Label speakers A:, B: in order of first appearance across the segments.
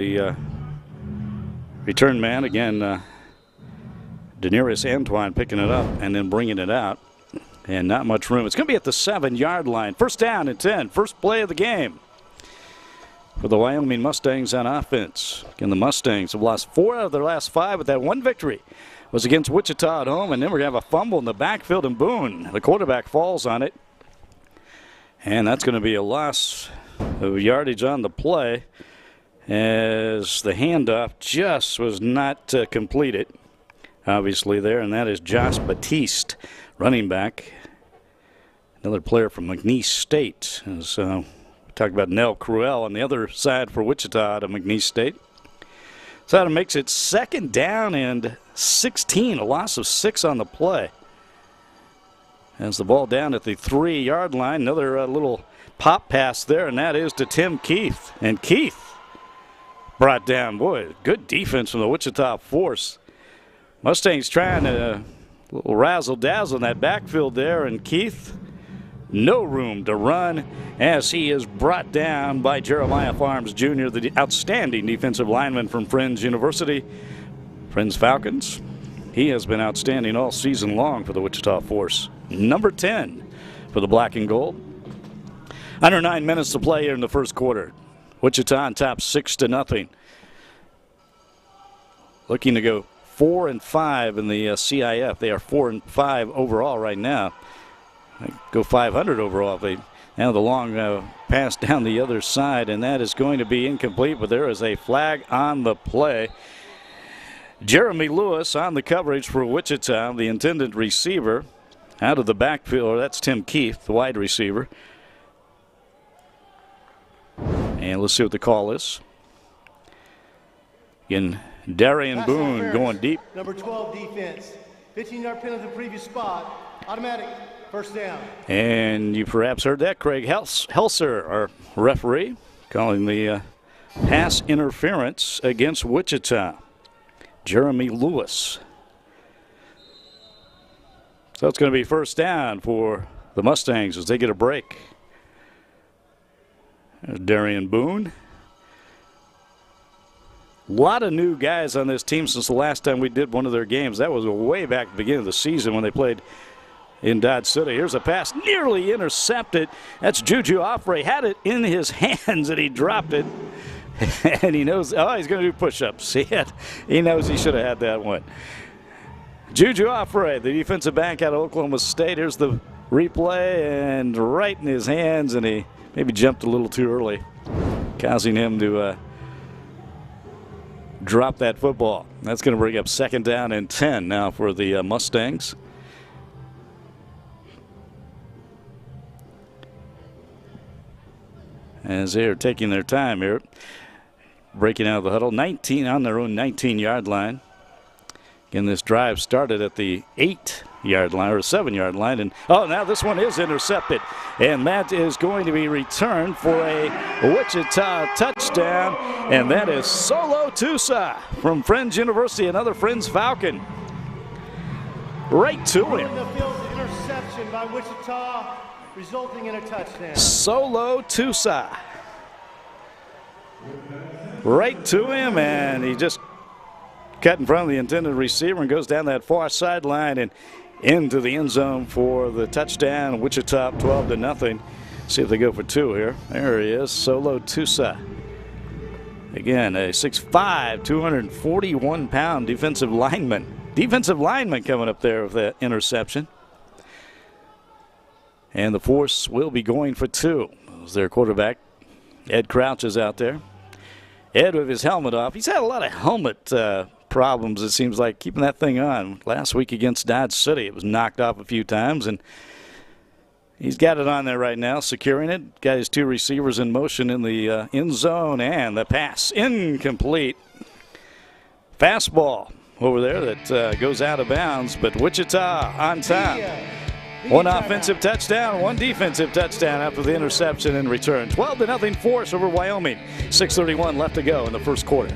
A: The return man again, Daenerys Antoine picking it up and then bringing it out. And not much room. It's going to be at the 7-yard line. First down and 10. First play of the game for the Wyoming Mustangs on offense. Again, the Mustangs have lost 4 out of their last 5, but that one victory was against Wichita at home. And then we're going to have a fumble in the backfield, and Boone, the quarterback, falls on it. And that's going to be a loss of yardage on the play as the handoff just was not completed, obviously, there. And that is Josh Batiste, running back, another player from McNeese State. As we talked about Nell Cruel on the other side for Wichita out of McNeese State. So that makes it 2nd down and 16, a loss of 6 on the play. As the ball down at the 3-yard line, another little pop pass there, and that is to Tim Keith. And Keith brought down, boy, good defense from the Wichita force. Mustangs trying to little razzle-dazzle in that backfield there, and Keith, no room to run as he is brought down by Jeremiah Farms Jr., the outstanding defensive lineman from Friends University. Friends Falcons. He has been outstanding all season long for the Wichita force. Number 10 for the black and gold. Under 9 minutes to play here in the first quarter. Wichita on top 6-0. Looking to go 4-5 in the CIF. They are 4-5 overall right now. They go 500 overall. Now the long pass down the other side, and that is going to be incomplete, but there is a flag on the play. Jeremy Lewis on the coverage for Wichita, the intended receiver, out of the backfield. That's Tim Keith, the wide receiver. And let's see what the call is. Again, Darian Boone going deep.
B: Number 12 defense. 15-yard penalty the previous spot. Automatic first down.
A: And you perhaps heard that. Craig Helser, our referee, calling the pass interference against Wichita. Jeremy Lewis. So it's going to be first down for the Mustangs as they get a break. There's Darian Boone. A lot of new guys on this team since the last time we did one of their games. That was way back at the beginning of the season when they played in Dodge City. Here's a pass nearly intercepted. That's Juju Offray. Had it in his hands and he dropped it. And he knows, oh, he's going to do push-ups. He knows he should have had that one. Juju Offray, the defensive back out of Oklahoma State. Here's the replay, and right in his hands, and he maybe jumped a little too early, causing him to drop that football. That's going to bring up 2nd down and 10 now for the Mustangs. As they're taking their time here, breaking out of the huddle, 19 on their own 19-yard line. Again, this drive started at the 8-yard line or 7-yard line, and now this one is intercepted, and that is going to be returned for a Wichita touchdown, and that is Solo Tusa from Friends University, another Friends Falcon. Right to him.
B: The field's interception by Wichita, resulting in a touchdown.
A: Solo Tusa. Right to him, and he just cut in front of the intended receiver and goes down that far sideline and into the end zone for the touchdown. Wichita up 12-0. See if they go for 2 here. There he is, Solo Tusa. Again, a 6'5", 241-pound defensive lineman. Defensive lineman coming up there with that interception. And the force will be going for 2. As their quarterback, Ed Crouch, is out there. Ed with his helmet off. He's had a lot of helmet problems, it seems like, keeping that thing on. Last week against Dodge City, it was knocked off a few times, and he's got it on there right now, securing it. Got his 2 receivers in motion in the end zone, and the pass incomplete. Fastball over there that goes out of bounds, but Wichita on top. 1 offensive touchdown, 1 defensive touchdown after the interception and return. 12-0 force over Wyoming. 6:31 left to go in the first quarter.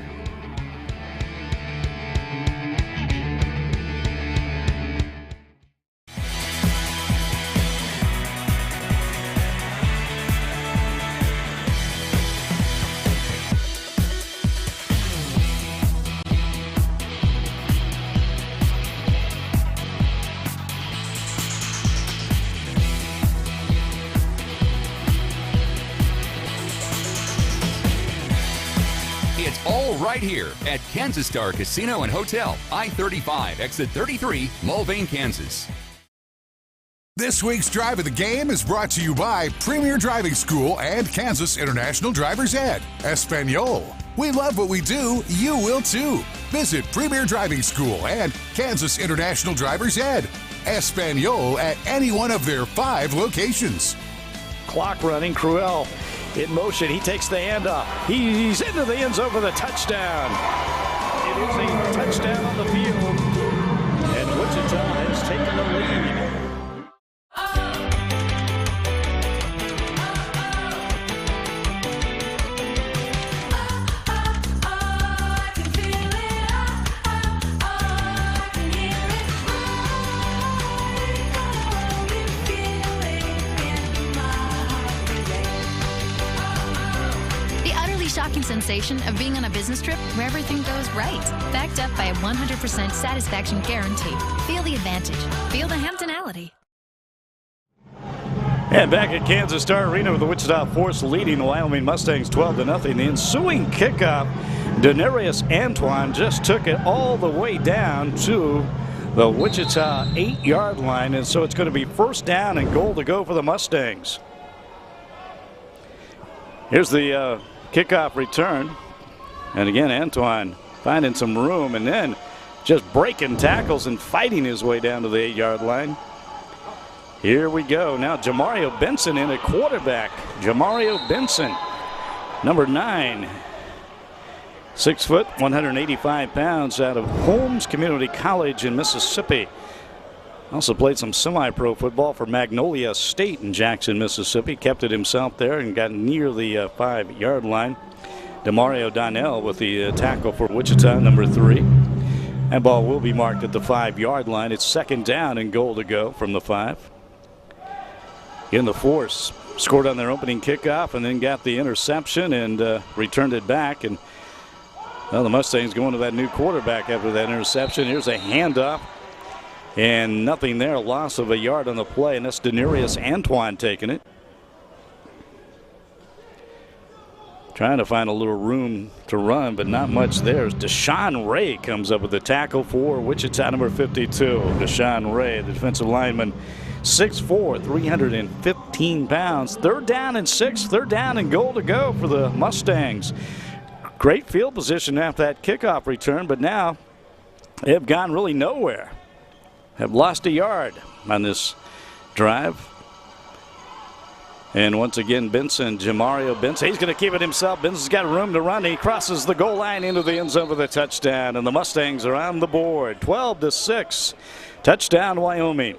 C: It's all right here at Kansas Star Casino and Hotel, I-35, exit 33, Mulvane, Kansas.
D: This week's Drive of the Game is brought to you by Premier Driving School and Kansas International Driver's Ed. Espanol. We love what we do. You will too. Visit Premier Driving School and Kansas International Driver's Ed. Espanol at any one of their 5 locations.
A: Clock running. Cruel in motion. He takes the handoff. He's into the end zone for the touchdown. It is a touchdown on the field. And Wichita has taken the lead.
E: Shocking sensation of being on a business trip where everything goes right. Backed up by a 100% satisfaction guarantee. Feel the advantage. Feel the Hamptonality.
A: And back at Kansas Star Arena with the Wichita Force leading the Wyoming Mustangs 12-0. The ensuing kickoff, Denarius Antoine just took it all the way down to the Wichita 8-yard line. And so it's going to be first down and goal to go for the Mustangs. Here's the kickoff return, and again Antoine finding some room and then just breaking tackles and fighting his way down to the 8-yard line. Here we go. Now Jamario Benson in at quarterback. Jamario Benson, number 9, 6 foot, 185 pounds, out of Holmes Community College in Mississippi. Also played some semi-pro football for Magnolia State in Jackson, Mississippi. Kept it himself there and got near the 5-yard line. Demario Donnell with the tackle for Wichita, number 3. And ball will be marked at the 5-yard line. It's second down and goal to go from the 5. In the Force scored on their opening kickoff and then got the interception and returned it back. And well, the Mustangs going to that new quarterback after that interception. Here's a handoff. And nothing there, loss of a yard on the play, and that's Denarius Antoine taking it. Trying to find a little room to run, but not much there. Deshaun Ray comes up with the tackle for Wichita, number 52. Deshaun Ray, the defensive lineman, 6'4", 315 pounds. Third down and 6, third down and goal to go for the Mustangs. Great field position after that kickoff return, but now they've gone really nowhere. Have lost a yard on this drive. And once again, Benson, Jamario Benson, he's going to keep it himself. Benson's got room to run. He crosses the goal line into the end zone for the touchdown. And the Mustangs are on the board, 12-6. Touchdown, Wyoming.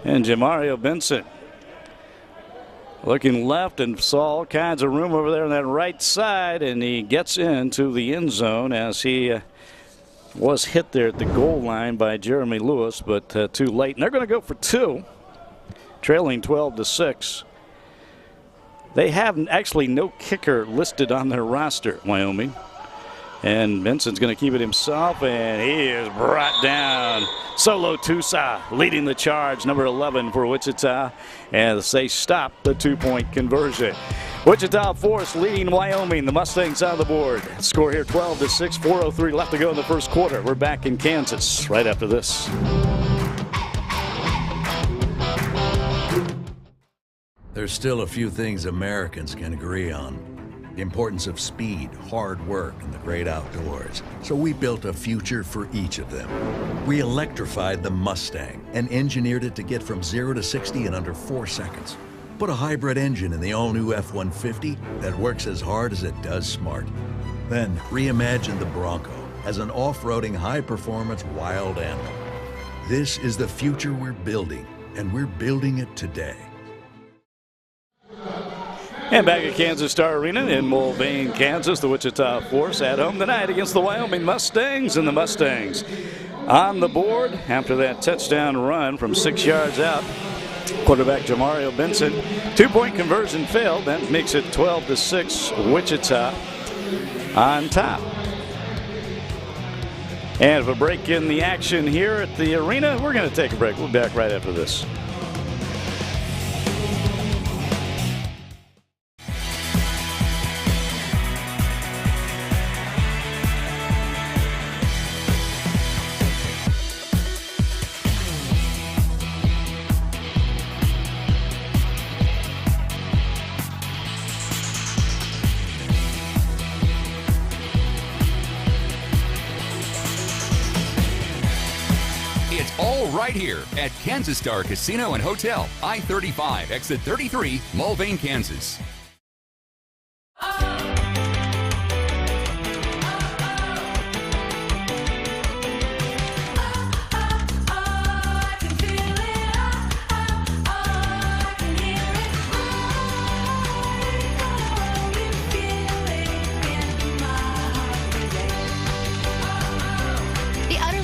A: And Jamario Benson looking left and saw all kinds of room over there on that right side, and he gets into the end zone as he was hit there at the goal line by Jeremy Lewis, but too late. And they're going to go for 2, trailing 12-6. They have actually no kicker listed on their roster, Wyoming. And Benson's going to keep it himself, and he is brought down. Solo Tusa leading the charge, number 11 for Wichita, as they stop the 2-point conversion. Wichita Force leading Wyoming. The Mustangs on the board. Score here 12-6, 4:03 left to go in the first quarter. We're back in Kansas right after this.
F: There's still a few things Americans can agree on. The importance of speed, hard work, and the great outdoors. So we built a future for each of them. We electrified the Mustang and engineered it to get from 0 to 60 in under 4 seconds. Put a hybrid engine in the all-new F-150 that works as hard as it does smart. Then reimagined the Bronco as an off-roading, high-performance wild animal. This is the future we're building, and we're building it today.
A: And back at Kansas Star Arena in Mulvane, Kansas, the Wichita Force at home tonight against the Wyoming Mustangs. And the Mustangs on the board after that touchdown run from 6 yards out. Quarterback Jamario Benson, 2-point conversion failed. That makes it 12-6, Wichita on top. And for a break in the action here at the arena, we're going to take a break. We'll be back right after this.
C: right here at Kansas Star Casino and Hotel, I-35, exit 33, Mulvane, Kansas.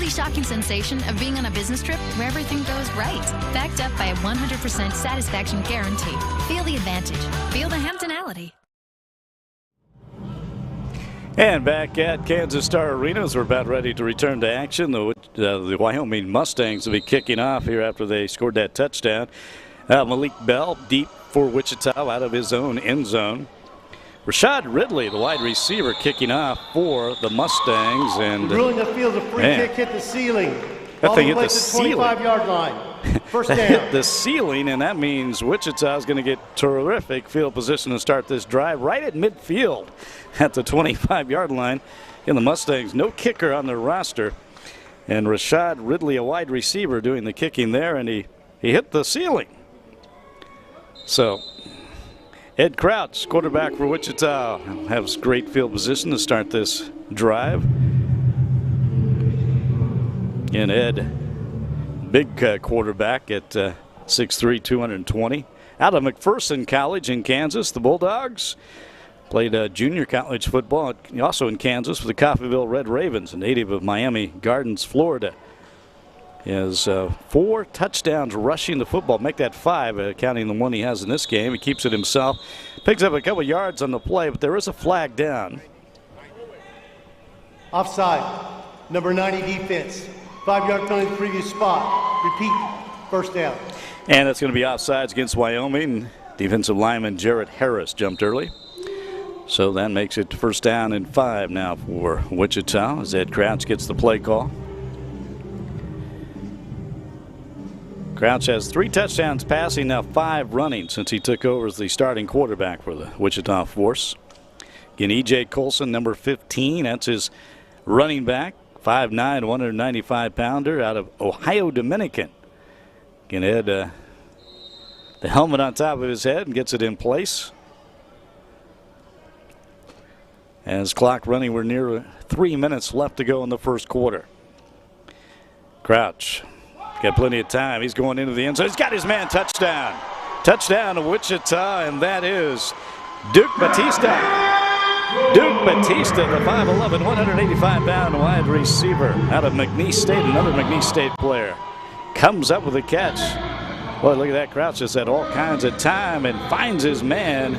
E: Shocking sensation of being on a business trip where everything goes right. Backed up by a 100% satisfaction guarantee. Feel the advantage. Feel the Hamptonality.
A: And back at Kansas Star Arena, as we're about ready to return to action, the Wyoming Mustangs will be kicking off here after they scored that touchdown. Malik Bell deep for Wichita out of his own end zone. Rashad Ridley, the wide receiver, kicking off for the Mustangs. And
B: ruling the field, a free kick hit the ceiling.
A: That thing hit the ceiling.
B: 25-yard line. First down.
A: Hit the ceiling, and that means Wichita is going to get terrific field position to start this drive right at midfield at the 25-yard line. And the Mustangs, no kicker on their roster. And Rashad Ridley, a wide receiver, doing the kicking there, and he hit the ceiling. So Ed Crouch, quarterback for Wichita, has great field position to start this drive. And Ed, big quarterback at 6'3", 220. Out of McPherson College in Kansas, the Bulldogs played junior college football, also in Kansas, for the Coffeyville Red Ravens, a native of Miami Gardens, Florida. He has 4 touchdowns rushing the football, make that 5, counting the one he has in this game. He keeps it himself, picks up a couple yards on the play, but there is a flag down.
B: Offside, number 90 defense. 5-yard penalty, previous spot. Repeat, first down.
A: And that's going to be offsides against Wyoming. Defensive lineman Jarrett Harris jumped early. So that makes it first down and 5 now for Wichita as Ed Crouch gets the play call. Crouch has 3 touchdowns passing, now 5 running since he took over as the starting quarterback for the Wichita Force. Again, E.J. Colson, number 15, that's his running back, 5'9", 195-pounder out of Ohio Dominican. Again, Ed, the helmet on top of his head and gets it in place. As clock running, we're near 3 minutes left to go in the first quarter. Crouch got plenty of time. He's going into the end zone. He's got his man. Touchdown. Touchdown to Wichita, and that is Duke Batista. Duke Batista, the 5'11", 185-pound wide receiver out of McNeese State, another McNeese State player. Comes up with a catch. Boy, look at that. Crouch just had all kinds of time and finds his man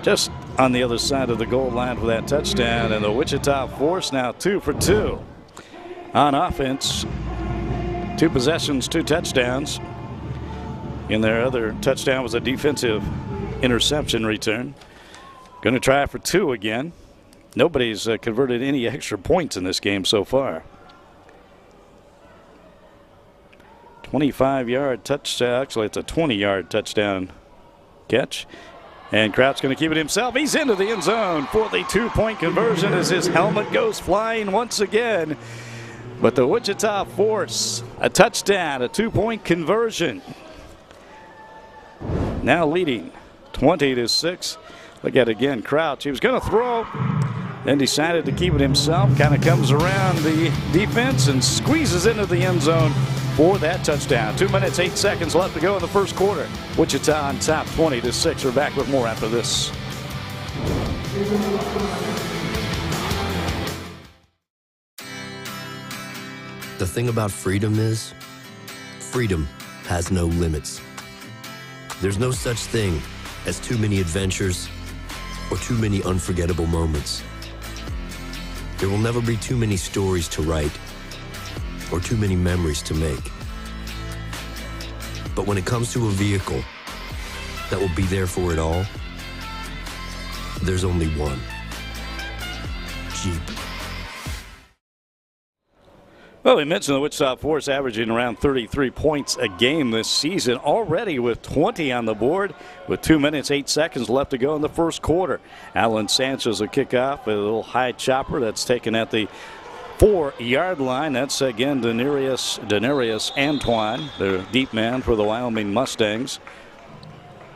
A: just on the other side of the goal line for that touchdown. And the Wichita Force now 2 for 2 on offense. 2 possessions, 2 touchdowns. And their other touchdown was a defensive interception return. Going to try for 2 again. Nobody's converted any extra points in this game so far. 25-yard touchdown. Actually, it's a 20-yard touchdown catch. And Crouch going to keep it himself. He's into the end zone for the 2-point conversion as his helmet goes flying once again. But the Wichita Force, a touchdown, a 2-point conversion. Now leading 20-6. Look at it again, Crouch. He was going to throw, then decided to keep it himself. Kind of comes around the defense and squeezes into the end zone for that touchdown. 2 minutes, 8 seconds left to go in the first quarter. Wichita on top, 20-6. We're back with more after this.
G: The thing about freedom is, freedom has no limits. There's no such thing as too many adventures or too many unforgettable moments. There will never be too many stories to write or too many memories to make. But when it comes to a vehicle that will be there for it all, there's only one: Jeep.
A: Well, we mentioned the Wichita Force averaging around 33 points a game this season, already with 20 on the board, with 2 minutes, 8 seconds left to go in the first quarter. Alan Sanchez will kick off with a little high chopper that's taken at the 4-yard line. That's again Denarius Antoine, the deep man for the Wyoming Mustangs.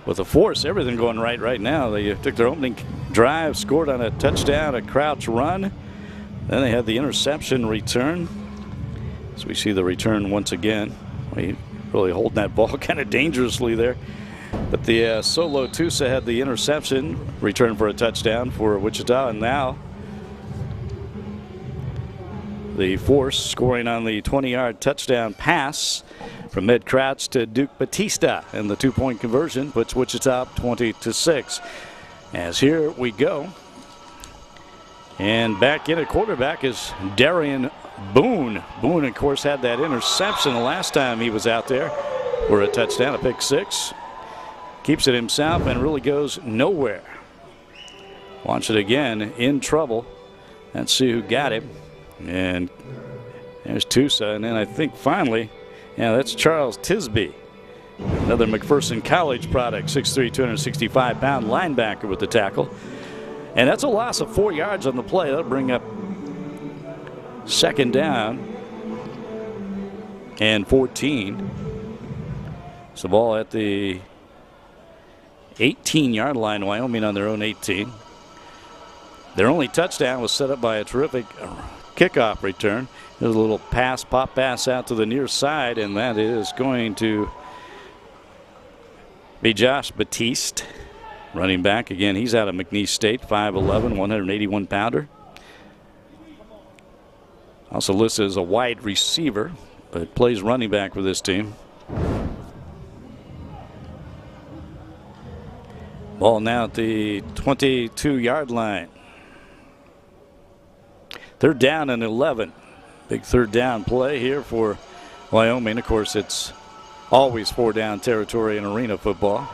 A: With the force, everything going right now. They took their opening drive, scored on a touchdown, a crouch run. Then they had the interception return. So we see the return once again. We really holding that ball kind of dangerously there. But the Solo Tusa had the interception, return for a touchdown for Wichita, and now the force scoring on the 20-yard touchdown pass from Ed Crouch to Duke Batista, and the 2-point conversion puts Wichita up 20-6. As here we go, and back in at quarterback is Darian Boone. Boone, of course, had that interception the last time he was out there for a touchdown, a pick 6. Keeps it himself and really goes nowhere. Watch it again, in trouble. Let's see who got him. And there's Tusa, and then I think finally, yeah, that's Charles Tisby, another McPherson College product, 6'3", 265-pound linebacker with the tackle. And that's a loss of 4 yards on the play. That'll bring up second down and 14. It's the ball at the 18-yard line, Wyoming on their own 18. Their only touchdown was set up by a terrific kickoff return. There's a little pass, pop pass out to the near side, and that is going to be Josh Batiste, running back. Again, he's out of McNeese State, 5'11", 181-pounder. Also listed as a wide receiver, but plays running back for this team. Ball now at the 22-yard line. Third down and 11. Big third down play here for Wyoming. Of course, it's always 4-down territory in arena football.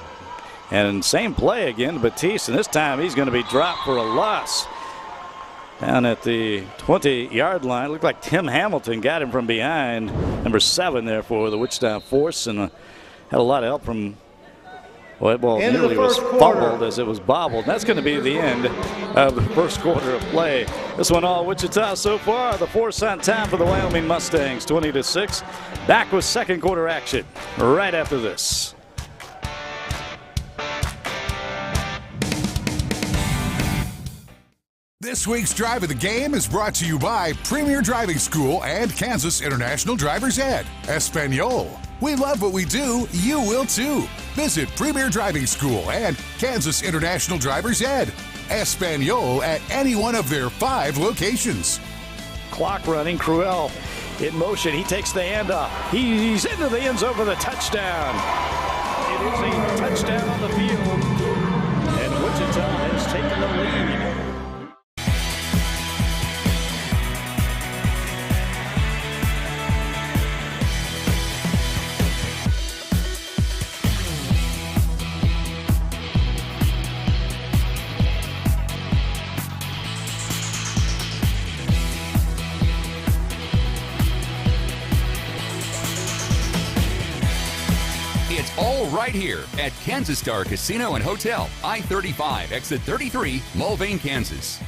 A: And same play again, Batiste, and this time he's going to be dropped for a loss. Down at the 20-yard line. Looked like Tim Hamilton got him from behind. Number 7 there for the Wichita Force, and had a lot of help from, well, that ball nearly was fumbled as it was bobbled. That's going to be the end of the first quarter of play. This one all Wichita so far. The Force on time for the Wyoming Mustangs, 20-6. Back with second quarter action right after this.
D: This week's Drive of the Game is brought to you by Premier Driving School and Kansas International Driver's Ed. Espanol. We love what we do. You will too. Visit Premier Driving School and Kansas International Driver's Ed. Espanol at any one of their 5 locations.
A: Clock running. Cruel in motion. He takes the handoff. He's into the end zone for the touchdown. It is a touchdown on the field. And Wichita has taken the lead.
C: All right here at Kansas Star Casino and Hotel, I-35, exit 33, Mulvane, Kansas.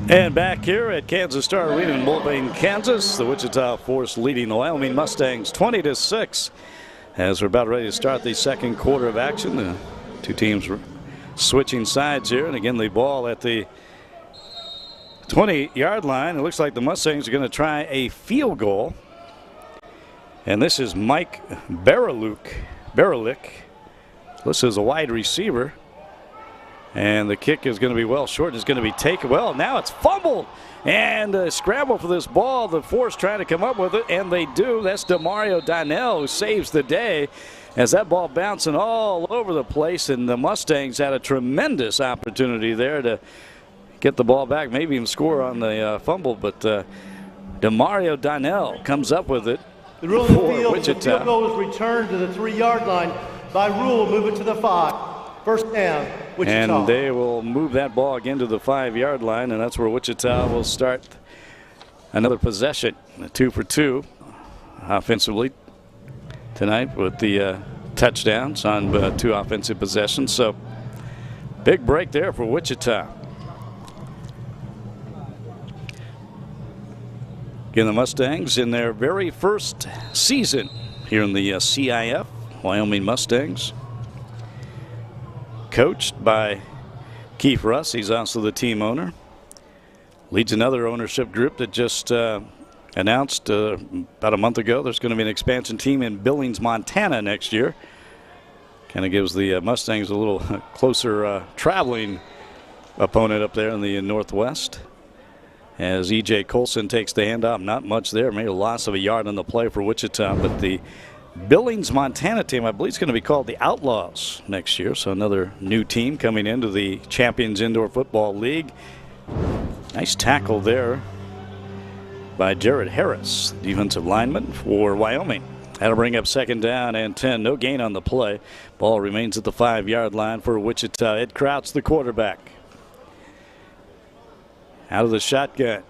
A: And back here at Kansas Star Arena in Mulvane, Kansas, the Wichita Force leading the Wyoming Mustangs 20-6. As we're about ready to start the second quarter of action, the two teams are switching sides here. And again, the ball at the 20-yard line. It looks like the Mustangs are going to try a field goal. And this is Mike Baralik. This is a wide receiver. And the kick is going to be well short. It's going to be taken. Well, now it's fumbled. And a scramble for this ball. The Force trying to come up with it, and they do. That's DeMario Donnell who saves the day as that ball bouncing all over the place. And the Mustangs had a tremendous opportunity there to get the ball back, maybe even score on the fumble. But DeMario Donnell comes up with it.
B: The rule in the field, the field goal is returned to the 3-yard line. By rule, move it to the 5. First down, Wichita.
A: And they will move that ball again to the 5-yard line, and that's where Wichita will start another possession. 2 for 2 offensively tonight with the touchdowns on 2 offensive possessions. So big break there for Wichita. Again, the Mustangs in their very first season here in the CIF, Wyoming Mustangs. Coached by Keith Russ. He's also the team owner. Leads another ownership group that just announced about a month ago there's going to be an expansion team in Billings, Montana next year. Kind of gives the Mustangs a little closer traveling opponent up there in the Northwest. As E.J. Colson takes the handoff, not much there. Maybe a loss of a yard on the play for Wichita, but the Billings, Montana team, I believe, is going to be called the Outlaws next year. So another new team coming into the Champions Indoor Football League. Nice tackle there by Jared Harris, defensive lineman for Wyoming. That'll bring up second down and 10. No gain on the play. Ball remains at the 5-yard line for Wichita. Ed Crouch, the quarterback. Out of the shotgun.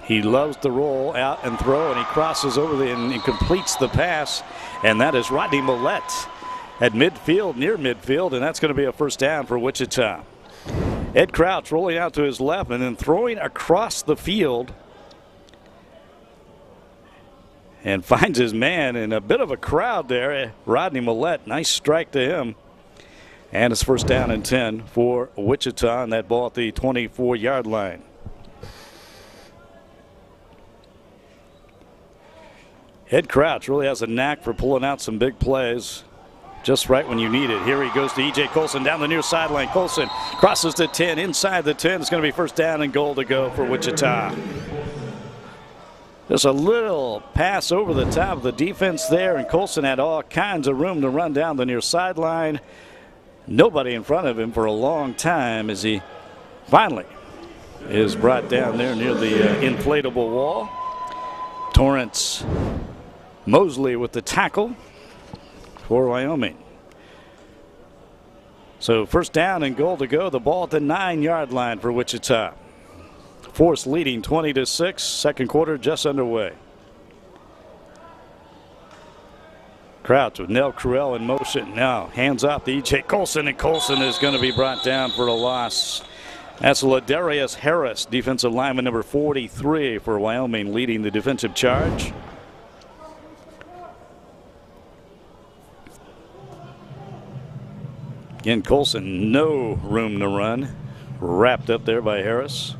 A: He loves to roll out and throw, and he crosses over and completes the pass. And that is Rodney Millette at midfield, near midfield, and that's going to be a first down for Wichita. Ed Crouch rolling out to his left and then throwing across the field. And finds his man in a bit of a crowd there. Rodney Millette, nice strike to him. And it's first down and 10 for Wichita, and that ball at the 24-yard line. Ed Crouch really has a knack for pulling out some big plays just right when you need it. Here he goes to E.J. Colson down the near sideline. Colson crosses the 10, inside the 10. It's going to be first down and goal to go for Wichita. Just a little pass over the top of the defense there, and Colson had all kinds of room to run down the near sideline. Nobody in front of him for a long time as he finally is brought down there near the inflatable wall. Torrance Mosley with the tackle for Wyoming. So first down and goal to go. The ball at the 9-yard line for Wichita. Force leading 20-6. Second quarter just underway. Crouch with Nell Cruel in motion. Now hands off to E.J. Colson, and Colson is going to be brought down for a loss. That's Ladarius Harris, defensive lineman number 43 for Wyoming, leading the defensive charge. Again, Colson, no room to run. Wrapped up there by Harris.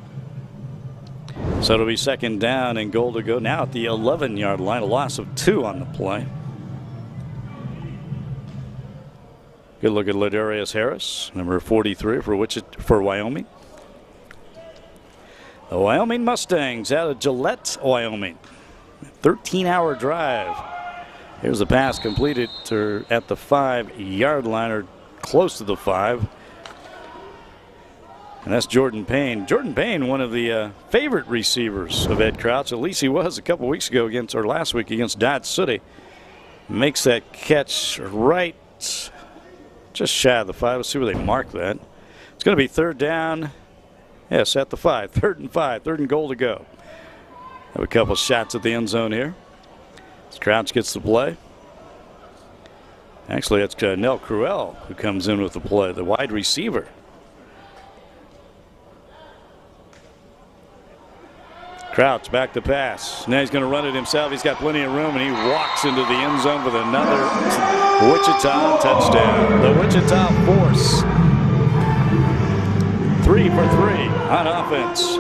A: So it'll be second down and goal to go now at the 11-yard line. A loss of 2 on the play. Good look at Ladarius Harris, number 43 for Wyoming. The Wyoming Mustangs out of Gillette, Wyoming. 13-hour drive. Here's a pass completed at the 5-yard line, or close to the 5. And that's Jordan Payne. Jordan Payne, one of the favorite receivers of Ed Crouch. At least he was a couple weeks ago last week against Dodge City. Makes that catch right just shy of the 5. Let's see where they mark that. It's going to be third down. Yes, at the 5. 3rd and 5. 3rd and goal to go. Have a couple shots at the end zone here. As Crouch gets the play. Actually, it's Nell Cruel who comes in with the play, the wide receiver. Crouch back to pass. Now he's going to run it himself. He's got plenty of room, and he walks into the end zone with another Wichita touchdown. The Wichita Force. 3 for 3 on offense.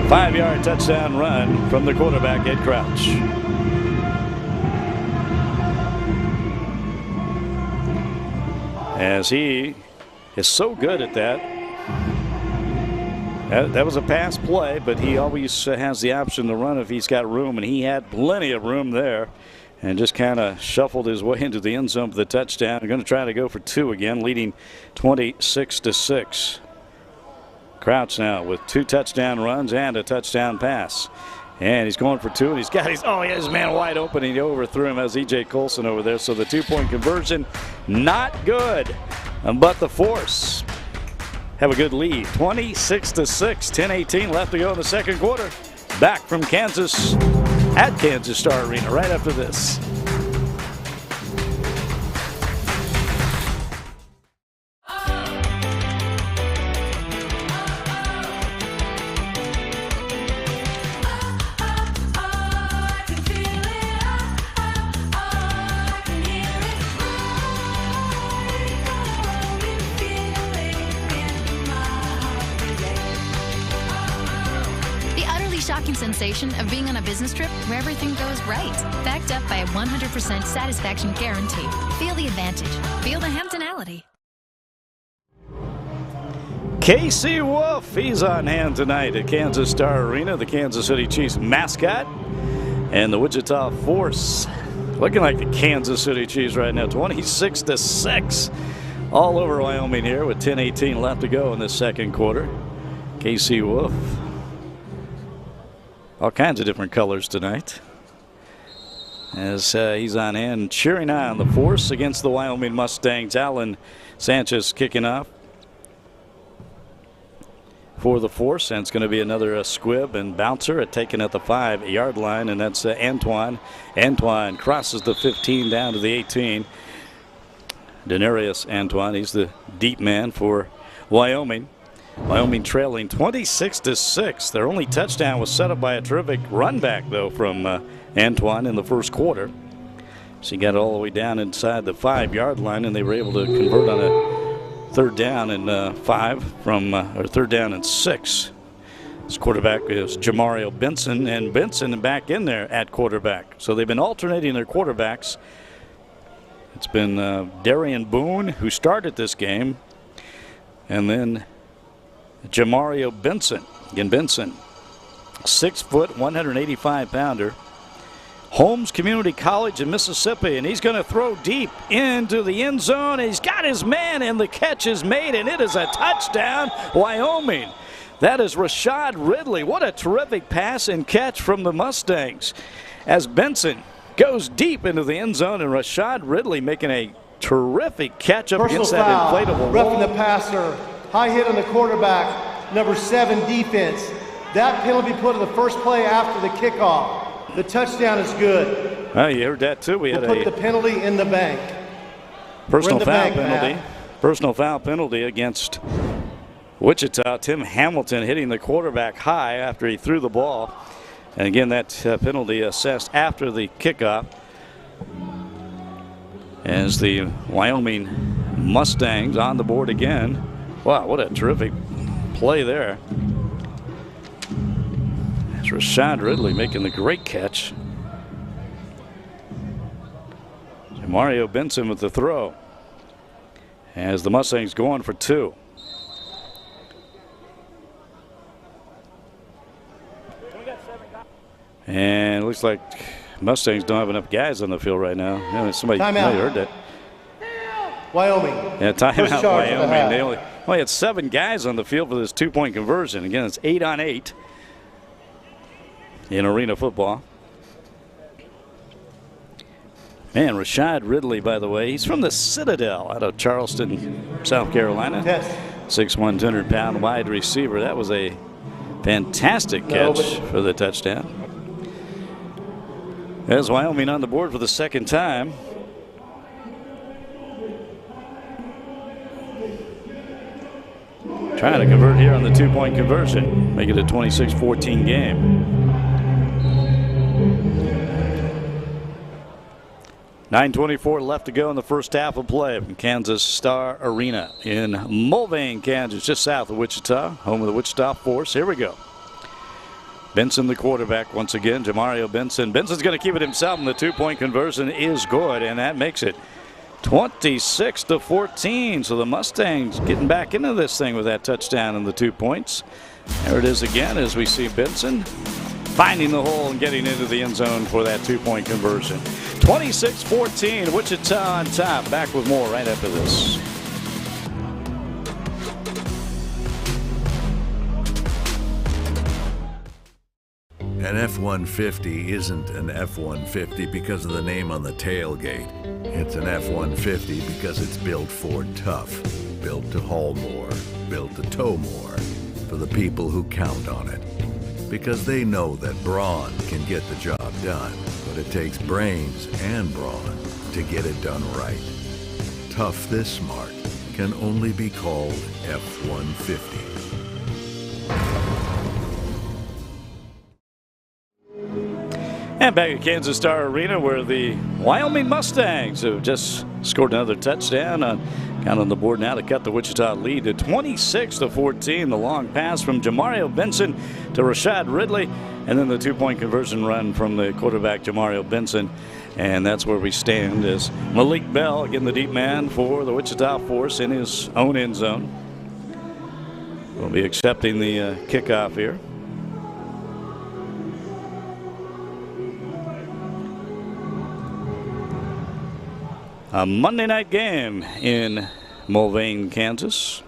A: 5-yard touchdown run from the quarterback, Ed Crouch. As he is so good at that. That was a pass play, but he always has the option to run if he's got room, and he had plenty of room there and just kind of shuffled his way into the end zone for the touchdown. They're going to try to go for 2 again, leading 26-6. Crouch now with 2 touchdown runs and a touchdown pass. And he's going for 2, and he has his man wide open, and he overthrew him as E.J. Colson over there. So the 2-point conversion, not good, but the Force have a good lead, 26-6, 10:18 left to go in the second quarter. Back from Kansas at Kansas Star Arena right after this.
E: shocking sensation of being on a business trip where everything goes right. Backed up by a 100% satisfaction guarantee. Feel the advantage. Feel the Hamptonality.
A: Casey Wolf, he's on hand tonight at Kansas Star Arena, the Kansas City Chiefs mascot. And the Wichita Force looking like the Kansas City Chiefs right now, 26-6. All over Wyoming here with 10:18 left to go in this second quarter. Casey Wolf. All kinds of different colors tonight. As he's on hand cheering on the Force against the Wyoming Mustangs. Alan Sanchez kicking off for the Force, and it's going to be another squib and bouncer taken at the 5-yard line, and that's Antoine. Antoine crosses the 15 down to the 18. Denarius Antoine, he's the deep man for Wyoming. Wyoming trailing 26-6. Their only touchdown was set up by a terrific run back, though, from Antoine in the first quarter. So he got all the way down inside the 5-yard line, and they were able to convert on a third down and 5 from, or third down and 6. This quarterback is Jamario Benson, and Benson back in there at quarterback. So they've been alternating their quarterbacks. It's been Darian Boone who started this game, and then Jamario Benson. Again, Benson, 6 foot, 185-pounder. Holmes Community College in Mississippi, and he's going to throw deep into the end zone. He's got his man, and the catch is made, and it is a touchdown, Wyoming. That is Rashad Ridley. What a terrific pass and catch from the Mustangs as Benson goes deep into the end zone, and Rashad Ridley making a terrific catch up against that inflatable
B: roughing
A: wall.
B: the passer, high hit on the quarterback, number 7 defense. That penalty put in the first play after the kickoff. The touchdown is good.
A: Oh, you heard that too. We had
B: put the penalty in the bank.
A: Personal foul penalty. Personal foul penalty against Wichita. Tim Hamilton hitting the quarterback high after he threw the ball. And again, that penalty assessed after the kickoff. As the Wyoming Mustangs on the board again. Wow, what a terrific play there. Rashad Ridley making the great catch. Mario Benson with the throw. As the Mustangs going for 2. And it looks like Mustangs don't have enough guys on the field right now. Yeah, somebody heard that.
B: Wyoming.
A: Yeah, timeout Wyoming. They only had 7 guys on the field for this 2-point conversion. Again, it's 8 on 8. In arena football. Man, Rashad Ridley, by the way, he's from the Citadel out of Charleston, South Carolina.
B: Yes.
A: 6'1", 200-pound wide receiver. That was a fantastic catch for the touchdown. As Wyoming on the board for the second time. Trying to convert here on the 2-point conversion. Make it a 26-14 game. 9:24 left to go in the first half of play from Kansas Star Arena in Mulvane, Kansas, just south of Wichita, home of the Wichita Force. Here we go. Benson, the quarterback, once again. Jamario Benson. Benson's going to keep it himself, and the 2-point conversion is good, and that makes it 26-14. So the Mustangs getting back into this thing with that touchdown and the 2 points. There it is again as we see Benson finding the hole and getting into the end zone for that 2-point conversion. 26-14, Wichita on top. Back with more right after this.
F: An F-150 isn't an F-150 because of the name on the tailgate. It's an F-150 because it's built for tough, built to haul more, built to tow more, for the people who count on it. Because they know that brawn can get the job done, but it takes brains and brawn to get it done right. Tough this smart can only be called F-150.
A: And back at Kansas Star Arena, where the Wyoming Mustangs have just scored another touchdown on Count on the board now to cut the Wichita lead to 26-14. The long pass from Jamario Benson to Rashad Ridley, and then the two-point conversion run from the quarterback Jamario Benson. And that's where we stand as Malik Bell, again the deep man for the Wichita Force in his own end zone, will be accepting the kickoff here. A Monday night game in Mulvane, Kansas.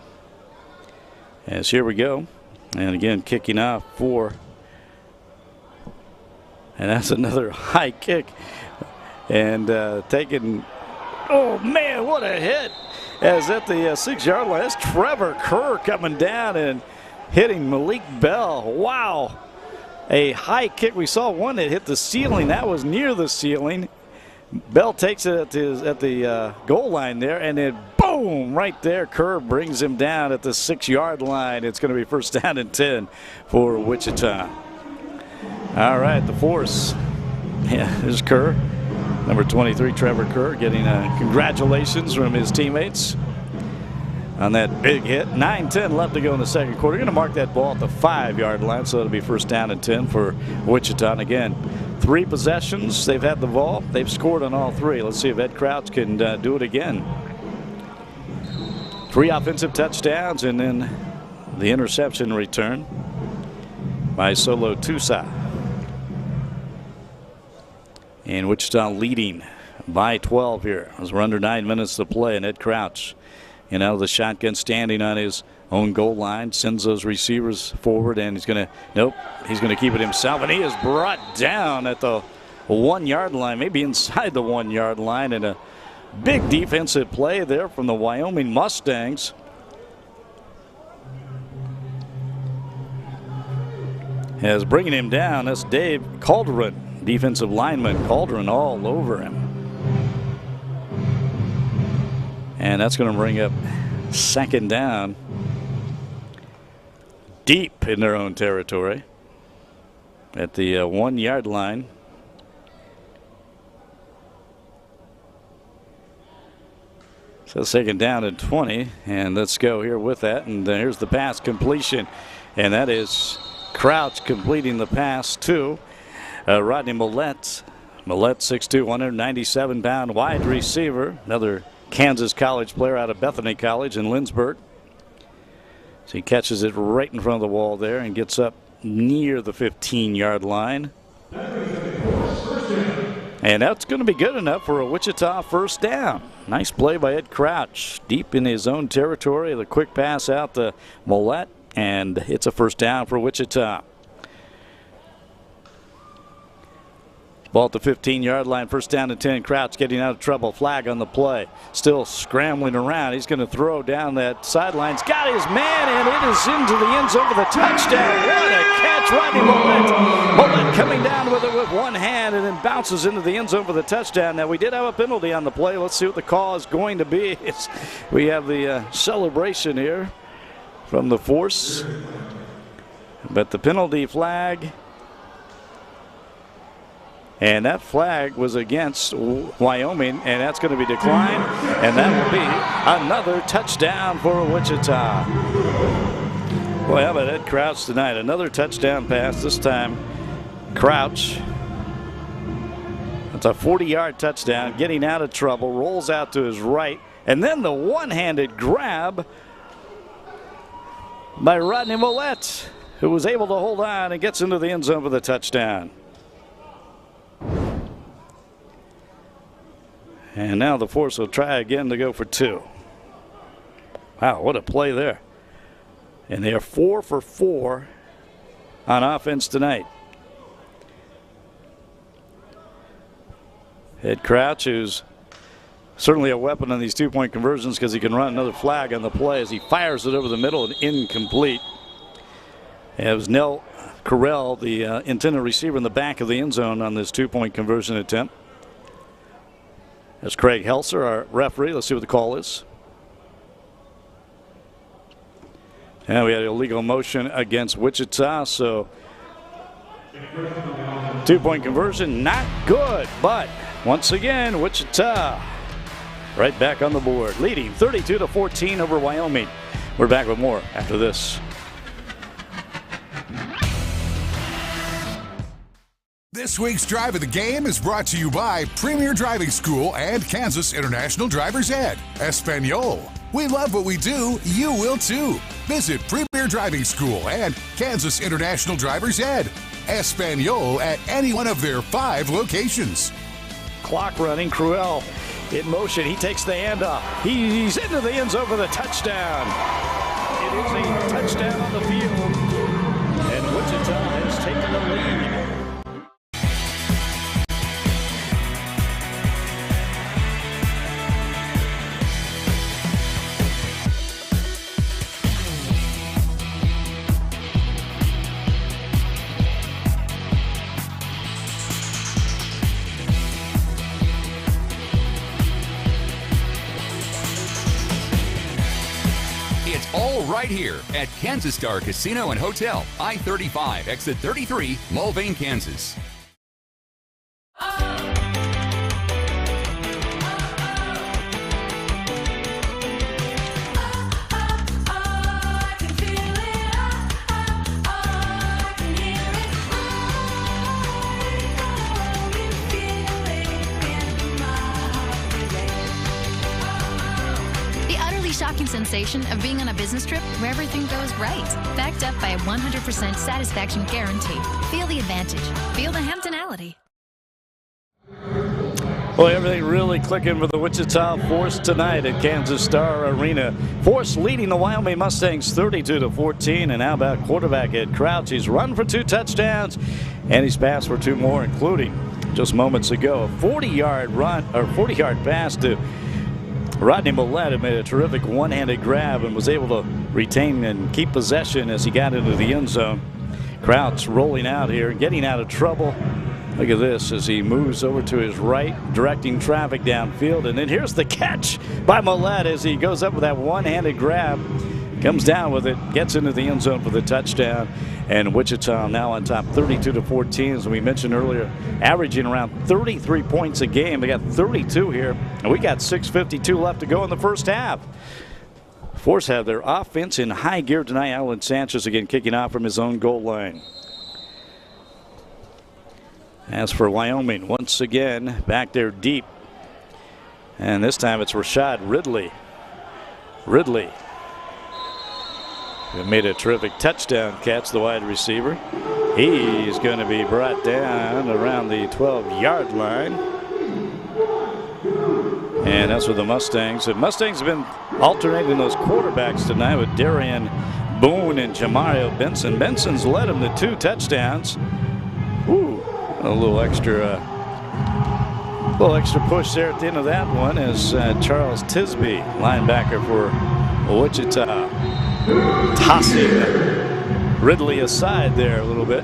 A: As here we go. And again, kicking off for, and that's another high kick. And taking, oh man, what a hit. As at the 6-yard line, that's Trevor Kerr coming down and hitting Malik Bell. Wow. A high kick. We saw one that hit the ceiling. That was near the ceiling. Bell takes it at the goal line there, and then boom, right there. Kerr brings him down at the 6-yard line. It's going to be first down and 10 for Wichita. All right, the Force. Yeah, there's Kerr. Number 23, Trevor Kerr, getting congratulations from his teammates on that big hit. 9-10 left to go in the second quarter. Going to mark that ball at the 5-yard line, so it'll be first down and 10 for Wichita. And again, 3 possessions. They've had the ball. They've scored on all 3. Let's see if Ed Crouch can do it again. 3 offensive touchdowns, and then the interception return by Solo Tusa. And Wichita leading by 12 here as we're under 9 minutes to play. And Ed Crouch, you know, the shotgun standing on his own goal line, sends those receivers forward, and he's going to keep it himself. And he is brought down at the 1-yard line, maybe inside the 1-yard line, and a big defensive play there from the Wyoming Mustangs. As bringing him down, that's Dave Calderon. Defensive lineman Calderon all over him. And that's going to bring up second down deep in their own territory at the 1-yard line. So second down and 20, and let's go here with that. And here's the pass completion, and that is Crouch completing the pass to Rodney Millette. Millette, 6'2", 197-pound wide receiver. Another Kansas college player out of Bethany College in Lindsborg. So he catches it right in front of the wall there and gets up near the 15-yard line. And that's going to be good enough for a Wichita first down. Nice play by Ed Crouch. Deep in his own territory. The quick pass out to Millette, and it's a first down for Wichita. Ball at the 15-yard line, first down and 10. Crouch getting out of trouble. Flag on the play. Still scrambling around. He's going to throw down that sideline. He's got his man, and it is into the end zone for the touchdown. What a catch, Rodney Millette. Millette coming down with it with one hand and then bounces into the end zone for the touchdown. Now, we did have a penalty on the play. Let's see what the call is going to be. We have the celebration here from the Force. But the penalty flag, and that flag was against Wyoming, and that's going to be declined, and that will be another touchdown for Wichita. Boy, how about Ed Crouch tonight? Another touchdown pass, this time Crouch. It's a 40-yard touchdown, getting out of trouble, rolls out to his right, and then the one-handed grab by Rodney Millette, who was able to hold on and gets into the end zone for the touchdown. And now the Force will try again to go for 2. Wow, what a play there. And they are 4 for 4 on offense tonight. Ed Crouch, who's certainly a weapon on these two-point conversions because he can run another flag on the play as he fires it over the middle and incomplete. It was Nell Carell, the intended receiver, in the back of the end zone on this two-point conversion attempt. That's Craig Helser, our referee. Let's see what the call is. And we had illegal motion against Wichita, so two-point conversion, not good. But once again, Wichita right back on the board, leading 32-14 over Wyoming. We're back with more after this.
D: This week's Drive of the Game is brought to you by Premier Driving School and Kansas International Driver's Ed, Espanol. We love what we do, you will too. Visit Premier Driving School and Kansas International Driver's Ed, Espanol at any one of their 5 locations.
A: Clock running, Cruel in motion. He takes the handoff. He's into the end zone for the touchdown. It is a touchdown on the field. And Wichita has taken the lead.
C: All right here at Kansas Star Casino and Hotel, I-35, exit 33, Mulvane, Kansas.
E: Shocking sensation of being on a business trip where everything goes right. Backed up by a 100% satisfaction guarantee. Feel the advantage. Feel the Hamptonality.
A: Well, everything really clicking for the Wichita Force tonight at Kansas Star Arena. Force leading the Wyoming Mustangs 32-14. And how about quarterback Ed Crouch? He's run for 2 touchdowns, and he's passed for 2 more, including just moments ago a 40-yard run or 40-yard pass to Rodney Millett, who made a terrific one-handed grab and was able to retain and keep possession as he got into the end zone. Crouch rolling out here, getting out of trouble. Look at this as he moves over to his right, directing traffic downfield. And then here's the catch by Millett as he goes up with that one-handed grab. Comes down with it, gets into the end zone for the touchdown. And Wichita now on top 32-14, as we mentioned earlier, averaging around 33 points a game. They got 32 here, and we got 6:52 left to go in the first half. Force have their offense in high gear tonight. Alan Sanchez again kicking off from his own goal line. As for Wyoming, once again back there deep. And this time it's Rashad Ridley. Ridley made a terrific touchdown catch, the wide receiver. He's going to be brought down around the 12-yard line. And that's with the Mustangs. The Mustangs have been alternating those quarterbacks tonight with Darian Boone and Jamario Benson. Benson's led them to 2 touchdowns. Ooh, a little extra push there at the end of that one as Charles Tisby, linebacker for Wichita, tossing Ridley aside there a little bit.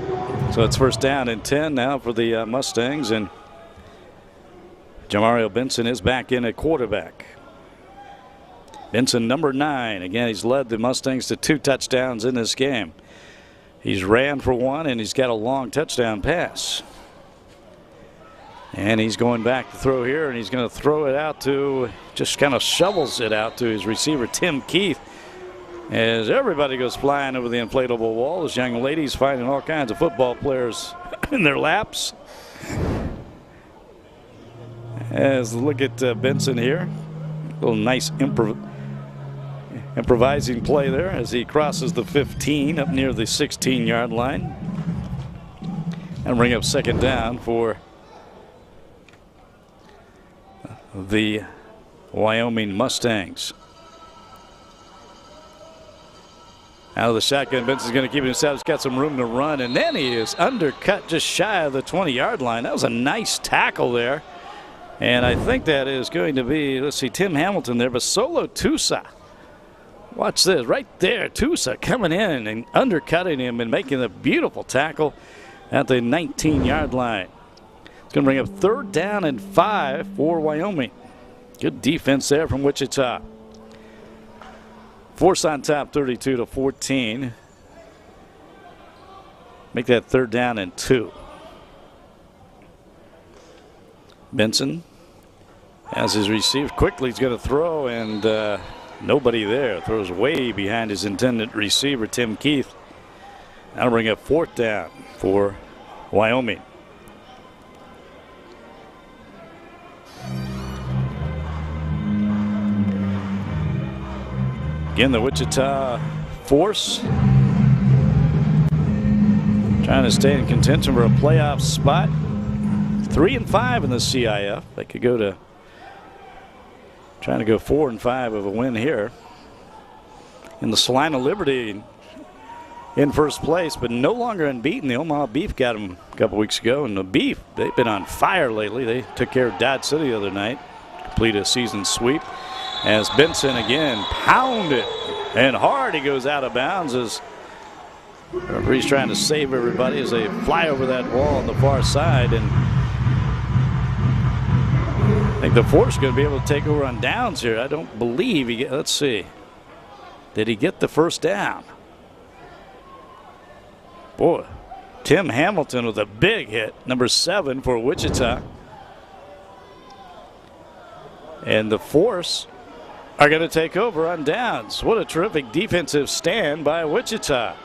A: So it's first down and 10 now for the Mustangs, and Jamario Benson is back in at quarterback. Benson, number 9. Again, he's led the Mustangs to 2 touchdowns in this game. He's ran for 1, and he's got a long touchdown pass. And he's going back to throw here, and he's going to throw it out to, just kind of shovels it out to his receiver, Tim Keith. As everybody goes flying over the inflatable wall, this young lady's finding all kinds of football players in their laps. As look at Benson here, a little nice improvising play there as he crosses the 15 up near the 16-yard line, and bring up second down for the Wyoming Mustangs. Out of the shotgun, Benson's going to keep himself. He's got some room to run, and then he is undercut just shy of the 20-yard line. That was a nice tackle there. And I think that is going to be, let's see, Tim Hamilton there, but Solo Tusa. Watch this, right there, Tusa coming in and undercutting him and making a beautiful tackle at the 19-yard line. It's going to bring up third down and 5 for Wyoming. Good defense there from Wichita. Force on top 32-14. Make that third down and 2. Benson As he's received quickly, he's going to throw, and nobody there. Throws way behind his intended receiver, Tim Keith. That'll bring up 4th down for Wyoming. Again, the Wichita force trying to stay in contention for a playoff spot. 3-5 in the CIF. They could go to trying to go 4-5 of a win here. In the Salina Liberty in first place, but no longer unbeaten. The Omaha Beef got them a couple weeks ago, and the Beef, they've been on fire lately. They took care of Dodge City the other night, complete a season sweep. As Benson again pounded and hard, he goes out of bounds as referee's trying to save everybody as they fly over that wall on the far side. And I think the force is going to be able to take over on downs here. I don't believe he let's see. Did he get the first down? Boy, Tim Hamilton with a big hit, number 7 for Wichita. And the force are going to take over on downs. What a terrific defensive stand by Wichita.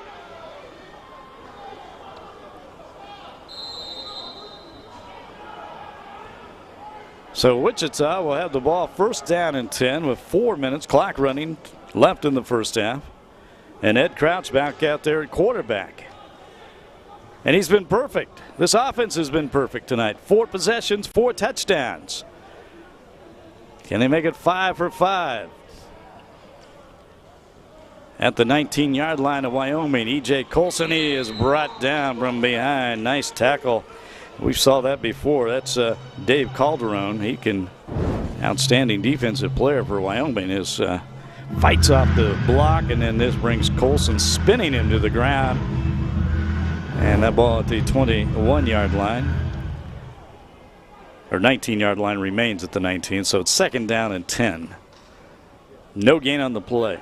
A: So Wichita will have the ball 1st down and 10 with 4 minutes clock running left in the first half. And Ed Crouch back out there at quarterback. And he's been perfect. This offense has been perfect tonight. 4 possessions, 4 touchdowns. Can they make it 5 for 5? At the 19-yard line of Wyoming, E.J. Colson, he is brought down from behind. Nice tackle. We saw that before. That's Dave Calderon. He can, outstanding defensive player for Wyoming. His fights off the block, and then this brings Colson spinning him to the ground. And that ball at the 21-yard line. Or 19-yard line remains at the 19, so it's 2nd down and 10. No gain on the play.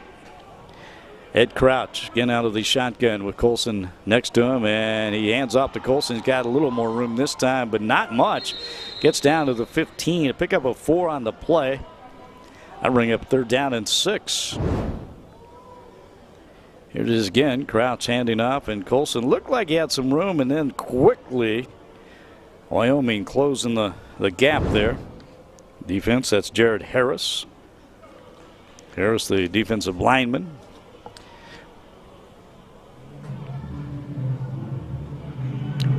A: Ed Crouch again out of the shotgun with Colson next to him, and he hands off to Colson. He's got a little more room this time, but not much. Gets down to the 15. A pick up a 4 on the play. I bring up 3rd down and 6. Here it is again. Crouch handing off, and Colson looked like he had some room, and then quickly Wyoming closing the gap there. Defense, that's Jared Harris. Harris, the defensive lineman.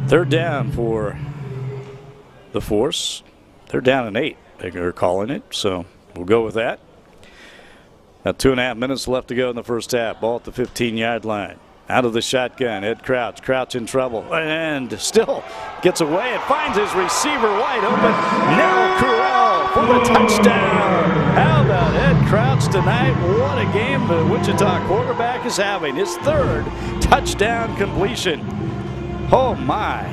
A: Third down for the force. 3rd down and 8, they're calling it, so we'll go with that. Got 2.5 minutes left to go in the first half. Ball at the 15-yard line. Out of the shotgun, Ed Crouch. Crouch in trouble, and still gets away and finds his receiver wide open. Now Corral for the touchdown. How about Ed Crouch tonight? What a game the Wichita quarterback is having. His 3rd touchdown completion. Oh my.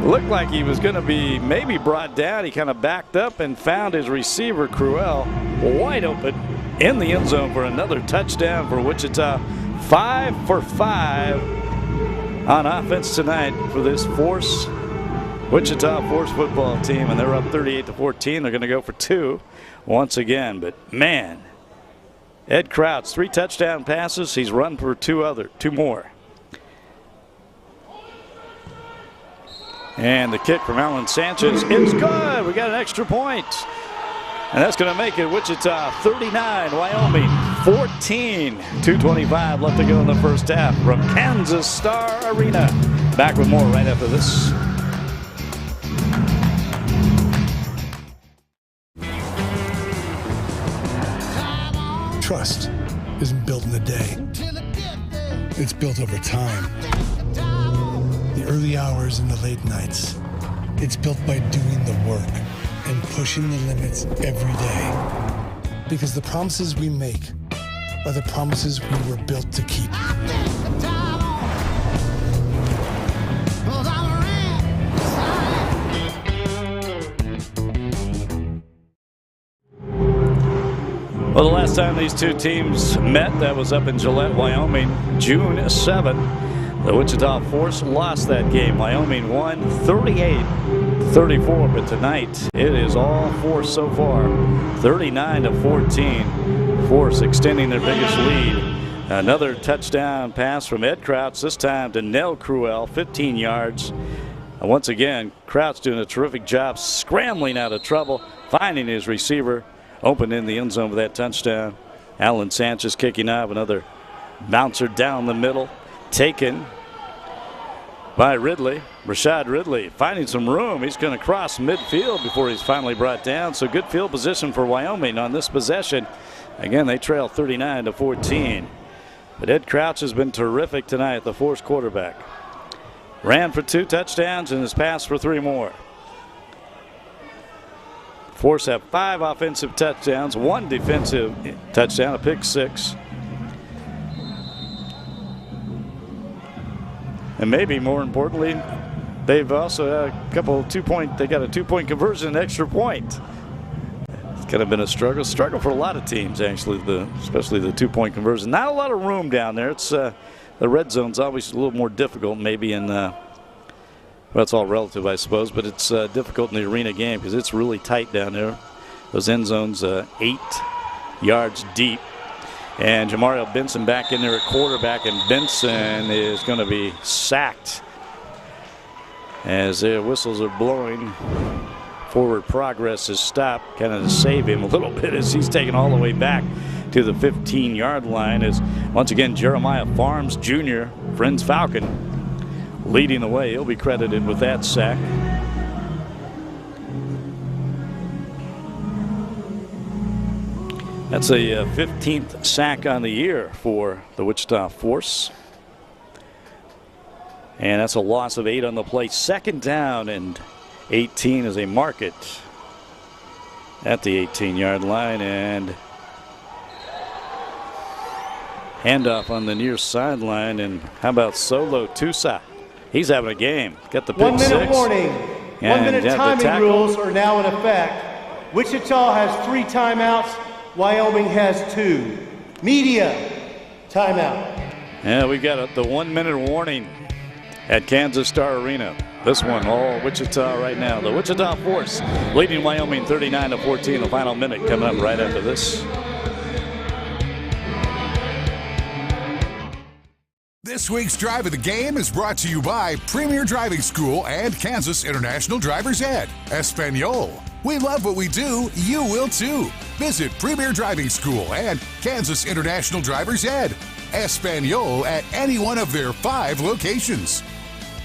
A: Looked like he was going to be maybe brought down. He kind of backed up and found his receiver, Cruel, wide open in the end zone for another touchdown for Wichita. 5 for 5 on offense tonight for this Wichita Force football team, and they're up 38-14. They're going to go for 2 once again. But man, Ed Crouch, 3 touchdown passes. He's run for 2 more. And the kick from Alan Sanchez is good. We got an extra point. And that's going to make it Wichita 39, Wyoming 14. 2:25 left to go in the first half from Kansas Star Arena. Back with more right after this.
H: Trust isn't built in a day. It's built over time. The early hours and the late nights. It's built by doing the work and pushing the limits every day. Because the promises we make are the promises we were built to keep.
A: Well, the last time these two teams met, that was up in Gillette, Wyoming, June 7th. The Wichita Force lost that game. Wyoming won 38 34, but tonight it is all Force so far. 39-14. Force extending their biggest lead. Another touchdown pass from Ed Crouch, this time to Nell Cruel, 15 yards. And once again, Crouch doing a terrific job scrambling out of trouble, finding his receiver open in the end zone for that touchdown. Alan Sanchez kicking off, another bouncer down the middle, taken by Ridley. Rashad Ridley finding some room. He's going to cross midfield before he's finally brought down. So good field position for Wyoming on this possession. Again, they trail 39-14. But Ed Crouch has been terrific tonight, the Force quarterback. Ran for 2 touchdowns and has passed for 3 more. Force have 5 offensive touchdowns, 1 defensive touchdown, a pick 6. And maybe more importantly, they've also had a couple 2-point, they got a 2-point conversion, an extra point. It's kind of been a struggle for a lot of teams, actually, especially the 2-point conversion. Not a lot of room down there. It's the red zone's always a little more difficult, maybe in well, it's all relative, I suppose, but it's difficult in the arena game because it's really tight down there. Those end zones 8 yards deep. And Jamario Benson back in there at quarterback, and Benson is going to be sacked as the whistles are blowing. Forward progress is stopped, kind of to save him a little bit as he's taken all the way back to the 15-yard line. As once again Jeremiah Farms Jr., Friends Falcon, leading the way. He'll be credited with that sack. That's a 15th sack on the year for the Wichita Force. And that's a loss of 8 on the play. 2nd down and 18 as they mark it at the 18-yard line. And handoff on the near sideline. And how about Solo Tusa? He's having a game. Got the pick
B: 1 minute
A: 6.
B: warning. 1 minute timing rules are now in effect. Wichita has 3 timeouts. Wyoming has 2. Media timeout.
A: Yeah, we got the 1 minute warning at Kansas Star Arena. This one all Wichita right now. The Wichita Force leading Wyoming 39-14. The final minute coming up right after this.
D: This week's Drive of the Game is brought to you by Premier Driving School and Kansas International Driver's Ed. Espanol. We love what we do. You will too. Visit Premier Driving School and Kansas International Driver's Ed. Espanol at any one of their 5 locations.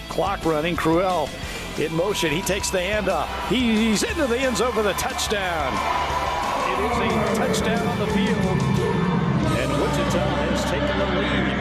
A: Clock running. Cruel in motion. He takes the handoff. He's into the end zone for the touchdown. It is a touchdown on the field. And Wichita has taken the lead.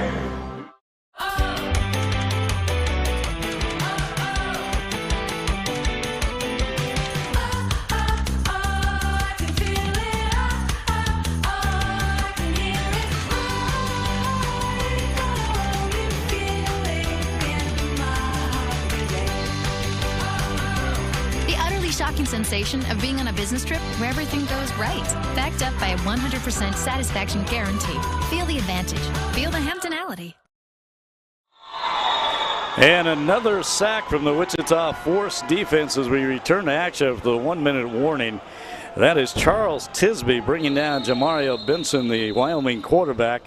E: Shocking sensation of being on a business trip where everything goes right. Backed up by a 100% satisfaction guarantee. Feel the advantage. Feel the Hamptonality.
A: And another sack from the Wichita Force defense as we return to action after the 1 minute warning. That is Charles Tisby bringing down Jamario Benson, the Wyoming quarterback.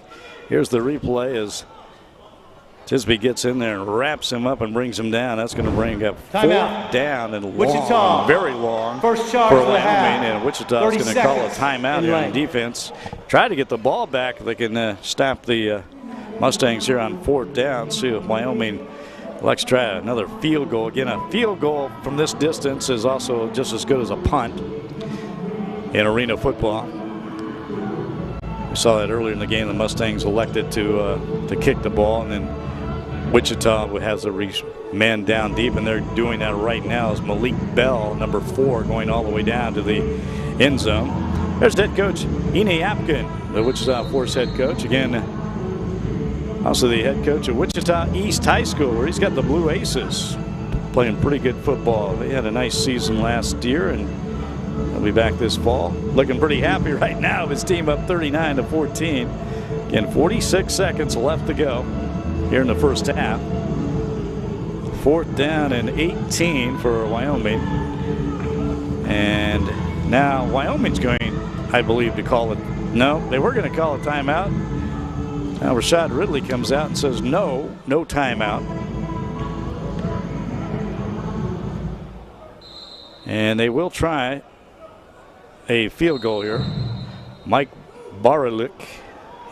A: Here's the replay as Tisby gets in there and wraps him up and brings him down. That's going to bring up 4th down and
B: Wichita,
A: long, very long
B: first charge
A: for Wyoming. And Wichita is going to call a timeout here
B: lane.
A: on defense. Try to get the ball back. They can stop the Mustangs here on 4th down. See if Wyoming likes to try another field goal. Again, a field goal from this distance is also just as good as a punt in arena football. We saw that earlier in the game. The Mustangs elected to kick the ball, and then Wichita has a man down deep, and they're doing that right now as Malik Bell, number 4, going all the way down to the end zone. There's head coach Ine Apkin, the Wichita Force head coach. Again, also the head coach of Wichita East High School, where he's got the Blue Aces playing pretty good football. They had a nice season last year, and they'll be back this fall. Looking pretty happy right now. His team up 39-14. Again, 46 seconds left to go here in the first half. 4th down and 18 for Wyoming. And now Wyoming's going, I believe, to call it. No, they were going to call a timeout. Now Rashad Ridley comes out and says no timeout. And they will try a field goal here. Mike Baralik,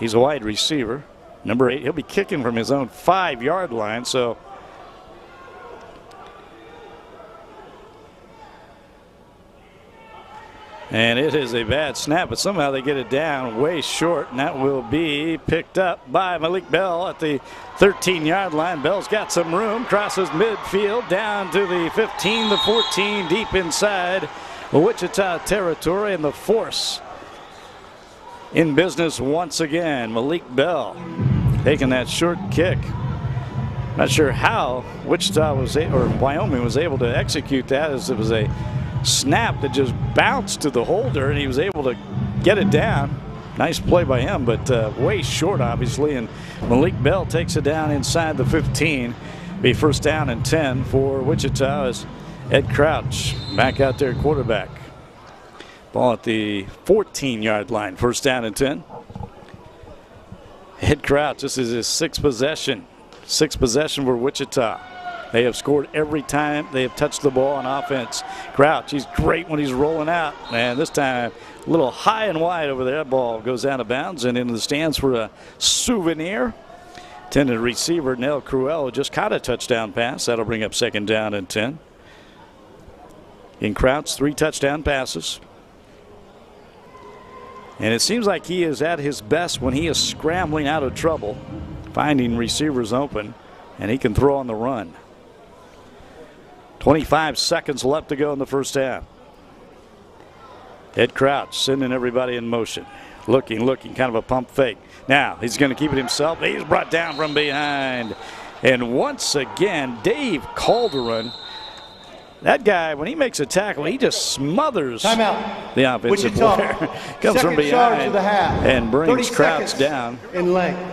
A: he's a wide receiver. Number 8, he'll be kicking from his own 5-yard line, so and it is a bad snap, but somehow they get it down way short, and that will be picked up by Malik Bell at the 13-yard line. Bell's got some room, crosses midfield down to the 15, the 14, deep inside Wichita territory, and the Force in business once again. Malik Bell taking that short kick. Not sure how Wichita was or Wyoming was able to execute that, as it was a snap that just bounced to the holder and he was able to get it down. Nice play by him, but way short, obviously. And Malik Bell takes it down inside the 15. Be 1st down and 10 for Wichita as Ed Crouch back out there, quarterback. Ball at the 14-yard line, 1st down and 10. Ed Crouch, this is his 6th possession. 6th possession for Wichita. They have scored every time they have touched the ball on offense. Crouch, he's great when he's rolling out. And this time, a little high and wide over there. That ball goes out of bounds and into the stands for a souvenir. Intended receiver, Nell Cruel, just caught a touchdown pass. That'll bring up 2nd down and 10. In Crouch, 3 touchdown passes. And it seems like he is at his best when he is scrambling out of trouble, finding receivers open, and he can throw on the run. 25 seconds left to go in the 1st half. Ed Crouch sending everybody in motion. Looking, kind of a pump fake. Now he's going to keep it himself. He's brought down from behind. And once again, Dave Calderon, that guy, when he makes a tackle, he just smothers the offensive player. Comes from behind and brings Crouch down.
B: In length.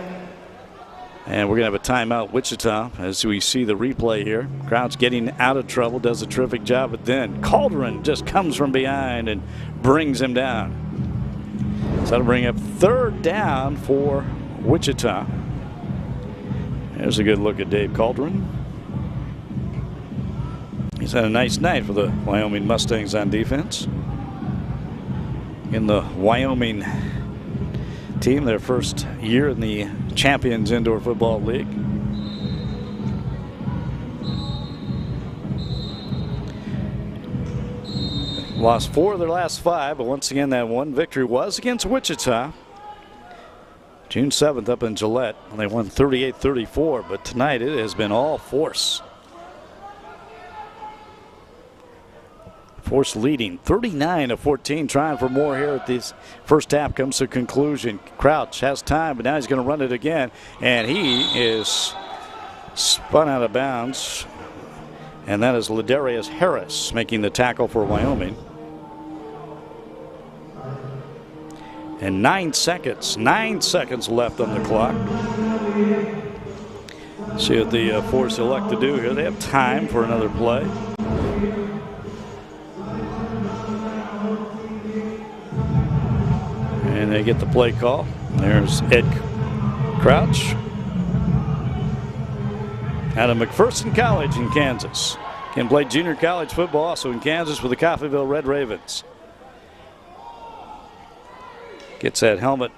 A: And we're going to have a timeout, Wichita, as we see the replay here. Crouch getting out of trouble, does a terrific job, but then Calderon just comes from behind and brings him down. So that'll bring up 3rd down for Wichita. There's a good look at Dave Calderon. He's had a nice night for the Wyoming Mustangs on defense. In the Wyoming team, their first year in the Champions Indoor Football League. Lost 4 of their last 5, but once again that one victory was against Wichita. June 7th up in Gillette, and they won 38-34, but tonight it has been all Force. Force leading 39-14, trying for more here at this 1st half. Comes to conclusion. Crouch has time, but now he's going to run it again, and he is spun out of bounds. And that is Ladarius Harris making the tackle for Wyoming. And 9 seconds left on the clock. See what the Force elect to do here. They have time for another play. And they get the play call. There's Ed Crouch out of McPherson College in Kansas. Can play junior college football also in Kansas with the Coffeyville Red Ravens. Gets that helmet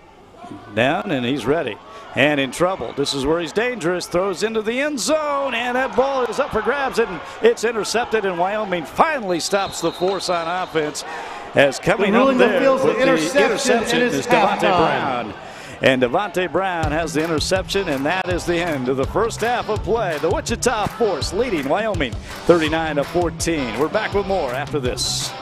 A: down and he's ready. And in trouble. This is where he's dangerous. Throws into the end zone, and that ball is up for grabs, and it's intercepted, and Wyoming finally stops the Force on offense. As coming up there with the interception is Devontae Brown. And Devontae Brown has the interception, and that is the end of the 1st half of play. The Wichita Force leading Wyoming 39-14. We're back with more after this.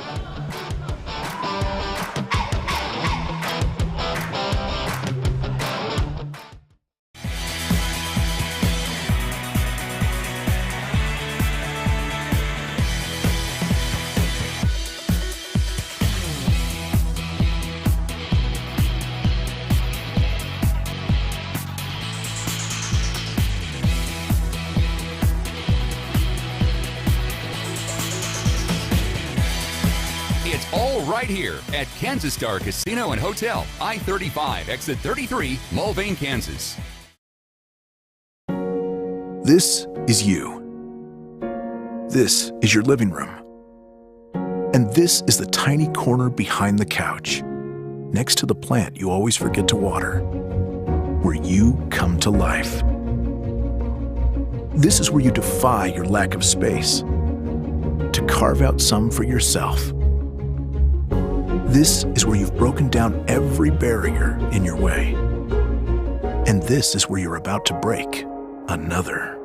C: right here at Kansas Star Casino and Hotel, I-35, exit 33, Mulvane, Kansas.
I: This is you. This is your living room. And this is the tiny corner behind the couch, next to the plant you always forget to water, where you come to life. This is where you defy your lack of space to carve out some for yourself. This is where you've broken down every barrier in your way. And this is where you're about to break another.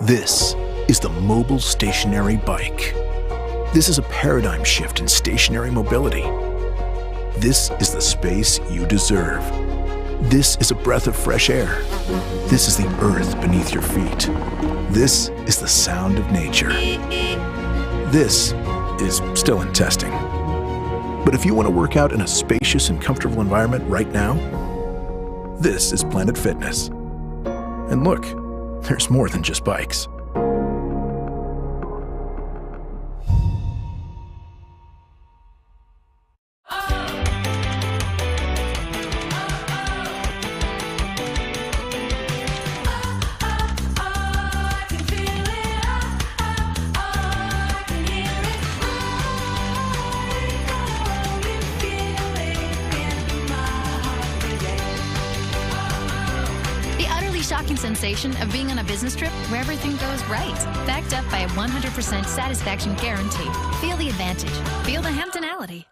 I: This is the mobile stationary bike. This is a paradigm shift in stationary mobility. This is the space you deserve. This is a breath of fresh air. This is the earth beneath your feet. This is the sound of nature. This is still in testing. But if you want to work out in a spacious and comfortable environment right now, this is Planet Fitness. And look, there's more than just bikes.
E: Shocking sensation of being on a business trip where everything goes right. Backed up by a 100% satisfaction guarantee. Feel the advantage. Feel the Hamptonality.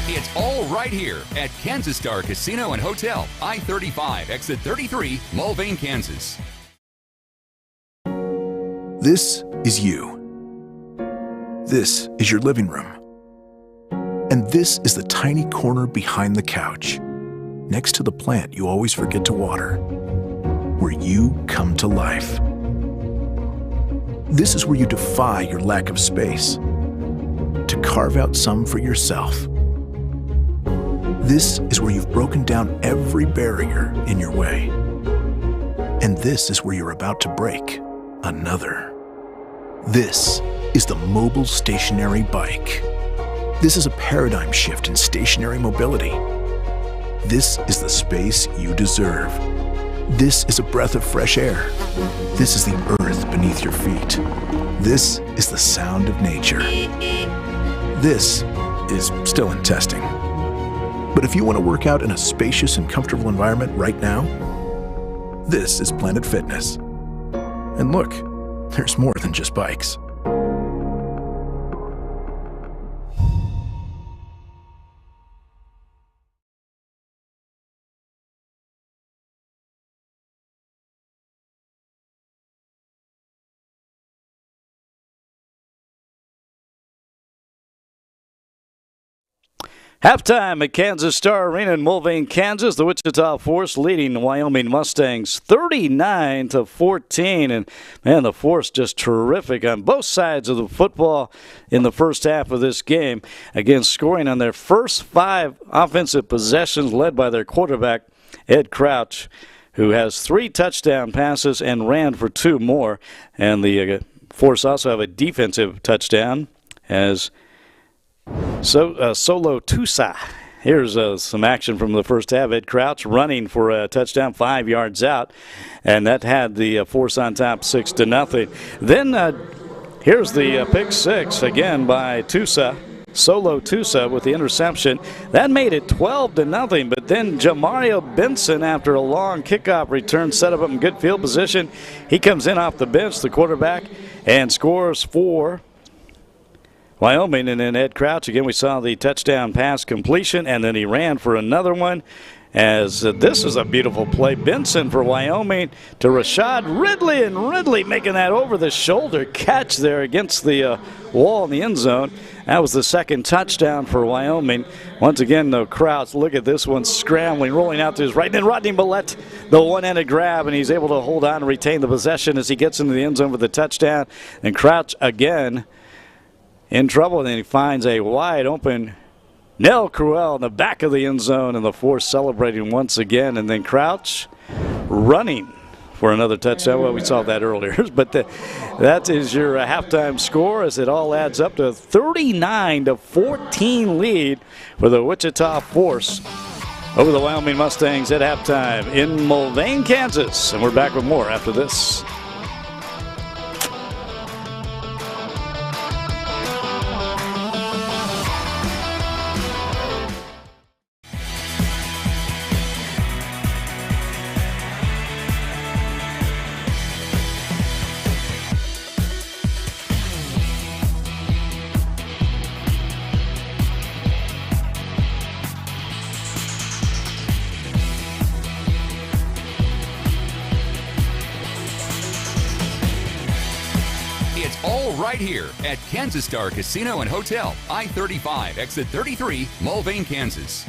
C: It's all right here at Kansas Star Casino and Hotel, I-35, exit 33, Mulvane, Kansas.
I: This is you. This is your living room. And this is the tiny corner behind the couch, next to the plant you always forget to water, where you come to life. This is where you defy your lack of space to carve out some for yourself. This is where you've broken down every barrier in your way. And this is where you're about to break another. This is the mobile stationary bike. This is a paradigm shift in stationary mobility. This is the space you deserve. This is a breath of fresh air. This is the earth beneath your feet. This is the sound of nature. This is still in testing. But if you want to work out in a spacious and comfortable environment right now, this is Planet Fitness. And look, there's more than just bikes.
A: Halftime at Kansas Star Arena in Mulvane, Kansas. The Wichita Force leading the Wyoming Mustangs 39-14. And, man, the Force just terrific on both sides of the football in the first half of this game. Again, scoring on their first 5 offensive possessions led by their quarterback, Ed Crouch, who has 3 touchdown passes and ran for 2 more. And the Force also have a defensive touchdown as Solo Tusa. Here's some action from the first half. Ed Crouch running for a touchdown 5 yards out, and that had the Force on top 6-0. Then here's the pick 6 again by Tusa. Solo Tusa with the interception. That made it 12-0, but then Jamario Benson, after a long kickoff return, set up in good field position. He comes in off the bench, the quarterback, and scores for Wyoming. And then Ed Crouch, again, we saw the touchdown pass completion, and then he ran for another one. As this is a beautiful play. Benson for Wyoming to Rashad Ridley, and Ridley making that over-the-shoulder catch there against the wall in the end zone. That was the second touchdown for Wyoming. Once again, though, Crouch, look at this one, scrambling, rolling out to his right. And then Rodney Millette, the one-handed grab, and he's able to hold on and retain the possession as he gets into the end zone with the touchdown. And Crouch again in trouble, and then he finds a wide-open Nell Cruel in the back of the end zone, and the Force celebrating once again. And then Crouch running for another touchdown. Well, we saw that earlier, but that is your halftime score as it all adds up to a 39-14 lead for the Wichita Force over the Wyoming Mustangs at halftime in Mulvane, Kansas. And we're back with more after this.
C: Right here at Kansas Star Casino and Hotel, I-35, exit 33, Mulvane, Kansas.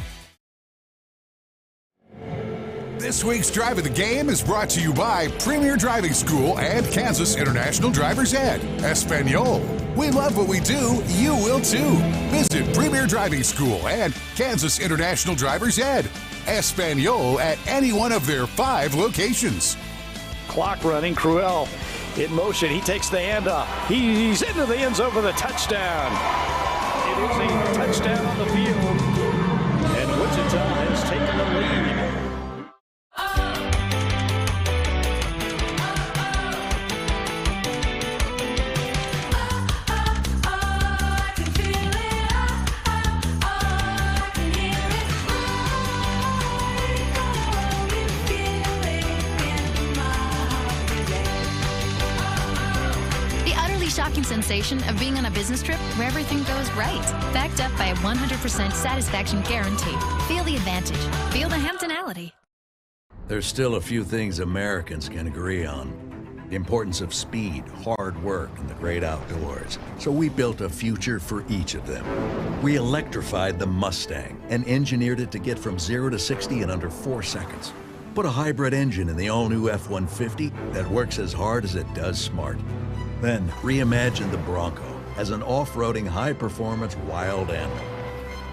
D: This week's Drive of the Game is brought to you by Premier Driving School and Kansas International Driver's Ed, Espanol. We love what we do, you will too. Visit Premier Driving School and Kansas International Driver's Ed, Espanol at any one of their 5 locations.
A: Clock running, Cruel in motion. He takes the handoff. He's into the end zone for the touchdown. It is a touchdown on the field, and Wichita has taken the lead.
E: Shocking sensation of being on a business trip where everything goes right. Backed up by a 100% satisfaction guarantee. Feel the advantage. Feel the Hamptonality.
F: There's still a few things Americans can agree on. The importance of speed, hard work, and the great outdoors. So we built a future for each of them. We electrified the Mustang and engineered it to get from 0 to 60 in under 4 seconds. Put a hybrid engine in the all-new F-150 that works as hard as it does smart. Then reimagine the Bronco as an off-roading, high-performance wild animal.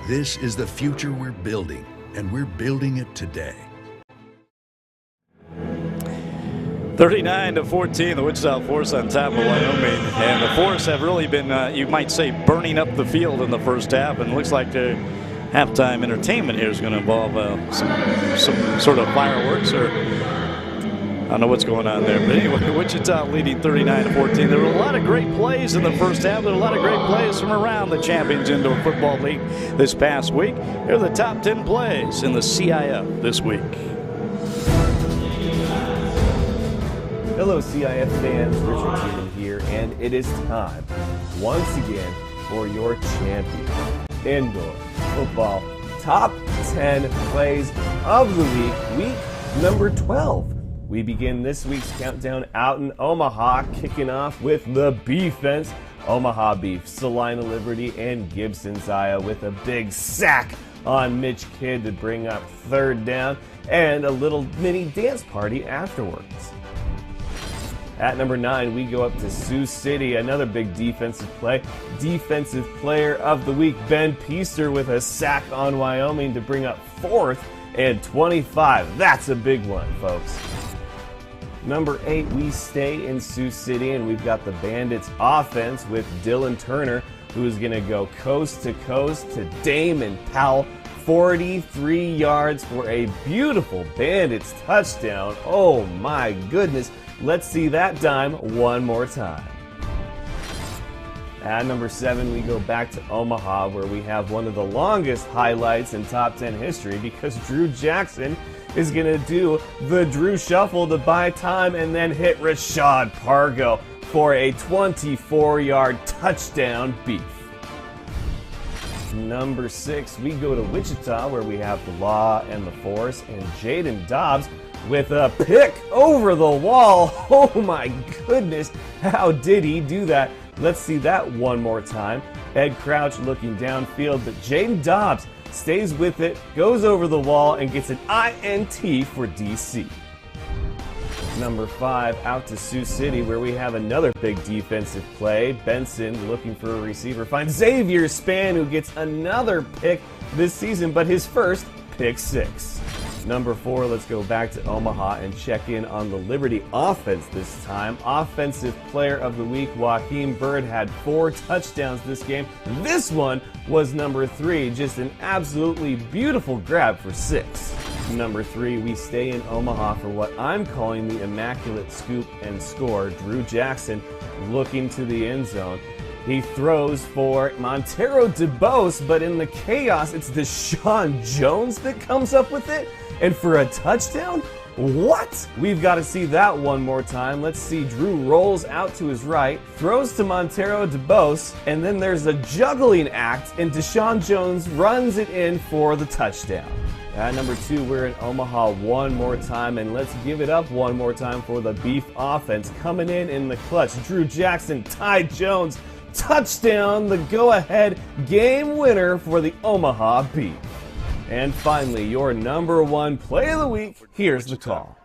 F: This is the future we're building, and we're building it today.
A: 39-14, the Wichita Force on top of Wyoming. And the Force have really been, you might say, burning up the field in the first half. And it looks like the halftime entertainment here is going to involve some sort of fireworks, or I don't know what's going on there. But anyway, Wichita leading 39-14. There were a lot of great plays in the first half. There were a lot of great plays from around the Champions Indoor Football League this past week. Here are the top 10 plays in the CIF this week.
J: Hello CIF fans, Richard Keenan here, and it is time once again for your champion indoor football top 10 plays of the week number 12. We begin this week's countdown out in Omaha, kicking off with the Beefense. Omaha Beef, Salina Liberty, and Gibson Zaya with a big sack on Mitch Kidd to bring up third down, and a little mini dance party afterwards. At number 9, we go up to Sioux City, another big defensive play. Defensive Player of the Week, Ben Peaster with a sack on Wyoming to bring up 4th and 25. That's a big one, folks. Number 8, we stay in Sioux City, and we've got the Bandits offense with Dylan Turner, who's going to go coast to Damon Powell. 43 yards for a beautiful Bandits touchdown. Oh my goodness. Let's see that dime one more time. At number 7, we go back to Omaha, where we have one of the longest highlights in top 10 history, because Drew Jackson is going to do the Drew Shuffle to buy time and then hit Rashad Pargo for a 24-yard touchdown beef. number 6, we go to Wichita, where we have the Law and the Force, and Jaden Dobbs with a pick over the wall. Oh my goodness, how did he do that? Let's see that one more time. Ed Crouch looking downfield, but Jaden Dobbs stays with it, goes over the wall, and gets an INT for DC. Number 5, out to Sioux City, where we have another big defensive play. Benson, looking for a receiver, finds Xavier Span, who gets another pick this season, but his first pick 6. Number 4, let's go back to Omaha and check in on the Liberty offense this time. Offensive Player of the Week, Joaquin Byrd, had 4 touchdowns this game. This one was number 3, just an absolutely beautiful grab for 6. Number 3, we stay in Omaha for what I'm calling the immaculate scoop and score. Drew Jackson looking to the end zone. He throws for Montero DeBose, but in the chaos, it's Deshaun Jones that comes up with it. And for a touchdown? What? We've got to see that one more time. Let's see. Drew rolls out to his right, throws to Montero DeBose, and then there's a juggling act, and Deshaun Jones runs it in for the touchdown. At number 2, we're in Omaha one more time, and let's give it up one more time for the Beef offense. Coming in the clutch, Drew Jackson, Ty Jones, touchdown, the go-ahead game winner for the Omaha Beef. And finally, your number 1 play of the week, here's the call.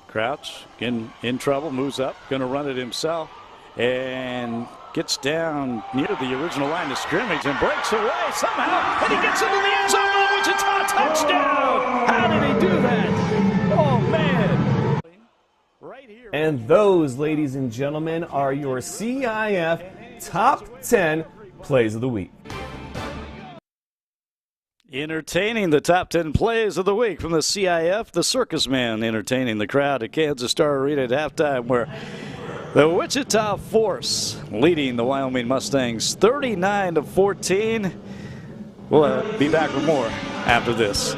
A: Crouch, again in trouble, moves up, going to run it himself, and gets down near the original line of scrimmage and breaks away somehow, and he gets into the end zone for Wichita, touchdown! How did he do that? Oh, man! Right here.
J: And those, ladies and gentlemen, are your CIF top 10 plays of the week.
A: Entertaining the top 10 plays of the week from the CIF, the Circus Man entertaining the crowd at Kansas Star Arena at halftime, where the Wichita Force leading the Wyoming Mustangs 39-14. We'll be back with more after this.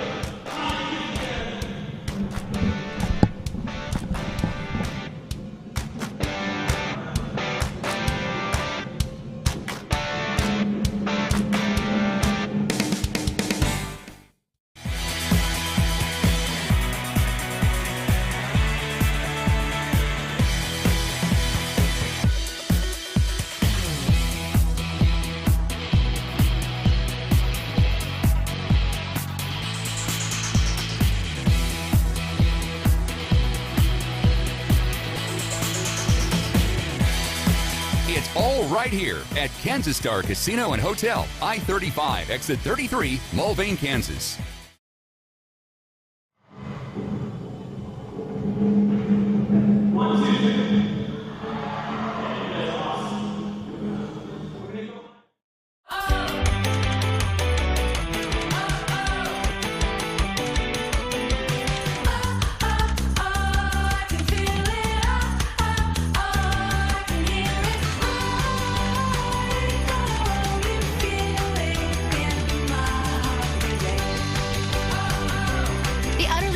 C: Right here at Kansas Star Casino and Hotel, I-35, exit 33, Mulvane, Kansas.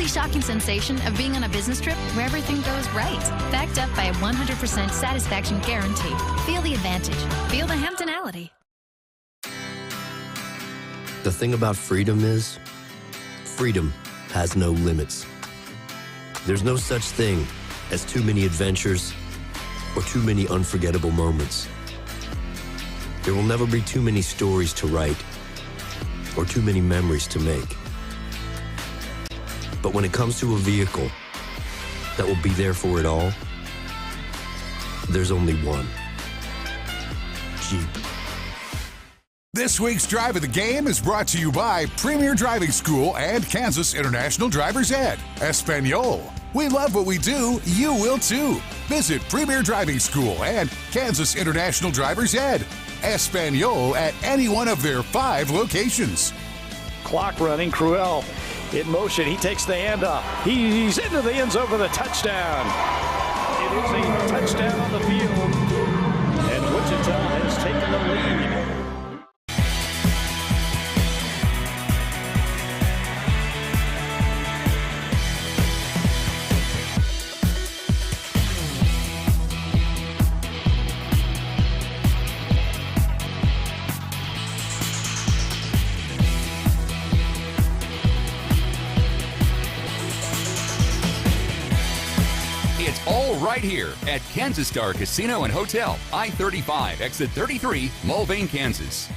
E: Shocking sensation of being on a business trip where everything goes right. Backed up by a 100% satisfaction guarantee. Feel the advantage. Feel the Hamptonality.
G: The thing about freedom is, freedom has no limits. There's no such thing as too many adventures or too many unforgettable moments. There will never be too many stories to write or too many memories to make. But when it comes to a vehicle that will be there for it all, there's only one. Jeep.
D: This week's Drive of the Game is brought to you by Premier Driving School and Kansas International Driver's Ed. Espanol. We love what we do, you will too. Visit Premier Driving School and Kansas International Driver's Ed. Espanol at any one of their 5 locations.
A: Clock running, Cruel in motion. He takes the handoff. He's into the end zone for the touchdown. It is a touchdown on the field. And Wichita has taken the lead.
C: right here at Kansas Star Casino and Hotel, I-35, exit 33, Mulvane, Kansas.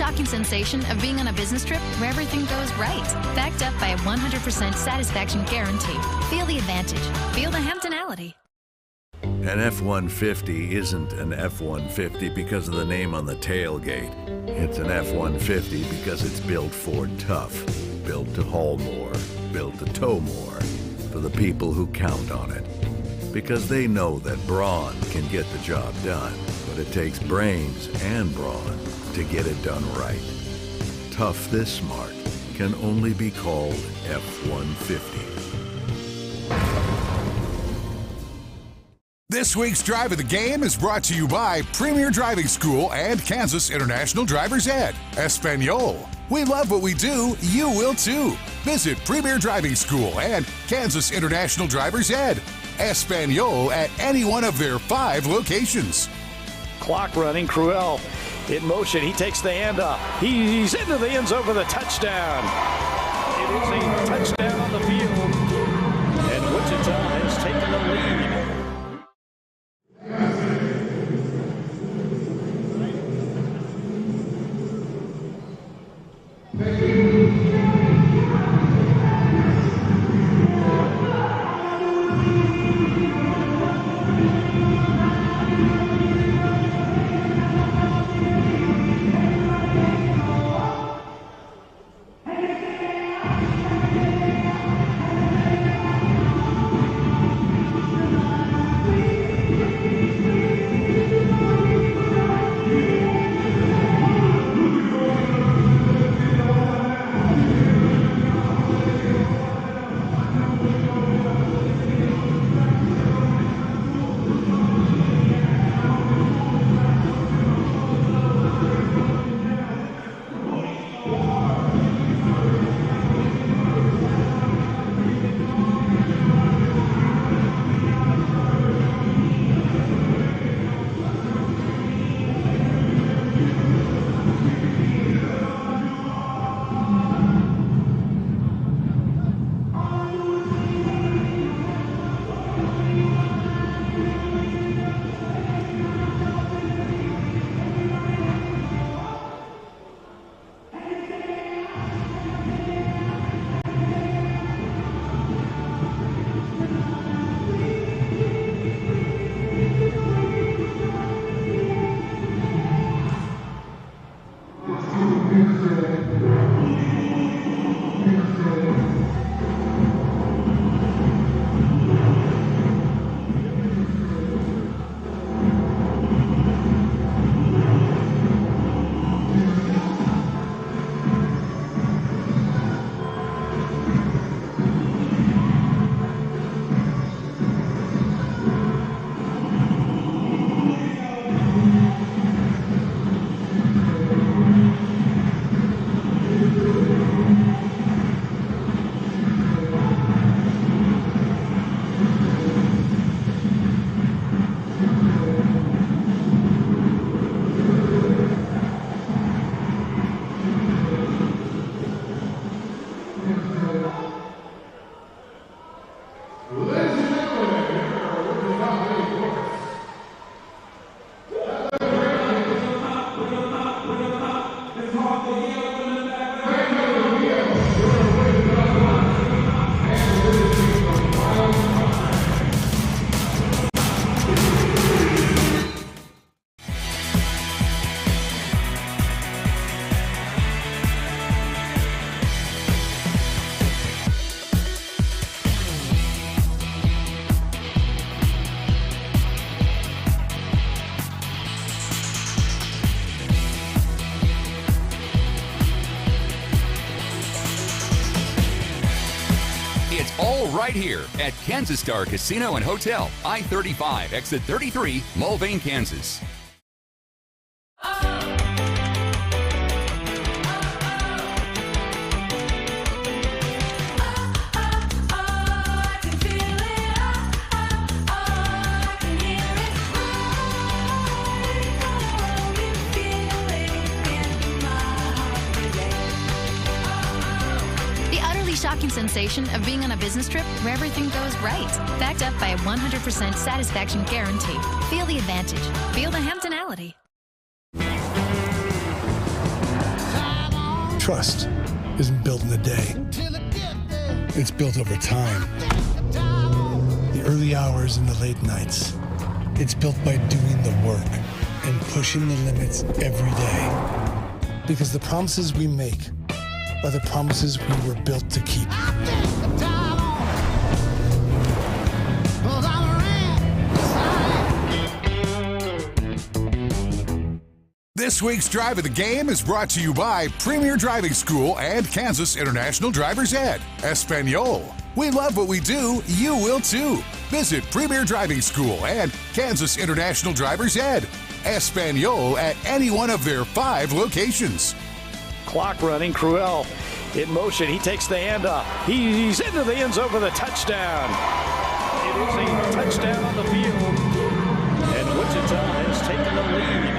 E: shocking sensation of being on a business trip where everything goes right. Backed up by a 100% satisfaction guarantee. Feel the advantage. Feel the Hamptonality.
F: An F-150 isn't an F-150 because of the name on the tailgate. It's an F-150 because it's built Ford tough, built to haul more, built to tow more, for the people who count on it. Because they know that brawn can get the job done, but it takes brains and brawn to get it done right. Tough this smart can only be called F-150.
D: This week's Drive of the Game is brought to you by Premier Driving School and Kansas International Driver's Ed. Espanol. We love what we do. You will too. Visit Premier Driving School and Kansas International Driver's Ed. Espanol at any one of their 5 locations.
A: Clock running. Cruel in motion. He takes the handoff. He's into the end zone for the touchdown. It is a touchdown on the field. And Wichita has taken the lead.
C: Right here at Kansas Star Casino and Hotel, I-35, exit 33, Mulvane, Kansas.
E: Shocking sensation of being on a business trip where everything goes right. Backed up by a 100% satisfaction guarantee. Feel the advantage. Feel the Hamptonality.
H: Trust isn't built in a day. It's built over time. The early hours and the late nights. It's built by doing the work and pushing the limits every day. Because the promises we make are the promises we were built to keep.
D: This week's Drive of the Game is brought to you by Premier Driving School and Kansas International Driver's Ed. Espanol. We love what we do, you will too. Visit Premier Driving School and Kansas International Driver's Ed. Espanol at any one of their 5 locations.
A: Clock running. Cruel in motion. He takes the handoff. He's into the end zone for the touchdown. It is a touchdown on the field. And Wichita has taken the lead.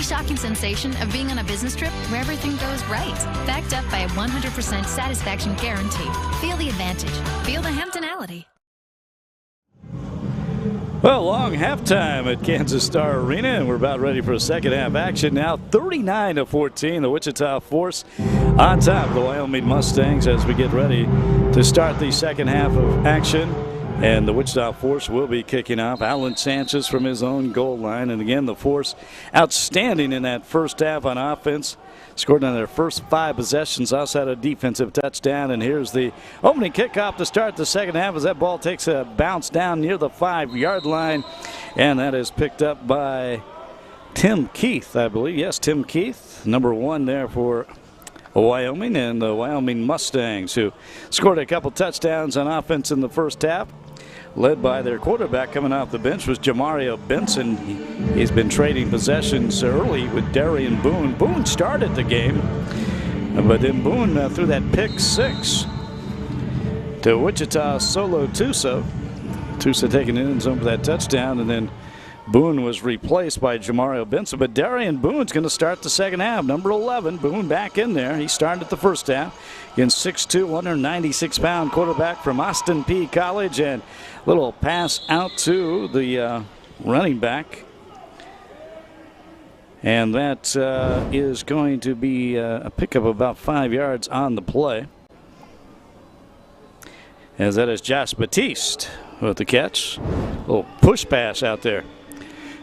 E: Shocking sensation of being on a business trip where everything goes right. Backed up by a 100% satisfaction guarantee. Feel the advantage. Feel the Hamptonality.
A: Well, long halftime at Kansas Star Arena, and we're about ready for a second half action now. 39-14, the Wichita Force on top of the Wyoming Mustangs as we get ready to start the second half of action. And the Wichita Force will be kicking off. Alan Sanchez from his own goal line. And again, the Force outstanding in that first half on offense. Scored on their first 5 possessions, also had a defensive touchdown. And here's the opening kickoff to start the second half as that ball takes a bounce down near the 5-yard line. And that is picked up by Tim Keith, I believe. Yes, Tim Keith, number 1 there for Wyoming and the Wyoming Mustangs, who scored a couple touchdowns on offense in the first half. Led by their quarterback coming off the bench was Jamario Benson. He's been trading possessions early with Darian Boone. Boone started the game, but then Boone threw that pick 6 to Wichita Solo Tusa. Tusa taking the end zone for that touchdown, and then Boone was replaced by Jamario Benson. But Darian Boone's going to start the second half. Number 11, Boone back in there. He started the first half. Again, 6'2", 196-pound quarterback from Austin P College, and a little pass out to the running back. And that is going to be a pickup of about 5 yards on the play. As that is Josh Batiste with the catch. A little push pass out there.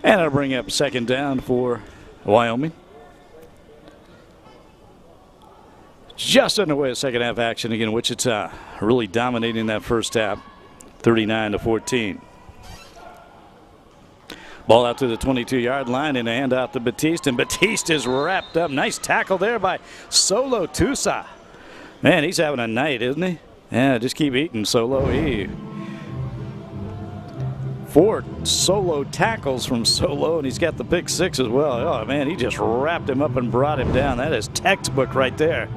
A: And it'll bring up second down for Wyoming. Just underway, second half action again. Wichita really dominating that first half, 39-14. Ball out to the 22-yard line and a handout to Batiste, and Batiste is wrapped up. Nice tackle there by Solo Tusa. Man, he's having a night, isn't he? Yeah, just keep eating, Solo. 4 solo tackles from Solo, and he's got the pick 6 as well. Oh, man, he just wrapped him up and brought him down. That is textbook right there.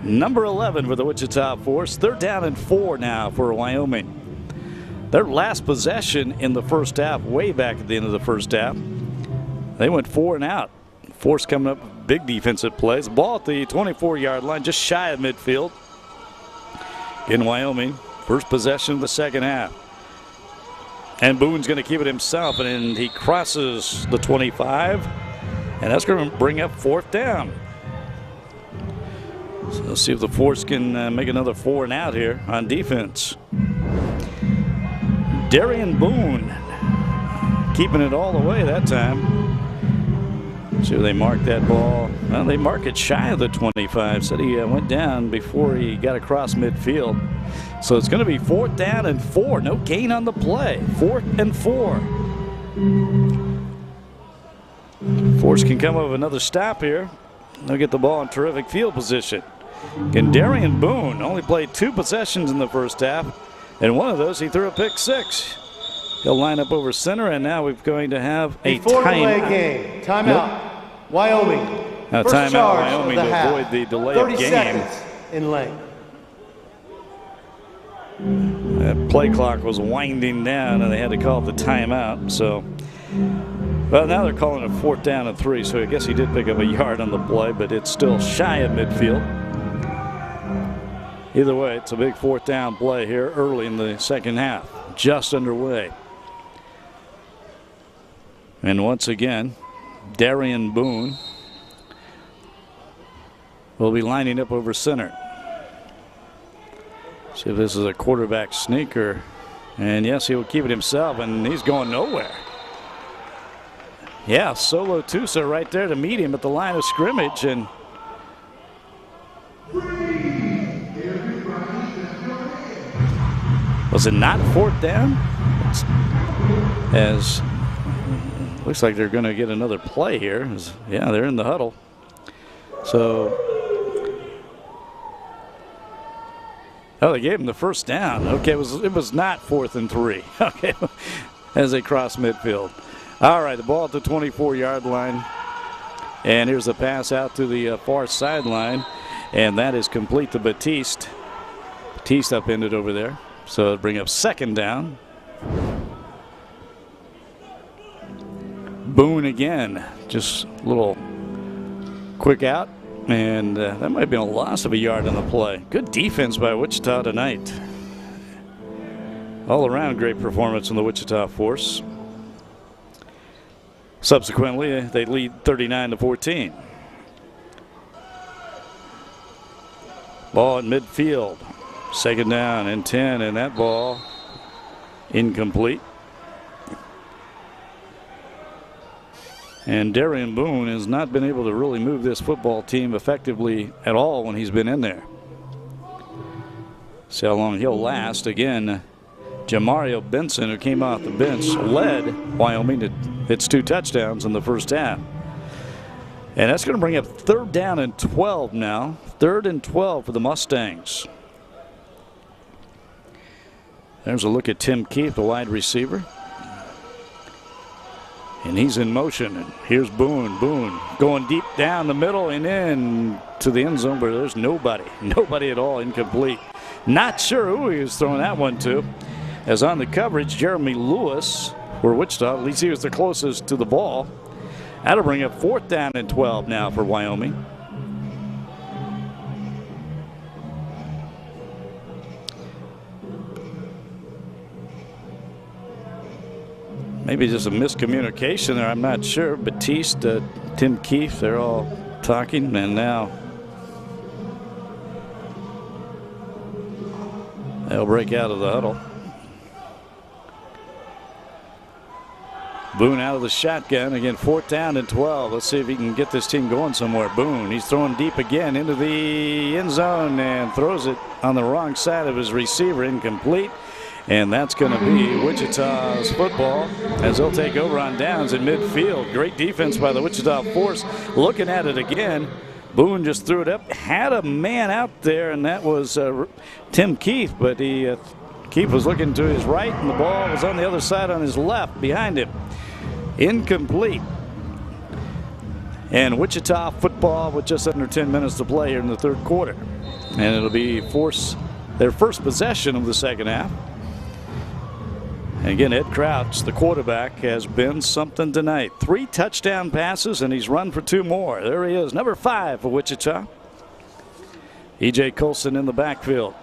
A: Number 11 for the Wichita Force. 3rd down and 4 now for Wyoming. Their last possession in the first half, way back at the end of the first half, they went 4 and out. Force coming up with big defensive plays. Ball at the 24-yard line, just shy of midfield in Wyoming. First possession of the second half. And Boone's going to keep it himself, and he crosses the 25, and that's going to bring up 4th down. So let's see if the Force can make another 4 and out here on defense. Darian Boone keeping it all the way that time. See if they mark that ball. Well, they mark it shy of the 25. Said he went down before he got across midfield. So it's going to be 4th down and 4. No gain on the play. 4th and 4. Force can come up with another stop here. They'll get the ball in terrific field position. And Darian Boone only played 2 possessions in the first half, and one of those he threw a pick 6. He'll line up over center, and now we're going to have a
B: timeout. Game. Timeout. Wyoming.
A: Now timeout Wyoming to avoid the delay of game.
B: 30 seconds in length.
A: That play clock was winding down, and they had to call the timeout. So, well, now they're calling it 4th down and 3. So I guess he did pick up a yard on the play, but it's still shy of midfield. Either way, it's a big 4th down play here early in the second half, just underway. And once again, Darian Boone will be lining up over center. See if this is a quarterback sneaker. And yes, he will keep it himself, and he's going nowhere. Yeah, solo Tusa right there to meet him at the line of scrimmage. And was it not 4th down? As looks like they're going to get another play here. Yeah, they're in the huddle. So, oh, they gave him the 1st down. Okay, it was not 4th and 3. Okay, as they cross midfield. All right, the ball at the 24-yard line. And here's a pass out to the far sideline. And that is complete to Batiste. Batiste upended over there. So it'll bring up 2nd down. Boone again. Just a little quick out. And that might have been a loss of a yard on the play. Good defense by Wichita tonight. All around great performance from the Wichita force. Subsequently, they lead 39-14. Ball at midfield. 2nd down and 10, and that ball incomplete. And Darian Boone has not been able to really move this football team effectively at all when he's been in there. See how long he'll last. Again, Jamario Benson, who came off the bench, led Wyoming to its 2 touchdowns in the first half. And that's going to bring up 3rd down and 12 now. 3rd and 12 for the Mustangs. There's a look at Tim Keith, the wide receiver. And he's in motion. And here's Boone. Boone going deep down the middle and in to the end zone where there's nobody. Nobody at all, incomplete. Not sure who he was throwing that one to. As on the coverage, Jeremy Lewis for Wichita. At least he was the closest to the ball. That'll bring up 4th down and 12 now for Wyoming. Maybe just a miscommunication there, I'm not sure. Batiste, Tim Keefe, they're all talking, and now they'll break out of the huddle. Boone out of the shotgun. Again, 4th down and 12. Let's see if he can get this team going somewhere. Boone, he's throwing deep again into the end zone and throws it on the wrong side of his receiver, incomplete. And that's going to be Wichita's football as they'll take over on downs in midfield. Great defense by the Wichita force. Looking at it again. Boone just threw it up. Had a man out there, and that was Tim Keith. But Keith was looking to his right, and the ball was on the other side on his left behind him. Incomplete. And Wichita football with just under 10 minutes to play here in the 3rd quarter. And it'll be their first possession of the second half. And again, Ed Crouch, the quarterback, has been something tonight. 3 touchdown passes, and he's run for 2 more. There he is, number 5 for Wichita. E.J. Colson in the backfield.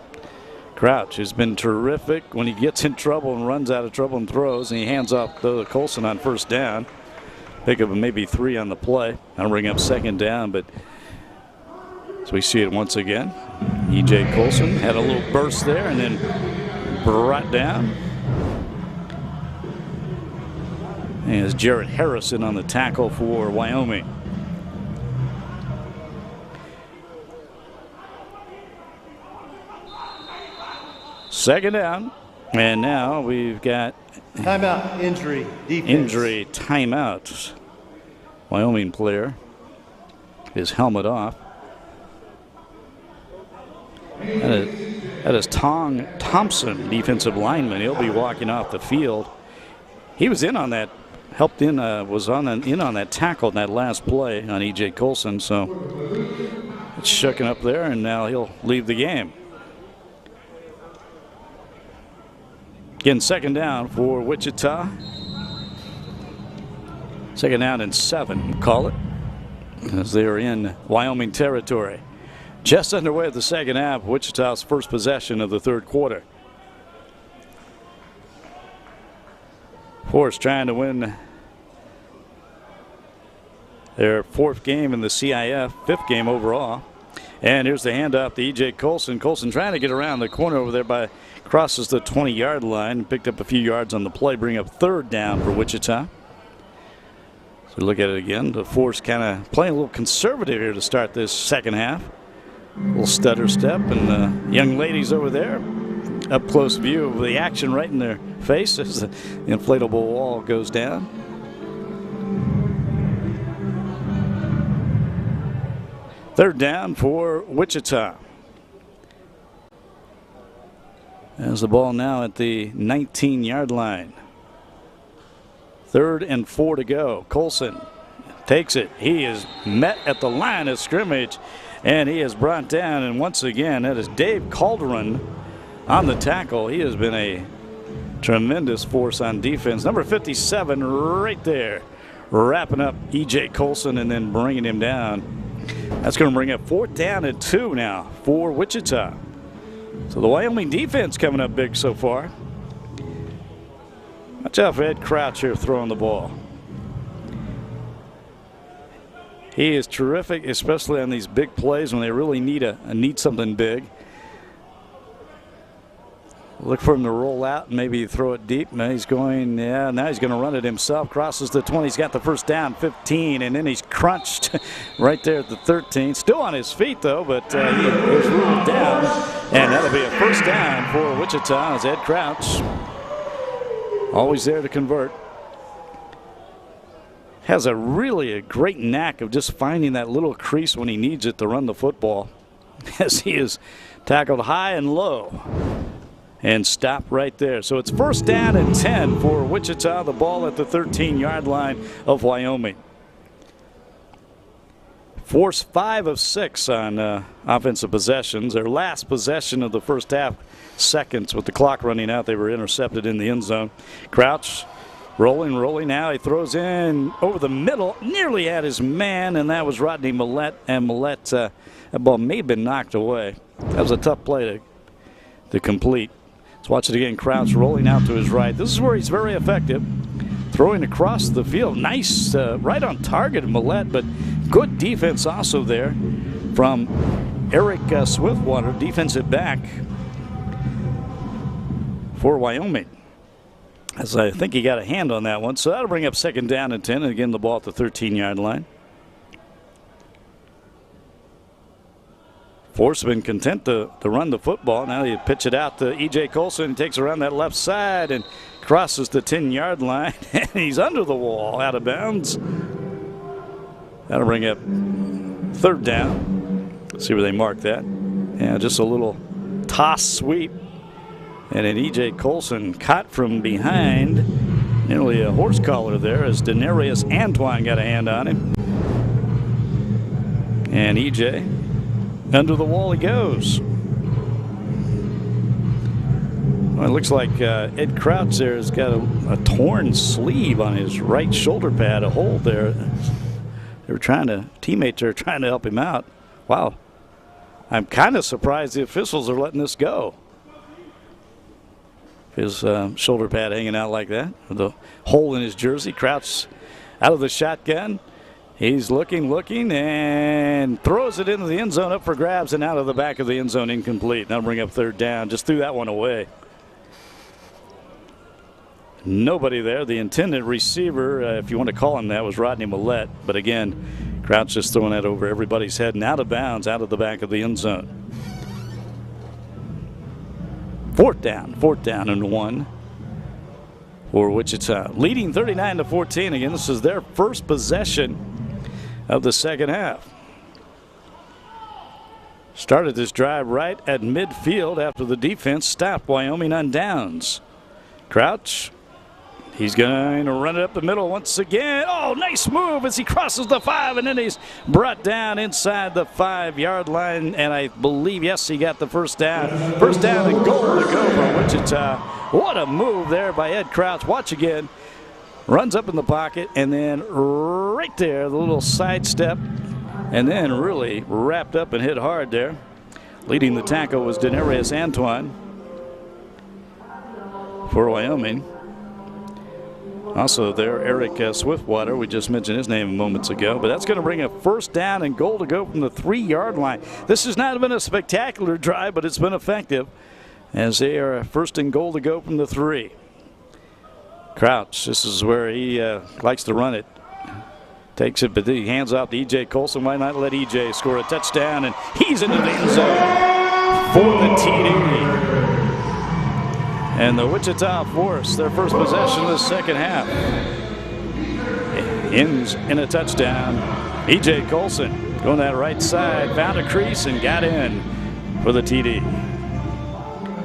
A: Crouch has been terrific when he gets in trouble and runs out of trouble and throws, and he hands off to Colson on 1st down. Pick up maybe 3 on the play. That'll bring up 2nd down, but as we see it once again, E.J. Colson had a little burst there and then brought down. And it's Jarrett Harrison on the tackle for Wyoming. Second down. And now we've got
B: timeout, injury, defense.
A: Injury, timeout. Wyoming player. His helmet off. That is Tong Thompson, defensive lineman. He'll be walking off the field. He was in on that. Helped in, was in on that tackle in that last play on E.J. Colson, so it's shucking up there, and now he'll leave the game. Again, second down for Wichita. Second down and 7, call it, as they are in Wyoming territory. Just underway at the second half, Wichita's first possession of the third quarter. Force trying to win their 4th game in the CIF, 5th game overall. And here's the handoff to E.J. Colson. Colson trying to get around the corner over there crosses the 20-yard line. Picked up a few yards on the play, bring up third down for Wichita. So look at it again. The Force kind of playing a little conservative here to start this second half. A little stutter step, and the young ladies over there, up close view of the action right in their face as the inflatable wall goes down. Third down for Wichita. As the ball now at the 19-yard line. 3rd and 4 to go. Colson takes it. He is met at the line of scrimmage, and he is brought down. And once again, that is Dave Calderon on the tackle. He has been a tremendous force on defense. Number 57 right there, wrapping up E.J. Colson and then bringing him down. That's going to bring up 4th down and 2 now for Wichita. So the Wyoming defense coming up big so far. Watch out for Ed Crouch here throwing the ball. He is terrific, especially on these big plays when they really need something big. Look for him to roll out and maybe throw it deep. Now he's going, now he's going to run it himself. Crosses the 20. He's got the first down, 15, and then he's crunched right there at the 13. Still on his feet, though, but he was ruled down. And that'll be a first down for Wichita as Ed Crouch, always there to convert, has really a great knack of just finding that little crease when he needs it to run the football, as he is tackled high and low. And stop right there. So it's first down and 10 for Wichita. The ball at the 13-yard line of Wyoming. Force 5 of 6 on offensive possessions. Their last possession of the first half, seconds with the clock running out. They were intercepted in the end zone. Crouch rolling now. He throws in over the middle, nearly had his man, and that was Rodney Millette. And Millette, that ball may have been knocked away. That was a tough play to complete. Let's watch it again. Crouch rolling out to his right. This is where he's very effective. Throwing across the field. Nice, right on target, Millette, but good defense also there from Eric Swiftwater, defensive back for Wyoming. As I think he got a hand on that one. So that'll bring up second down and 10. And again, the ball at the 13-yard line. Force been content to run the football. Now you pitch it out to E.J. Colson. Takes around that left side and crosses the 10-yard line. And he's under the wall, out of bounds. That'll bring up third down. See where they mark that. Yeah, just a little toss sweep. And then E.J. Colson caught from behind. Nearly a horse collar there as Denarius Antoine got a hand on him. And E.J. under the wall he goes. Well, it looks like Ed Crouch there has got a torn sleeve on his right shoulder pad, a hole there. Teammates are trying to help him out. Wow. I'm kind of surprised the officials are letting this go. His shoulder pad hanging out like that, with the hole in his jersey. Crouch out of the shotgun. He's looking, and throws it into the end zone, up for grabs, and out of the back of the end zone, incomplete. That'll bring up third down. Just threw that one away. Nobody there. The intended receiver, if you want to call him that, was Rodney Millette. But again, Crouch just throwing that over everybody's head and out of bounds, out of the back of the end zone. Fourth down and 1 for Wichita. Leading 39-14. Again, this is their first possession of the second half. Started this drive right at midfield after the defense stopped Wyoming on downs. Crouch, he's going to run it up the middle once again. Oh, nice move as he crosses the 5, and then he's brought down inside the 5-yard line. And I believe, yes, he got the first down. First down and goal to go for Wichita What a move there by Ed Crouch. Watch again. Runs up in the pocket, and then right there, the little sidestep, and then really wrapped up and hit hard there. Leading the tackle was Denarius Antoine for Wyoming. Also there, Eric Swiftwater. We just mentioned his name moments ago. But that's going to bring a first down and goal to go from the 3-yard line. This has not been a spectacular drive, but it's been effective as they are first and goal to go from the 3. Crouch, this is where he likes to run it. Takes it, but he hands off to E.J. Colson. Why not let E.J. score a touchdown? And he's into the end zone for the TD. And the Wichita force their first possession of the second half. Ends in a touchdown. E.J. Colson going that right side, found a crease and got in for the TD.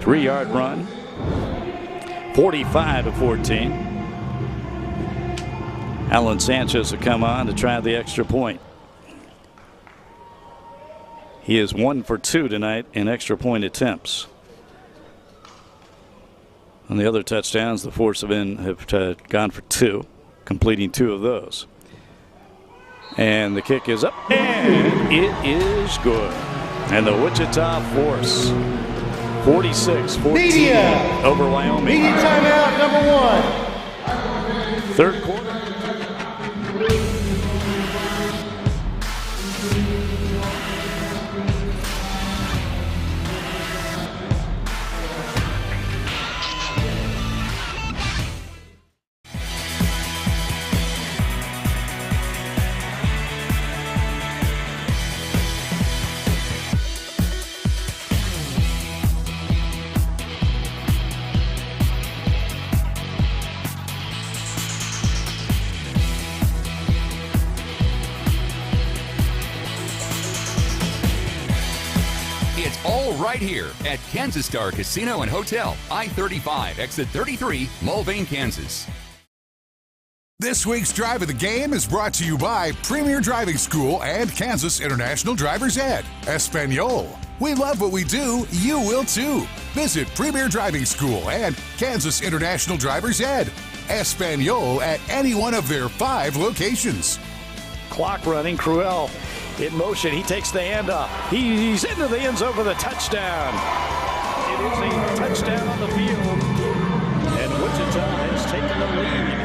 A: 3-yard run, 45-14. Alan Sanchez will come on to try the extra point. He is 1 for 2 tonight in extra point attempts. On the other touchdowns, the Force have gone for 2, completing 2 of those. And the kick is up, and it is good. And the Wichita Force, 46-14 over Wyoming.
B: Media timeout number 1.
A: Third quarter.
C: Right here at Kansas Star Casino and Hotel, I-35, exit 33, Mulvane, Kansas.
D: This week's Drive of the Game is brought to you by Premier Driving School and Kansas International Driver's Ed. Espanol. We love what we do. You will too. Visit Premier Driving School and Kansas International Driver's Ed. Espanol at any one of their 5 locations.
A: Clock running. Cruel in motion. He takes the handoff. He's into the end zone for the touchdown. It is a touchdown on the field. And Wichita has taken the lead.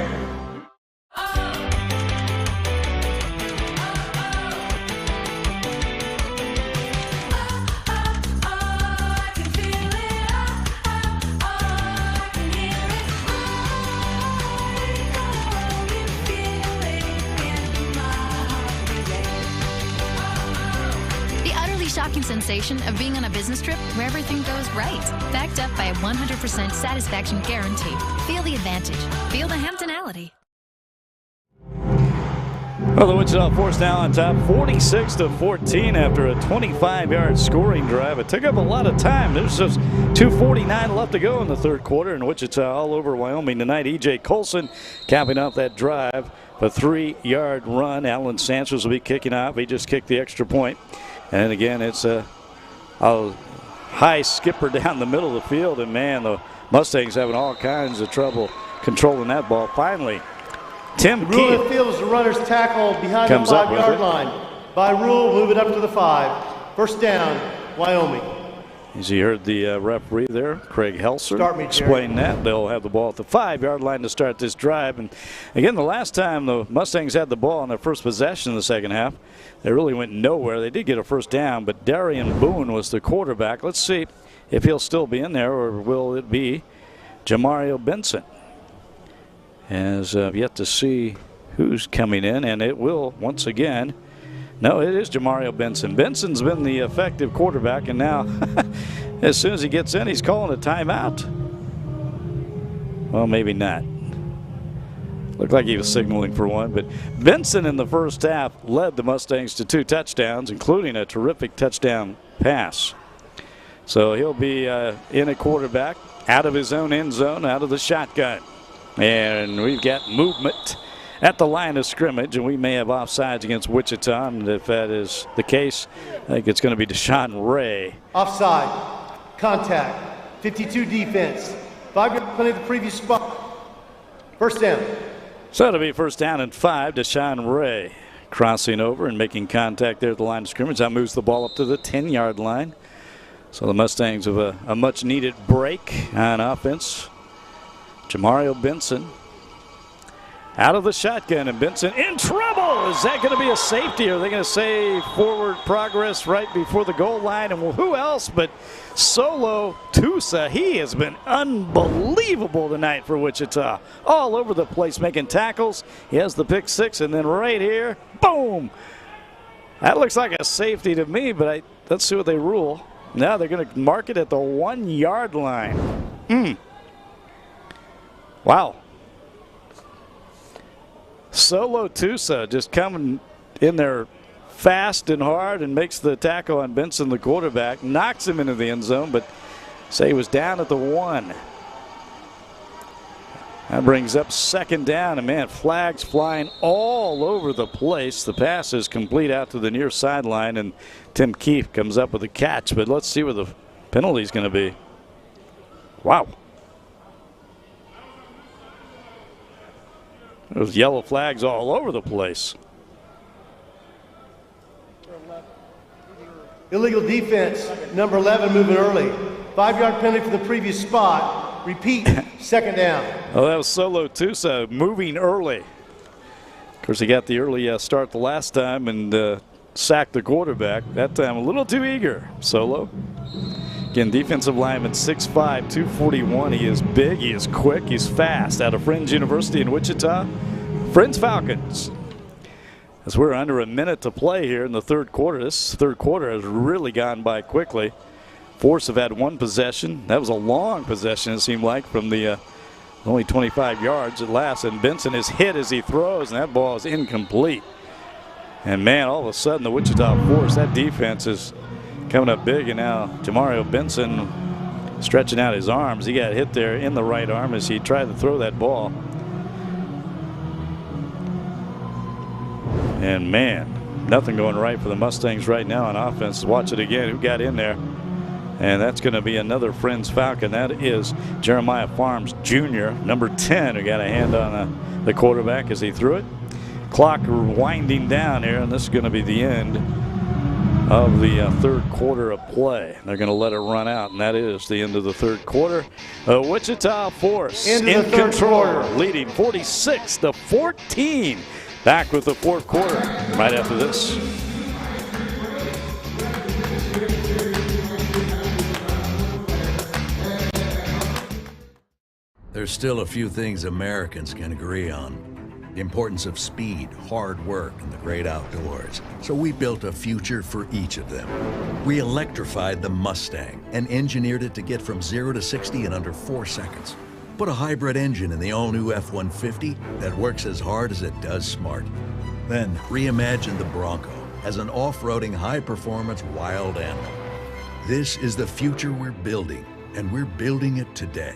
E: Shocking sensation of being on a business trip where everything goes right. Backed up by a 100% satisfaction guarantee. Feel the advantage. Feel the Hamptonality.
A: Well, the Wichita Force now on top, 46-14 after a 25-yard scoring drive. It took up a lot of time. There's just 2:49 left to go in the third quarter, and Wichita all over Wyoming tonight. E.J. Colson capping off that drive. A 3-yard run. Alan Sanchez will be kicking off. He just kicked the extra point. And again, it's a high skipper down the middle of the field. And, man, the Mustangs having all kinds of trouble controlling that ball. Finally, Tim Key.
B: Rule of the field is the runner's tackle behind the 5-yard line. By rule, move it up to the 5. First down, Wyoming.
A: As you heard the referee there, Craig Helser, explain that. They'll have the ball at the 5-yard line to start this drive. And again, the last time the Mustangs had the ball on their first possession in the second half, they really went nowhere. They did get a first down, but Darian Boone was the quarterback. Let's see if he'll still be in there, or will it be Jamario Benson? As yet to see who's coming in, and it will once again. No, it is Jamario Benson. Benson's been the effective quarterback, and now as soon as he gets in, he's calling a timeout. Well, maybe not. Looked like he was signaling for one, but Benson in the first half led the Mustangs to 2 touchdowns, including a terrific touchdown pass. So he'll be in a quarterback, out of his own end zone, out of the shotgun. And we've got movement at the line of scrimmage, and we may have offsides against Wichita. And if that is the case, I think it's going to be Deshaun Ray.
B: Offside. Contact. 52 defense. 5-yard penalty at the previous spot. First down.
A: So it'll be first down and 5. Deshaun Ray crossing over and making contact there at the line of scrimmage. That moves the ball up to the 10-yard line. So the Mustangs have a much-needed break on offense. Jamario Benson out of the shotgun, and Benson in trouble. Is that going to be a safety? Or are they going to say forward progress right before the goal line? And well, who else but Solo Tusa? He has been unbelievable tonight for Wichita. All over the place making tackles. He has the pick 6, and then right here, boom. That looks like a safety to me, but let's see what they rule. Now they're going to mark it at the 1-yard line. Wow. Solo Tusa just coming in there fast and hard and makes the tackle on Benson, the quarterback. Knocks him into the end zone, but say he was down at the 1. That brings up second down, and man, flags flying all over the place. The pass is complete out to the near sideline, and Tim Keefe comes up with a catch, but let's see where the penalty is going to be. Wow. There's yellow flags all over the place.
B: Illegal defense, number 11 moving early. 5-yard penalty for the previous spot. Repeat, second down.
A: Oh, that was Solo Tusa moving early. Of course, he got the early start the last time and sacked the quarterback. That time a little too eager, Solo. Again, defensive lineman 6'5", 241. He is big, he is quick, he's fast. Out of Friends University in Wichita, Friends Falcons. As we're under a minute to play here in the third quarter, this third quarter has really gone by quickly. Force have had one possession. That was a long possession, it seemed like, from the only 25 yards at last. And Benson is hit as he throws, and that ball is incomplete. And man, all of a sudden, the Wichita Force, that defense is coming up big, and now Jamario Benson stretching out his arms. He got hit there in the right arm as he tried to throw that ball. And man, nothing going right for the Mustangs right now on offense. Watch it again. Who got in there? And that's going to be another Friends Falcon. That is Jeremiah Farms Jr., number 10, who got a hand on the quarterback as he threw it. Clock winding down here, and this is going to be the end of the third quarter of play. They're going to let it run out, and that is the end of the third quarter. Wichita Force in control, leading 46-14. Back with the fourth quarter right after this.
F: There's still a few things Americans can agree on. The importance of speed, hard work, and the great outdoors. So we built a future for each of them. We electrified the Mustang and engineered it to get from 0 to 60 in under 4 seconds. Put a hybrid engine in the all-new F-150 that works as hard as it does smart. Then reimagine the Bronco as an off-roading, high-performance wild animal. This is the future we're building, and we're building it today.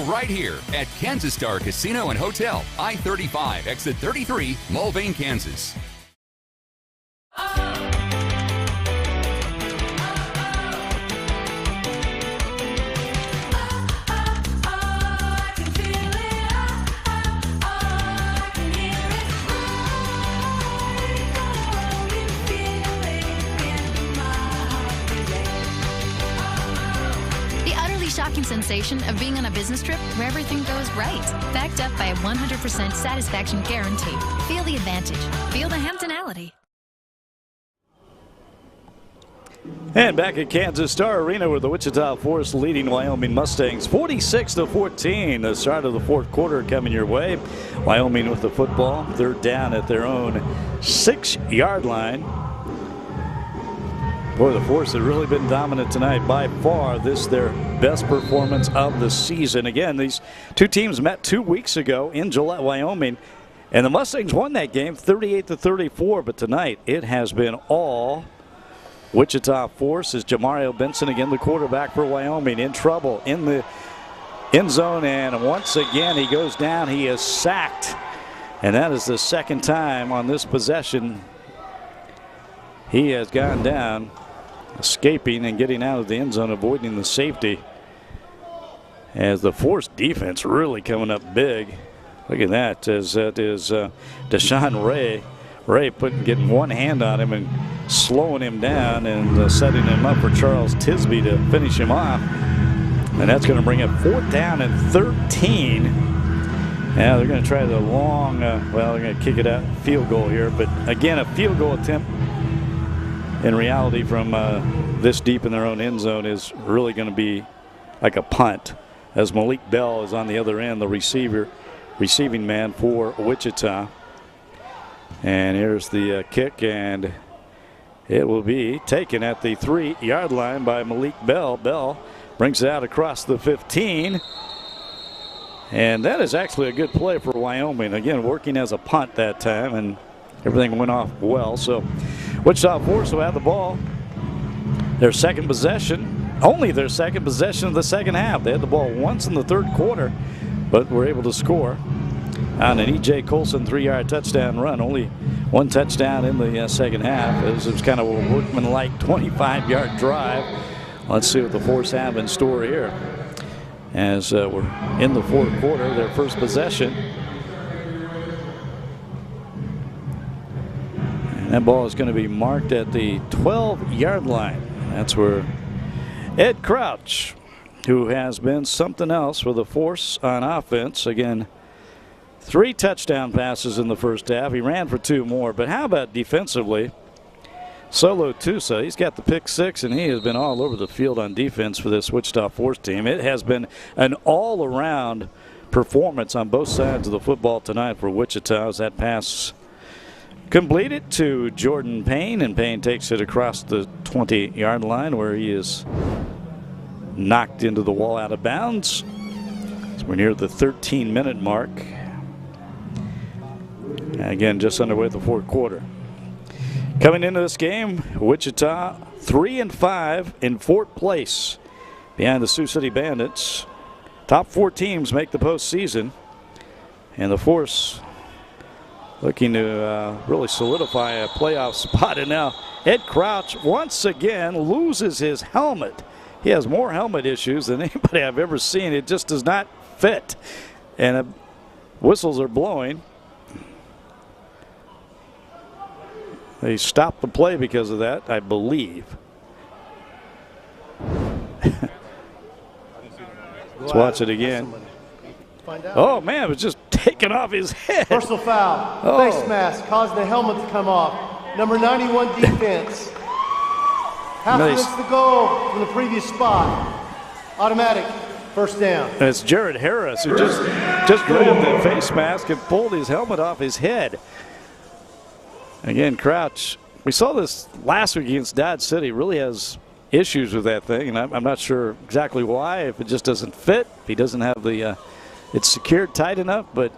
C: Right here at Kansas Star Casino and Hotel, I-35, exit 33, Mulvane, Kansas.
E: Shocking sensation of being on a business trip where everything goes right. Backed up by a 100% satisfaction guarantee. Feel the advantage. Feel the Hamptonality.
A: And back at Kansas Star Arena with the Wichita Force leading Wyoming Mustangs 46-14. The start of the fourth quarter coming your way. Wyoming with the football. They're down at their own 6-yard line. Boy, the Force has really been dominant tonight. By far, this their best performance of the season. Again, these two teams met 2 weeks ago in Gillette, Wyoming, And the Mustangs won that game 38-34, but tonight it has been all Wichita force as Jamario Benson, again the quarterback for Wyoming, in trouble in the end zone, and once again he goes down. He is sacked, and that is the second time on this possession he has gone down, escaping and getting out of the end zone, avoiding the safety. As the force defense really coming up big. Look at that, as that is Deshaun Ray. Ray getting one hand on him and slowing him down and setting him up for Charles Tisby to finish him off. And that's going to bring up 4th down and 13. Now they're going to try the long, well, they're going to kick it out, field goal here. But again, a field goal attempt in reality from this deep in their own end zone is really going to be like a punt, as Malik Bell is on the other end, the receiving man for Wichita. And here's the kick, and it will be taken at the 3-yard line by Malik Bell. Bell brings it out across the 15. And that is actually a good play for Wyoming. Again, working as a punt that time, and everything went off well. So Wichita Force will have the ball. Their second possession, only their second possession of the second half. They had the ball once in the third quarter, but were able to score on an E.J. Colson 3-yard touchdown run. Only one touchdown in the second half. It was kind of a workmanlike 25-yard drive. Let's see what the Force have in store here. As we're in the fourth quarter, their first possession. And that ball is going to be marked at the 12-yard line. That's where Ed Crouch, who has been something else for the Force on offense. Again, 3 touchdown passes in the first half. He ran for 2 more. But how about defensively? Solo Tusa, he's got the pick 6, and he has been all over the field on defense for this Wichita Force team. It has been an all-around performance on both sides of the football tonight for Wichita, as that pass completed to Jordan Payne, and Payne takes it across the 20-yard line where he is knocked into the wall out of bounds. So we're near the 13-minute mark. Again, just underway the fourth quarter. Coming into this game, Wichita 3-5 in 4th place behind the Sioux City Bandits. Top 4 teams make the postseason, and the Force looking to really solidify a playoff spot. And now Ed Crouch once again loses his helmet. He has more helmet issues than anybody I've ever seen. It just does not fit, and whistles are blowing. They stopped the play because of that, I believe. Let's watch it again. Oh, man, it was just taken off his head.
B: Personal foul. Face mask caused the helmet to come off. Number 91 defense. Half against the goal from the previous spot. Automatic first down.
A: And it's Jared Harris who just grabbed the face mask and pulled his helmet off his head. Again, Crouch, we saw this last week against Dodge City, really has issues with that thing, and I'm not sure exactly why, if it just doesn't fit, if he doesn't have the, it's secured tight enough, but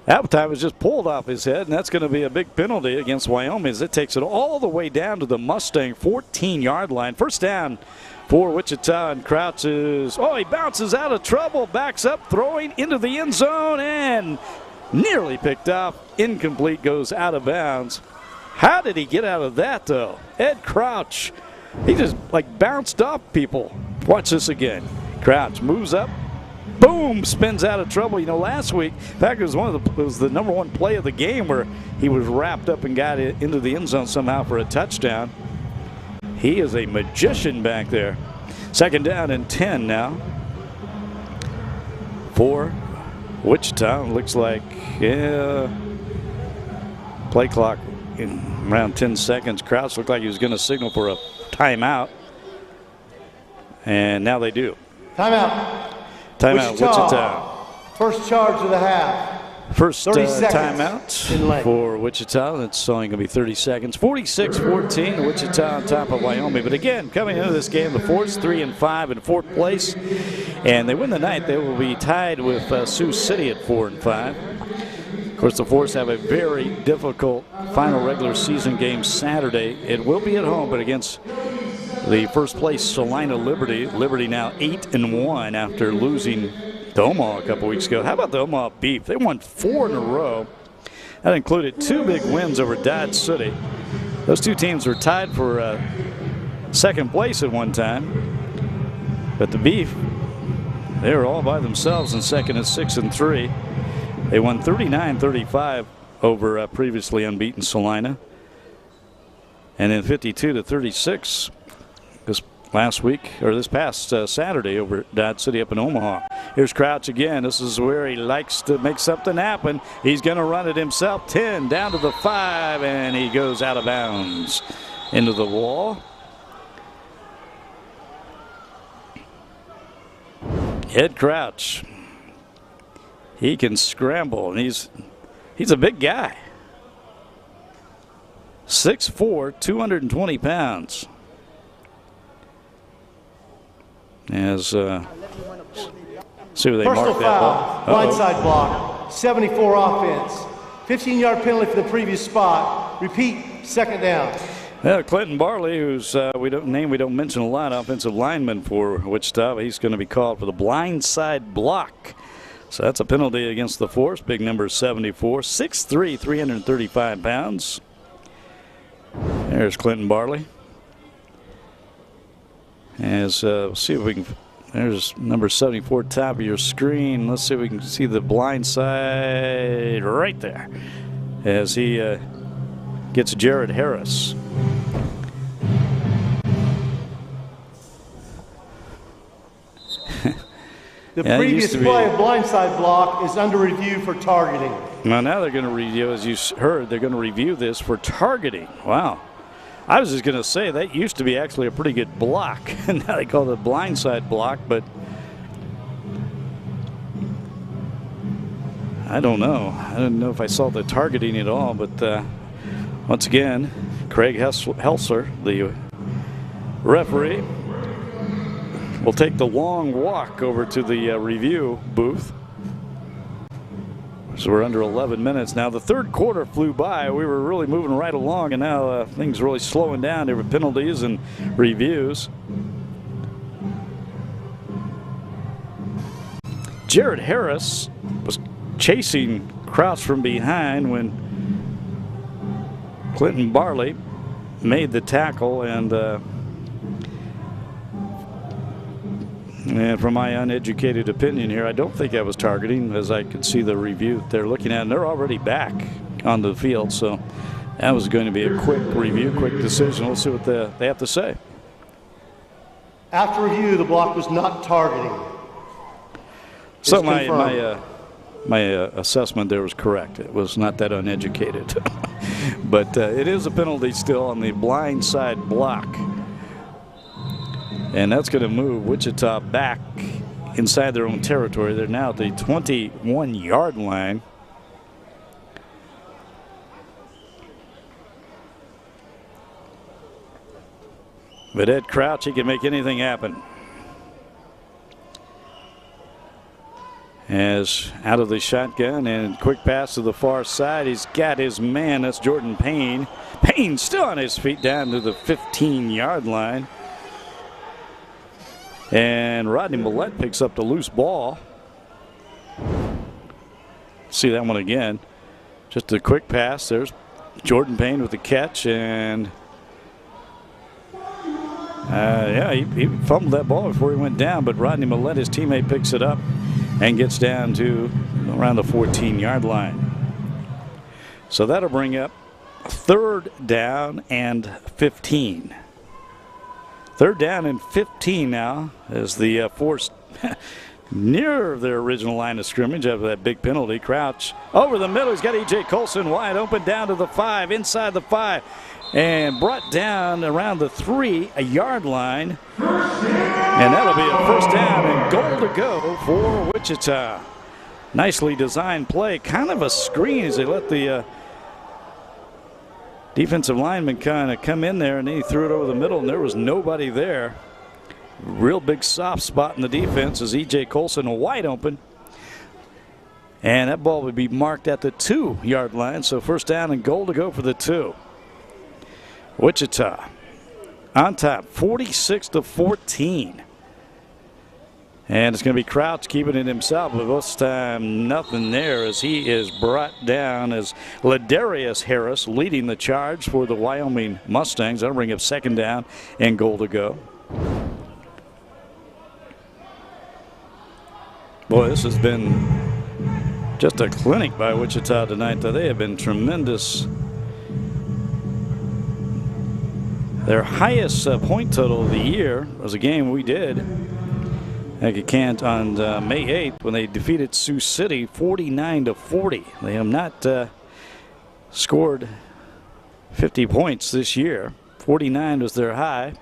A: that time was just pulled off his head, and that's going to be a big penalty against Wyoming as it takes it all the way down to the Mustang 14-yard line. First down for Wichita, and Crouch is, he bounces out of trouble, backs up, throwing into the end zone, and nearly picked off. Incomplete, goes out of bounds. How did he get out of that, though? Ed Crouch, he just like bounced off people. Watch this again. Crouch moves up, boom, spins out of trouble. You know, last week, in fact, it was the number 1 play of the game where he was wrapped up and got it into the end zone somehow for a touchdown. He is a magician back there. Second down and 10 now for Wichita. Looks like, play clock in around 10 seconds. Crouch looked like he was going to signal for a timeout, and now they do.
B: Timeout.
A: Timeout, Wichita.
B: First charge of the half.
A: First timeout for Wichita. That's only going to be 30 seconds. 46-14, Wichita on top of Wyoming. But again, coming into this game, the Force 3-5 in 4th place. And they win the night, they will be tied with Sioux City at 4-5. Of course, the Force have a very difficult final regular season game Saturday. It will be at home, but against the first place Salina Liberty. Liberty now 8-1 after losing to Omaha a couple weeks ago. How about the Omaha Beef? They won 4 in a row. That included 2 big wins over Dodge City. Those two teams were tied for second place at one time. But the Beef, they were all by themselves in second at 6-3. They won 39-35 over previously unbeaten Salina. And then 52-36 this past Saturday over Dodge City up in Omaha. Here's Crouch again. This is where he likes to make something happen. He's going to run it himself. 10 down to the 5, and he goes out of bounds into the wall. Ed Crouch. He can scramble, and he's a big guy. 6'4", 220 pounds. As see where they
B: personal
A: mark that ball.
B: foul, blindside block, 74 offense, 15-yard penalty for the previous spot. Repeat, second down.
A: Yeah, Clinton Barley, who's we don't mention a lot, offensive lineman for Wichita. He's going to be called for the blindside block. So that's a penalty against the Force. Big number 74, 6'3", 335 pounds. There's Clinton Barley. As see if we can. There's number 74 top of your screen. Let's see if we can see the blind side right there as he gets Jared Harris.
B: The previous play of blindside block is under review for targeting.
A: Now they're going to review, as you heard, they're going to review this for targeting. Wow. I was just going to say that used to be actually a pretty good block, and now they call it a blindside block, but I don't know. I don't know if I saw the targeting at all, but once again, Craig Helser, the referee, will take the long walk over to the review booth. So we're under 11 minutes now. The third quarter flew by. We were really moving right along, and now things are really slowing down. There were penalties and reviews. Jared Harris was chasing Crouch from behind when Clinton Barley made the tackle, and from my uneducated opinion here, I don't think I was targeting, as I could see the review they're looking at, and they're already back on the field. So that was going to be a quick review, quick decision. We'll see what they have to say.
B: After review, the block was not targeting.
A: So my assessment there was correct. It was not that uneducated. But it is a penalty still on the blind side block. And that's going to move Wichita back inside their own territory. They're now at the 21-yard line. But Ed Crouch, he can make anything happen. As out of the shotgun and quick pass to the far side, he's got his man. That's Jordan Payne. Payne still on his feet down to the 15-yard line. And Rodney Millette picks up the loose ball. See that one again. Just a quick pass. There's Jordan Payne with the catch, and he fumbled that ball before he went down, but Rodney Millette, his teammate, picks it up and gets down to around the 14-yard line. So that'll bring up third down and 15. Third down and 15 now as the Force near their original line of scrimmage after that big penalty. Crouch over the middle. He's got E.J. Colson wide open down to the 5, inside the 5, and brought down around the 3-yard line. And that'll be a first down and goal to go for Wichita. Nicely designed play. Kind of a screen as they let the defensive lineman kind of come in there, and he threw it over the middle, and there was nobody there. Real big soft spot in the defense as E.J. Colson wide open. And that ball would be marked at the 2-yard line. So first down and goal to go for the 2. Wichita on top, 46-14. And it's going to be Crouch keeping it himself, but this time nothing there as he is brought down as Ladarius Harris leading the charge for the Wyoming Mustangs. That'll bring up second down and goal to go. Boy, this has been just a clinic by Wichita tonight. They have been tremendous. Their highest point total of the year was a game we did at Kent on May 8th when they defeated Sioux City 49-40. They have not scored 50 points this year. 49 was their high.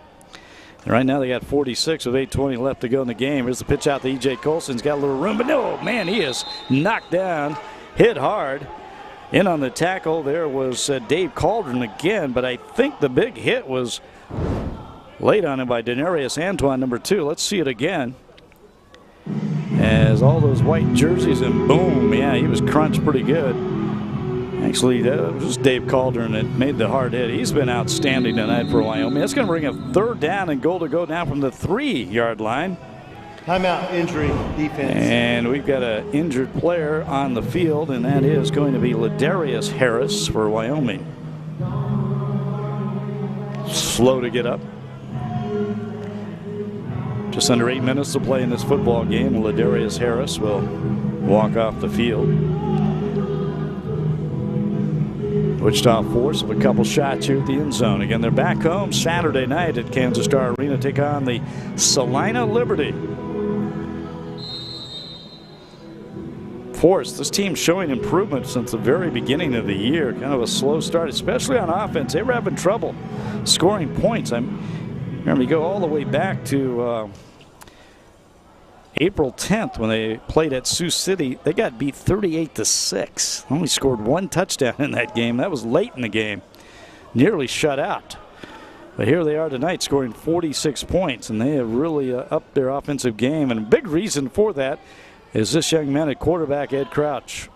A: And right now they got 46 with 8:20 left to go in the game. Here's the pitch out to E.J. Colson's got a little room, but no, man, he is knocked down, hit hard. In on the tackle there was Dave Cauldron again, but I think the big hit was laid on him by Denarius Antoine, number 2. Let's see it again. As all those white jerseys, and boom, yeah, he was crunched pretty good. Actually, that was Dave Cauldron that made the hard hit. He's been outstanding tonight for Wyoming. That's going to bring a third down and goal to go down from the 3-yard line.
B: Timeout, injury, defense.
A: And we've got an injured player on the field, and that is going to be Ladarius Harris for Wyoming. Slow to get up. Just under 8 minutes to play in this football game. Ladarius Harris will walk off the field. Wichita force of a couple shots here at the end zone. Again, they're back home Saturday night at Kansas Star Arena. Take on the Salina Liberty. Force, this team's showing improvement since the very beginning of the year. Kind of a slow start, especially on offense. They were having trouble scoring points. I remember you go all the way back to April 10th when they played at Sioux City. They got beat 38-6. Only scored 1 touchdown in that game. That was late in the game. Nearly shut out. But here they are tonight scoring 46 points, and they have really upped their offensive game. And a big reason for that is this young man at quarterback, Ed Crouch.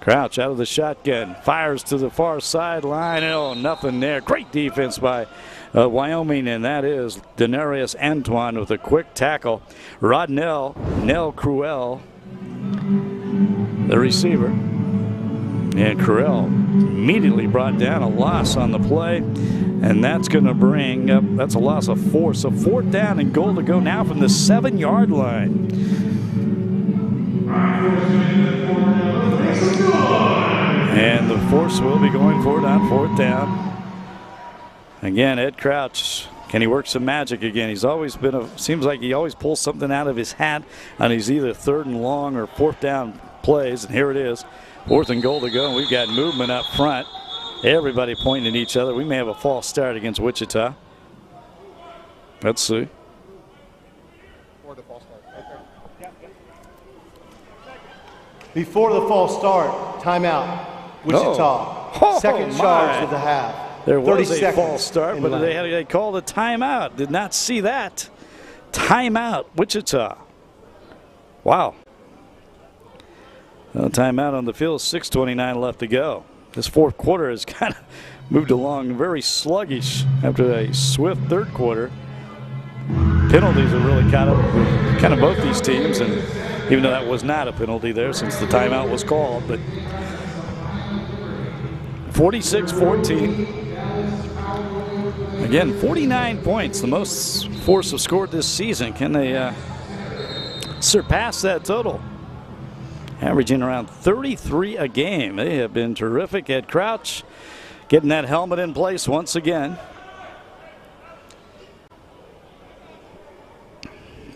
A: Crouch out of the shotgun, fires to the far sideline. Oh, nothing there. Great defense by Wyoming, and that is Denarius Antoine with a quick tackle. Rodnell Cruel, the receiver. And Cruel immediately brought down a loss on the play, and that's going to bring up, that's a loss of 4. So fourth down and goal to go now from the 7-yard line. And the force will be going for it on fourth down. Again, Ed Crouch, can he work some magic again? He's always been seems like he always pulls something out of his hat on his either 3rd and long or 4th down plays. And here it is, 4th and goal to go. We've got movement up front. Everybody pointing at each other. We may have a false start against Wichita. Let's see.
B: Before the false start, timeout, Wichita. Second charge of the half.
A: There was a false start, but they called a timeout. Did not see that. Timeout, Wichita. Wow. Timeout on the field, 6:29 left to go. This fourth quarter has kind of moved along very sluggish after a swift third quarter. Penalties have really caught up with kind of both these teams, and even though that was not a penalty there since the timeout was called, but 46-14. Again, 49 points, the most Force have scored this season. Can they surpass that total? Averaging around 33 a game. They have been terrific. Ed Crouch getting that helmet in place once again.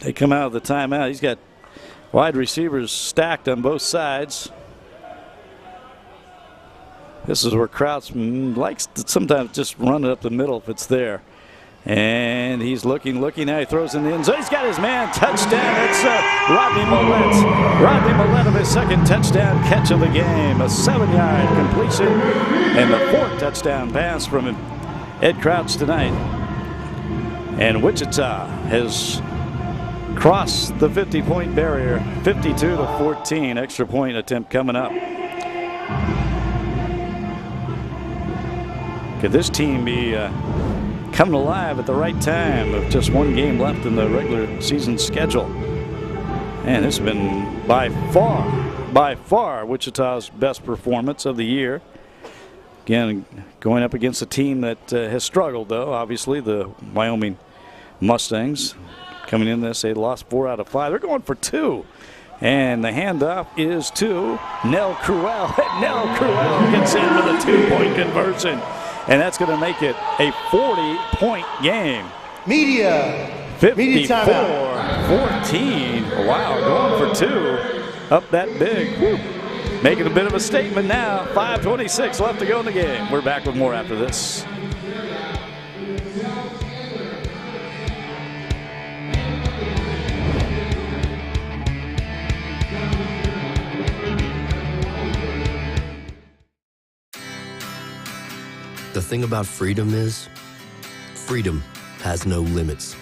A: They come out of the timeout. He's got wide receivers stacked on both sides. This is where Crouch likes to sometimes just run it up the middle if it's there. And he's looking. Now he throws in the end zone. He's got his man. Touchdown. It's Rodney Millett. Rodney Millett of his second touchdown catch of the game. A 7-yard completion. And the 4th touchdown pass from Ed Crouch tonight. And Wichita has cross the 50-point barrier, 52-14. Extra point attempt coming up. Could this team be coming alive at the right time with just one game left in the regular season schedule? And this has been by far Wichita's best performance of the year. Again, going up against a team that has struggled, though. Obviously, the Wyoming Mustangs coming in this, they lost 4 out of 5. They're going for 2. And the handoff is to Nell Cruel. Nell Cruel gets in with a 2-point conversion. And that's going to make it a 40-point game.
B: Media
A: 54-14. Wow, going for 2. Up that big. Woo. Making a bit of a statement now. 5:26 left to go in the game. We're back with more after this.
G: The thing about freedom is, freedom has no limits.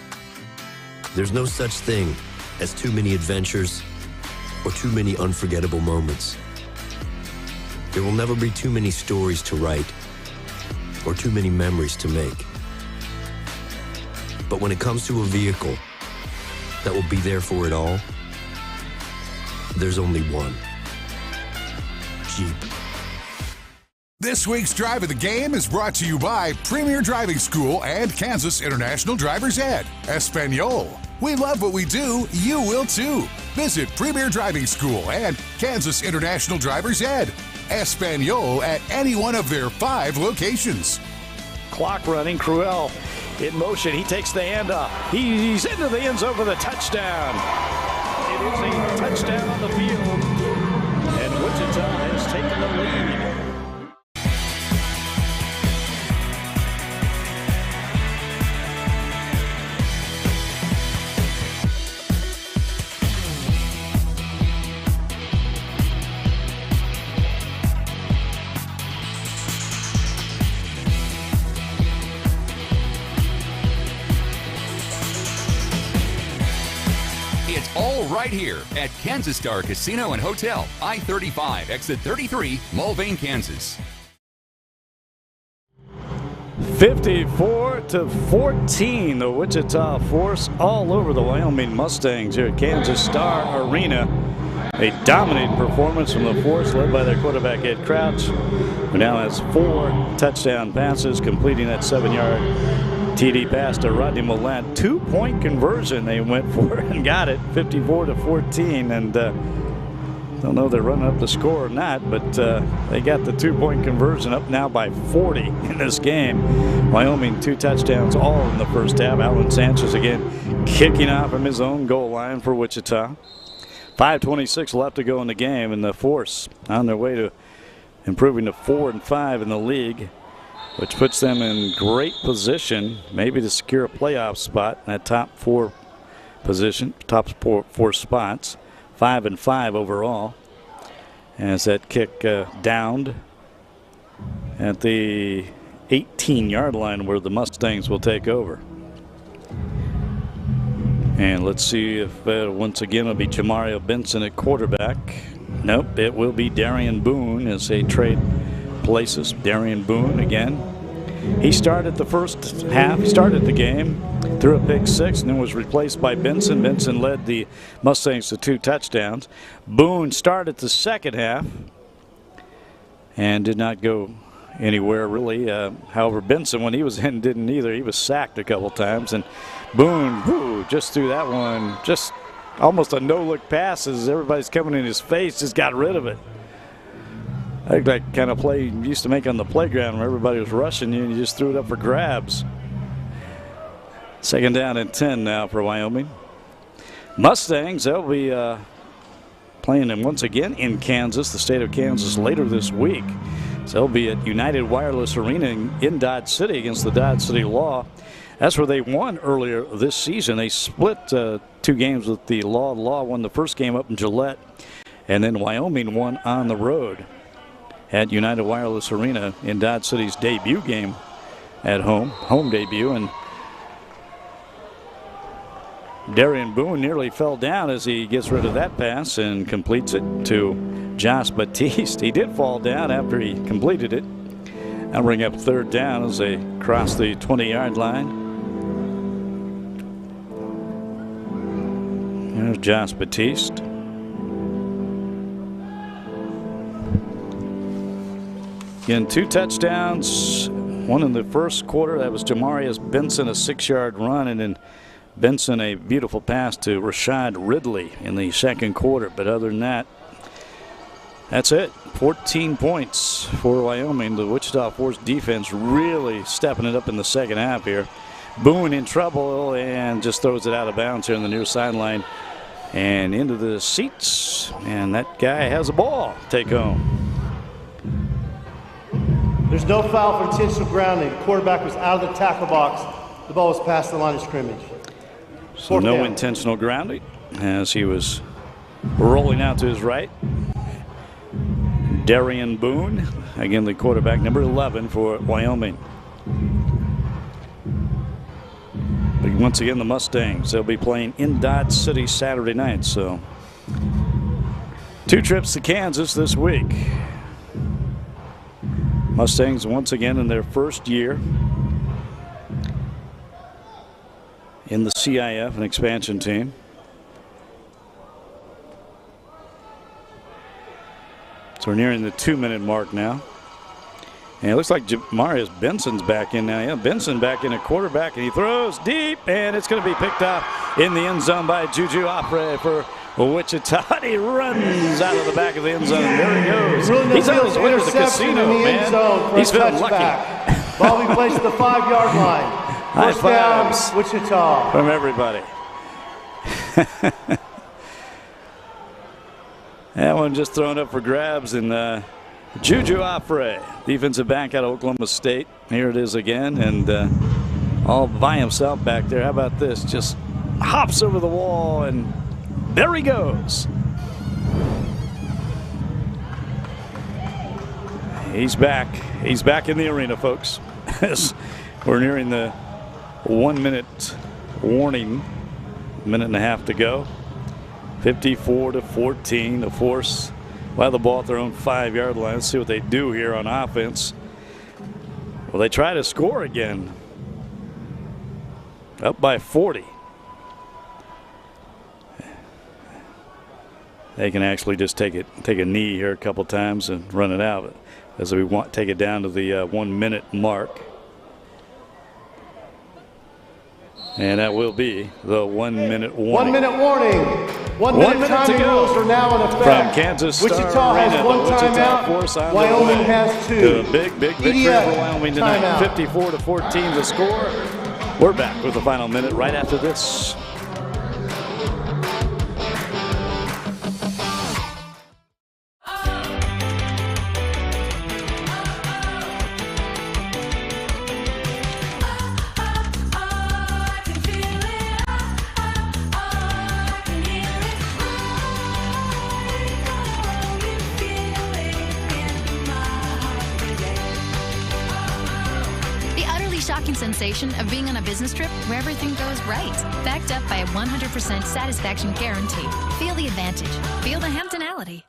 G: There's no such thing as too many adventures or too many unforgettable moments. There will never be too many stories to write or too many memories to make. But when it comes to a vehicle that will be there for it all, there's only one: Jeep.
D: This week's Drive of the Game is brought to you by Premier Driving School and Kansas International Driver's Ed. Espanol. We love what we do, you will too. Visit Premier Driving School and Kansas International Driver's Ed. Espanol at any one of their 5 locations.
A: Clock running. Cruel in motion. He takes the handoff. He's into the end zone for the touchdown. It is a touchdown on the field. And Wichita has taken the lead.
C: Right here at Kansas Star Casino and Hotel, I-35, exit 33, Mulvane, Kansas.
A: 54-14, the Wichita force all over the Wyoming Mustangs here at Kansas Star Arena. A dominating performance from the force led by their quarterback Ed Crouch, who now has 4 touchdown passes, completing that 7-yard TD pass to Rodney Millett. 2-point conversion they went for and got it, 54-14. And don't know if they're running up the score or not, but they got the 2-point conversion up now by 40 in this game. Wyoming 2 touchdowns all in the first half. Alan Sanchez again kicking off from his own goal line for Wichita. 5:26 left to go in the game, and the force on their way to improving to 4-5 in the league, which puts them in great position, maybe to secure a playoff spot in that top 4 position, top 4 spots. 5-5 overall. As that kick downed at the 18-yard line where the Mustangs will take over. And let's see if once again it'll be Jamario Benson at quarterback. Nope, it will be Darian Boone as they trade places. Darian Boone again. He started the first half, started the game, threw a pick 6, and then was replaced by Benson. Benson led the Mustangs to 2 touchdowns. Boone started the second half and did not go anywhere really. However, Benson, when he was in, didn't either. He was sacked a couple times, and Boone just threw that one, just almost a no-look pass as everybody's coming in his face, just got rid of it. I think that kind of play you used to make on the playground where everybody was rushing you and you just threw it up for grabs. 2nd down and 10 now for Wyoming. Mustangs, they'll be playing them once again in Kansas, the state of Kansas, later this week. So they'll be at United Wireless Arena in Dodge City against the Dodge City Law. That's where they won earlier this season. They split 2 games with the Law. Law won the first game up in Gillette, and then Wyoming won on the road at United Wireless Arena in Dodge City's debut game at home debut. And Darian Boone nearly fell down as he gets rid of that pass and completes it to Josh Batiste. He did fall down after he completed it. That'll bring up third down as they cross the 20-yard line. There's Josh Batiste. Again, 2 touchdowns, one in the first quarter. That was Jamarius Benson, a 6-yard run, and then Benson a beautiful pass to Rashad Ridley in the second quarter. But other than that, that's it. 14 points for Wyoming. The Wichita Force defense really stepping it up in the second half here. Boone in trouble and just throws it out of bounds here on the near sideline and into the seats. And that guy has a ball. Take home.
B: There's no foul for intentional grounding. The quarterback was out of the tackle box. The ball was past the line of scrimmage.
A: So no intentional grounding as he was rolling out to his right. Darian Boone, again the quarterback, number 11 for Wyoming. But once again, the Mustangs, they'll be playing in Dodge City Saturday night. So 2 trips to Kansas this week. Mustangs once again in their first year in the CIF, an expansion team. So we're nearing the 2-minute mark now. And it looks like Jamarius Benson's back in now. Yeah, Benson back in a quarterback, and he throws deep, and it's going to be picked up in the end zone by Juju Opre for Wichita. He runs out of the back of the end zone. There he goes. He's on his way to the casino, man. He's feeling lucky.
B: Ball be placed at the 5-yard line.
A: High fives
B: down, Wichita.
A: from everybody. That one just thrown up for grabs, and Juju Opre, defensive back out of Oklahoma State. Here it is again, and all by himself back there. How about this? Just hops over the wall, and there he goes. He's back. He's back in the arena, folks. We're nearing the 1-minute warning. Minute and a half to go. 54-14. The Force will have the ball at their own 5-yard line. Let's see what they do here on offense. Well, they try to score again. Up by 40. They can actually just take a knee here a couple times and run it out as we want take it down to the 1-minute mark. And that will be the 1-minute warning.
B: 1-minute warning. 1 minute timing rules are now in effect.
A: From Kansas Star
B: Wichita
A: Arena,
B: has 1 timeout. Wyoming has 2.
A: The big victory for Wyoming tonight. 54-14 the score. We're back with the final minute right after this.
E: Sensation of being on a business trip where everything goes right. Backed up by a 100% satisfaction guarantee. Feel the advantage. Feel the Hamptonality.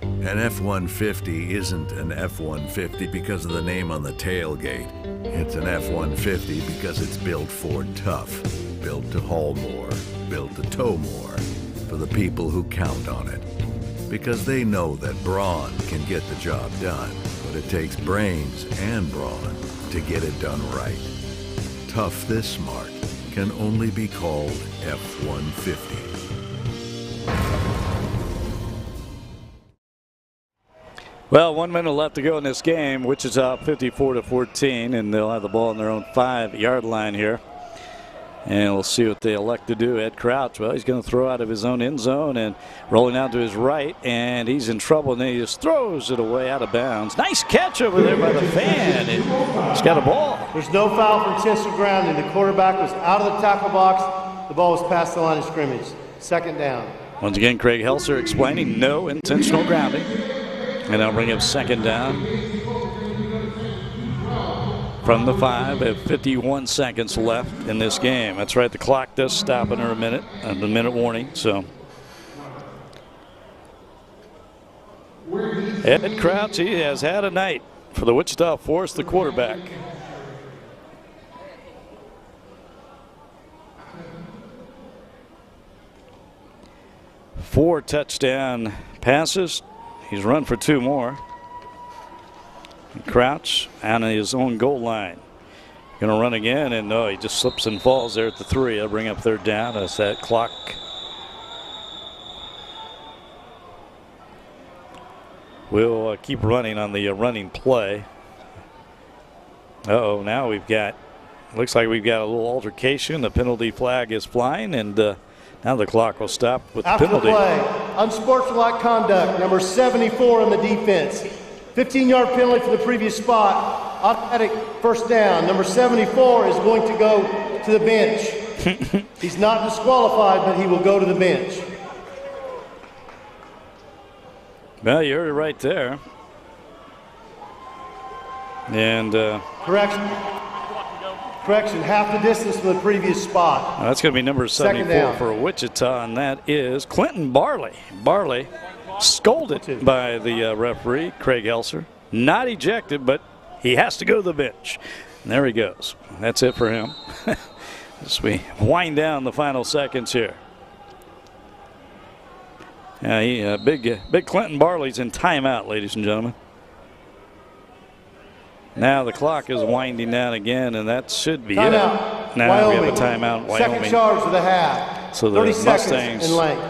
F: An F-150 isn't an F-150 because of the name on the tailgate. It's an F-150 because it's built for tough. Built to haul more. Built to tow more. For the people who count on it. Because they know that brawn can get the job done. But it takes brains and brawn to get it done right. Tough this smart can only be called F-150.
A: Well, 1 minute left to go in this game. Wichita 54-14, and they'll have the ball on their own 5-yard line here. And we'll see what they elect to do. Ed Crouch, well, he's going to throw out of his own end zone and rolling out to his right, and he's in trouble, and then he just throws it away out of bounds. Nice catch over there by the fan, and he's got a ball.
B: There's no foul for intentional grounding. The quarterback was out of the tackle box. The ball was past the line of scrimmage. 2nd down.
A: Once again, Craig Helser explaining no intentional grounding. And I'll bring up 2nd down from the 5 at 51 seconds left in this game. That's right, the clock does stop in a minute, the minute warning. So Ed Crouch, he has had a night for the Wichita Force, the quarterback. Four touchdown passes. He's run for 2 more. Crouch on his own goal line. Going to run again, and no, he just slips and falls there at the 3. That'll bring up 3rd down as that clock will keep running on the running play. Uh-oh, now looks like we've got a little altercation. The penalty flag is flying, and now the clock will stop with the penalty.
B: After the play, unsportsmanlike conduct, number 74 on the defense. 15-yard penalty for the previous spot. Automatic 1st down. Number 74 is going to go to the bench. He's not disqualified, but he will go to the bench.
A: Well, you heard it right there. And
B: correction, half the distance from the previous spot.
A: That's going to be number 74 for Wichita, and that is Clinton Barley. Barley scolded by the referee, Craig Helser. Not ejected, but he has to go to the bench. And there he goes. That's it for him. As we wind down the final seconds here. Big Clinton Barley's in timeout, ladies and gentlemen. Now the clock is winding down again, and that should be
B: timeout.
A: It. Now
B: Wyoming.
A: we have a timeout. Wyoming.
B: Second charge of the half.
A: So the
B: 30
A: Mustangs
B: seconds in length.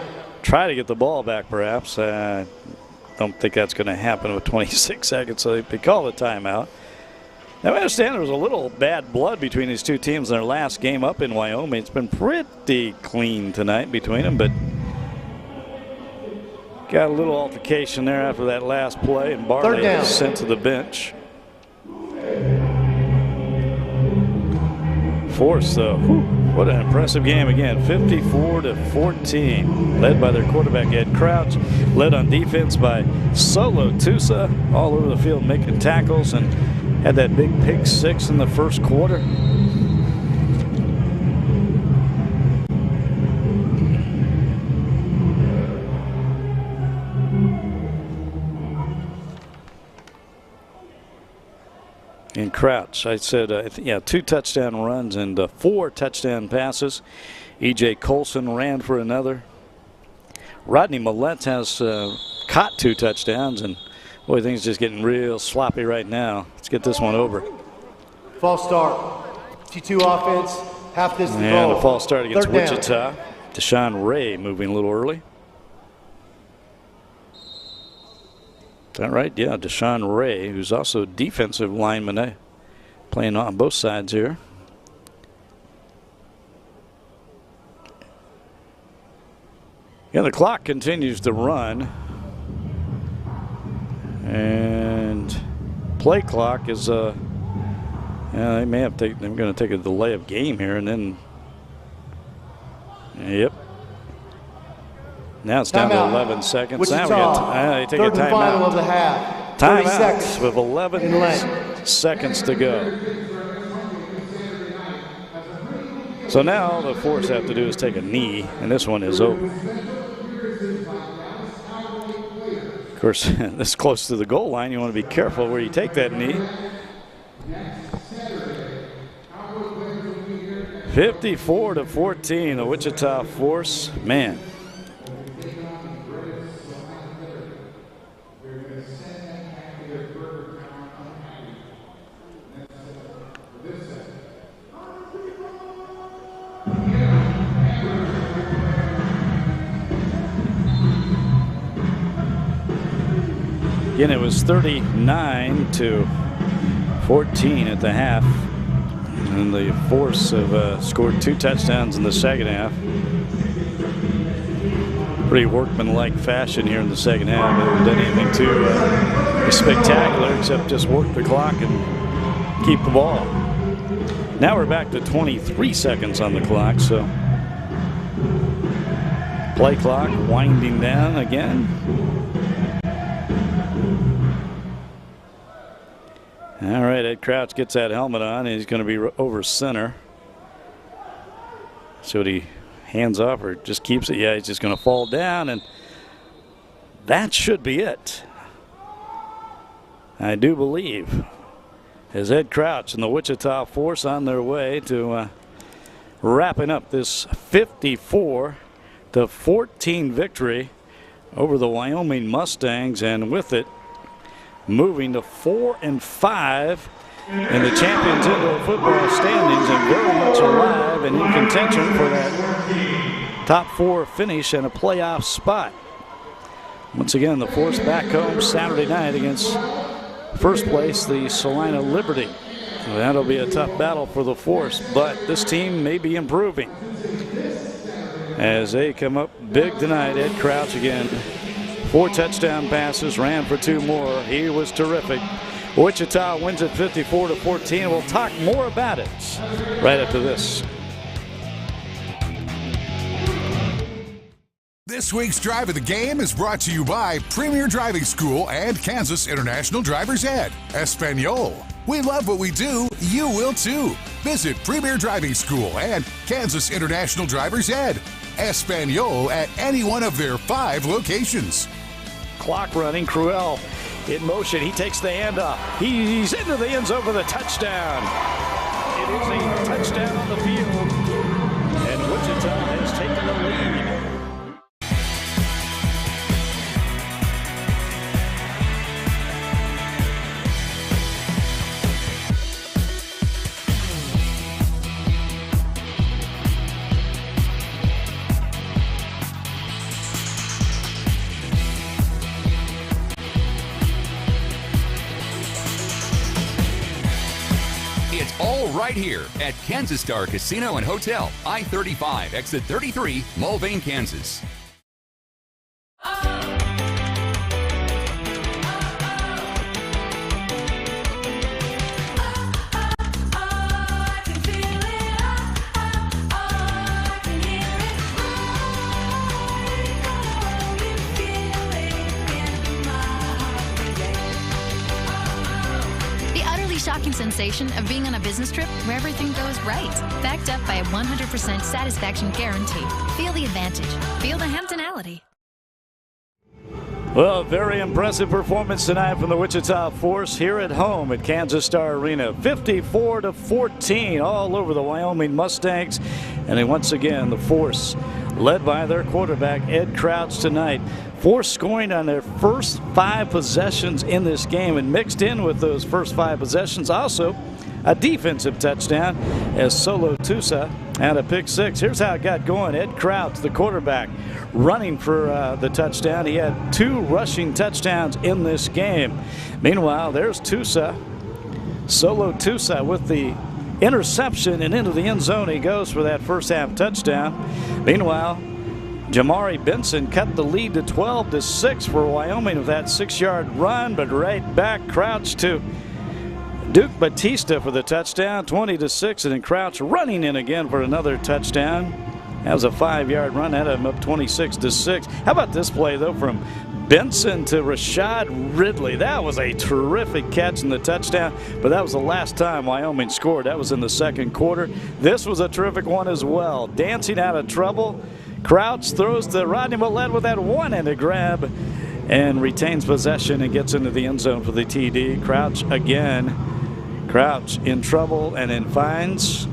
A: try to get the ball back, perhaps. Don't think that's going to happen with 26 seconds, so they call a timeout. Now, I understand there was a little bad blood between these two teams in their last game up in Wyoming. It's been pretty clean tonight between them, but got a little altercation there after that last play, and Barley is sent to the bench. Force, though, what an impressive game again. 54-14, led by their quarterback Ed Crouch, led on defense by Solo Tusa, all over the field making tackles, and had that big pick 6 in the first quarter. And Crouch, I said, 2 touchdown runs and 4 touchdown passes. E.J. Colson ran for another. Rodney Millett has caught 2 touchdowns, and boy, things just getting real sloppy right now. Let's get this one over.
B: False start. T2 offense, half distance goal.
A: And a false start against
B: 3rd
A: Wichita.
B: down.
A: Deshaun Ray moving a little early. Is that right? Yeah, Deshaun Ray, who's also a defensive lineman, playing on both sides here. Yeah, the clock continues to run. And play clock is, they may have they're going to take a delay of game here, and then, yep. Now it's down to 11 seconds.
B: Wichita,
A: now we got they take a
B: third and final
A: timeout.
B: of the half.
A: Timeout with 11 seconds to go. So now all the Force have to do is take a knee, and this one is over. Of course, this close to the goal line, you want to be careful where you take that knee. 54-14, the Wichita Force. Man. Again, it was 39-14 at the half. And the Force have scored 2 touchdowns in the second half. Pretty workmanlike fashion here in the second half. They haven't done anything too spectacular except just work the clock and keep the ball. Now we're back to 23 seconds on the clock, so play clock winding down again. All right, Ed Crouch gets that helmet on, and he's going to be over center. So he hands off or just keeps it. Yeah, he's just going to fall down, and that should be it. I do believe. As Ed Crouch and the Wichita Force on their way to wrapping up this 54-14 victory over the Wyoming Mustangs, and with it, moving to 4-5 in the Champions Indoor Football standings, and very much alive and in contention for that top 4 finish and a playoff spot. Once again, the Force back home Saturday night against first place, the Salina Liberty. Well, that'll be a tough battle for the Force, but this team may be improving as they come up big tonight. Ed Crouch again. 4 touchdown passes, ran for 2 more. He was terrific. Wichita wins it 54-14. We'll talk more about it right after this.
D: This week's Drive of the Game is brought to you by Premier Driving School and Kansas International Driver's Ed. Espanol. We love what we do. You will too. Visit Premier Driving School and Kansas International Driver's Ed. Espanol at any one of their 5 locations.
A: Clock running. Cruel in motion. He takes the handoff. He's into the end zone for the touchdown. It is a touchdown on the field, and Wichita has taken the lead.
C: All right here at Kansas Star Casino and Hotel, I-35, exit 33, Mulvane, Kansas.
E: Shocking sensation of being on a business trip where everything goes right. Backed up by a 100% satisfaction guarantee. Feel the advantage. Feel the Hamptonality.
A: Well, very impressive performance tonight from the Wichita Force here at home at Kansas Star Arena. 54-14 all over the Wyoming Mustangs. And then once again, the Force led by their quarterback, Ed Crouch, tonight. Force scoring on their first 5 possessions in this game, and mixed in with those first 5 possessions also a defensive touchdown as Solo Tusa had a pick 6. Here's how it got going. Ed Crouch, the quarterback, running for the touchdown. He had 2 rushing touchdowns in this game. Meanwhile, there's Tusa. Solo Tusa with the interception, and into the end zone he goes for that first half touchdown. Meanwhile, Jamari Benson cut the lead to 12-6 for Wyoming with that 6-yard run, but right back Crouch to Duke Batista for the touchdown, 20-6, and then Crouch running in again for another touchdown. That was a 5-yard run, that had him up 26-6. How about this play though from Benson to Rashad Ridley? That was a terrific catch in the touchdown, but that was the last time Wyoming scored. That was in the second quarter. This was a terrific one as well. Dancing out of trouble. Crouch throws to Rodney Millett with that one-handed grab and retains possession and gets into the end zone for the TD. Crouch again. Crouch in trouble and then finds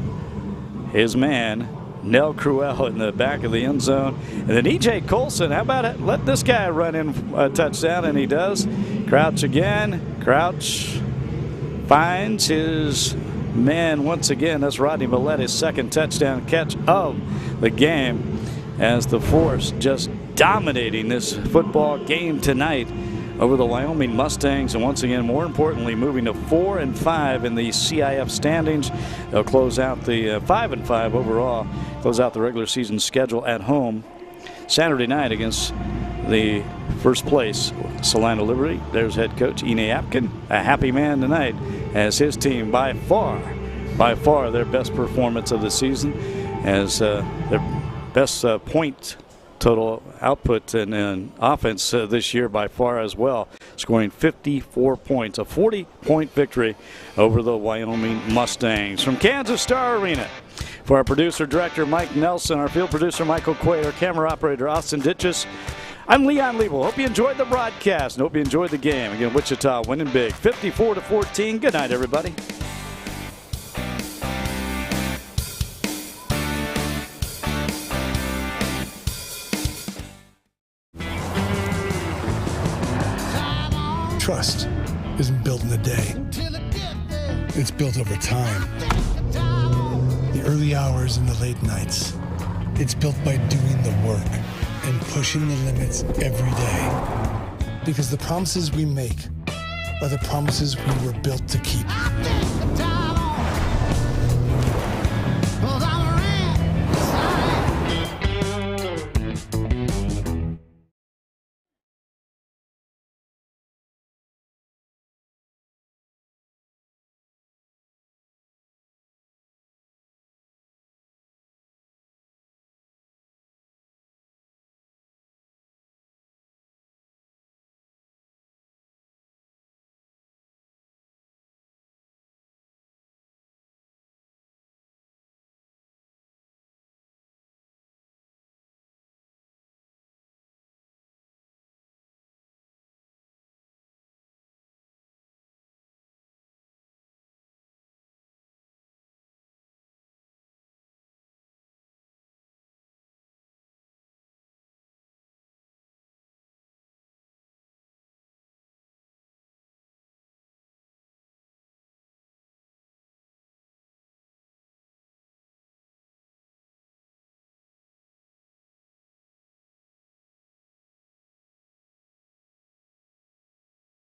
A: his man, Nell Cruel, in the back of the end zone. And then E.J. Colson, how about it? Let this guy run in a touchdown, and he does. Crouch again. Crouch finds his man once again. That's Rodney Millett, his second touchdown catch of the game, as the Force just dominating this football game tonight over the Wyoming Mustangs, and once again, more importantly, moving to 4-5 in the CIF standings. They'll close out the 5-5 overall, close out the regular season schedule at home Saturday night against the first place Salina Liberty. There's head coach Ine Apkin, a happy man tonight, as his team by far their best performance of the season, as their best point total output in offense this year by far as well, scoring 54 points, a 40-point victory over the Wyoming Mustangs. From Kansas Star Arena, for our producer-director Mike Nelson, our field producer Michael Quay, our camera operator Austin Ditches, I'm Leon Liebel. Hope you enjoyed the broadcast and hope you enjoyed the game. Again, Wichita winning big, 54-14. Good night, everybody.
H: Trust isn't built in a day. It's built over time. The early hours and the late nights. It's built by doing the work and pushing the limits every day. Because the promises we make are the promises we were built to keep.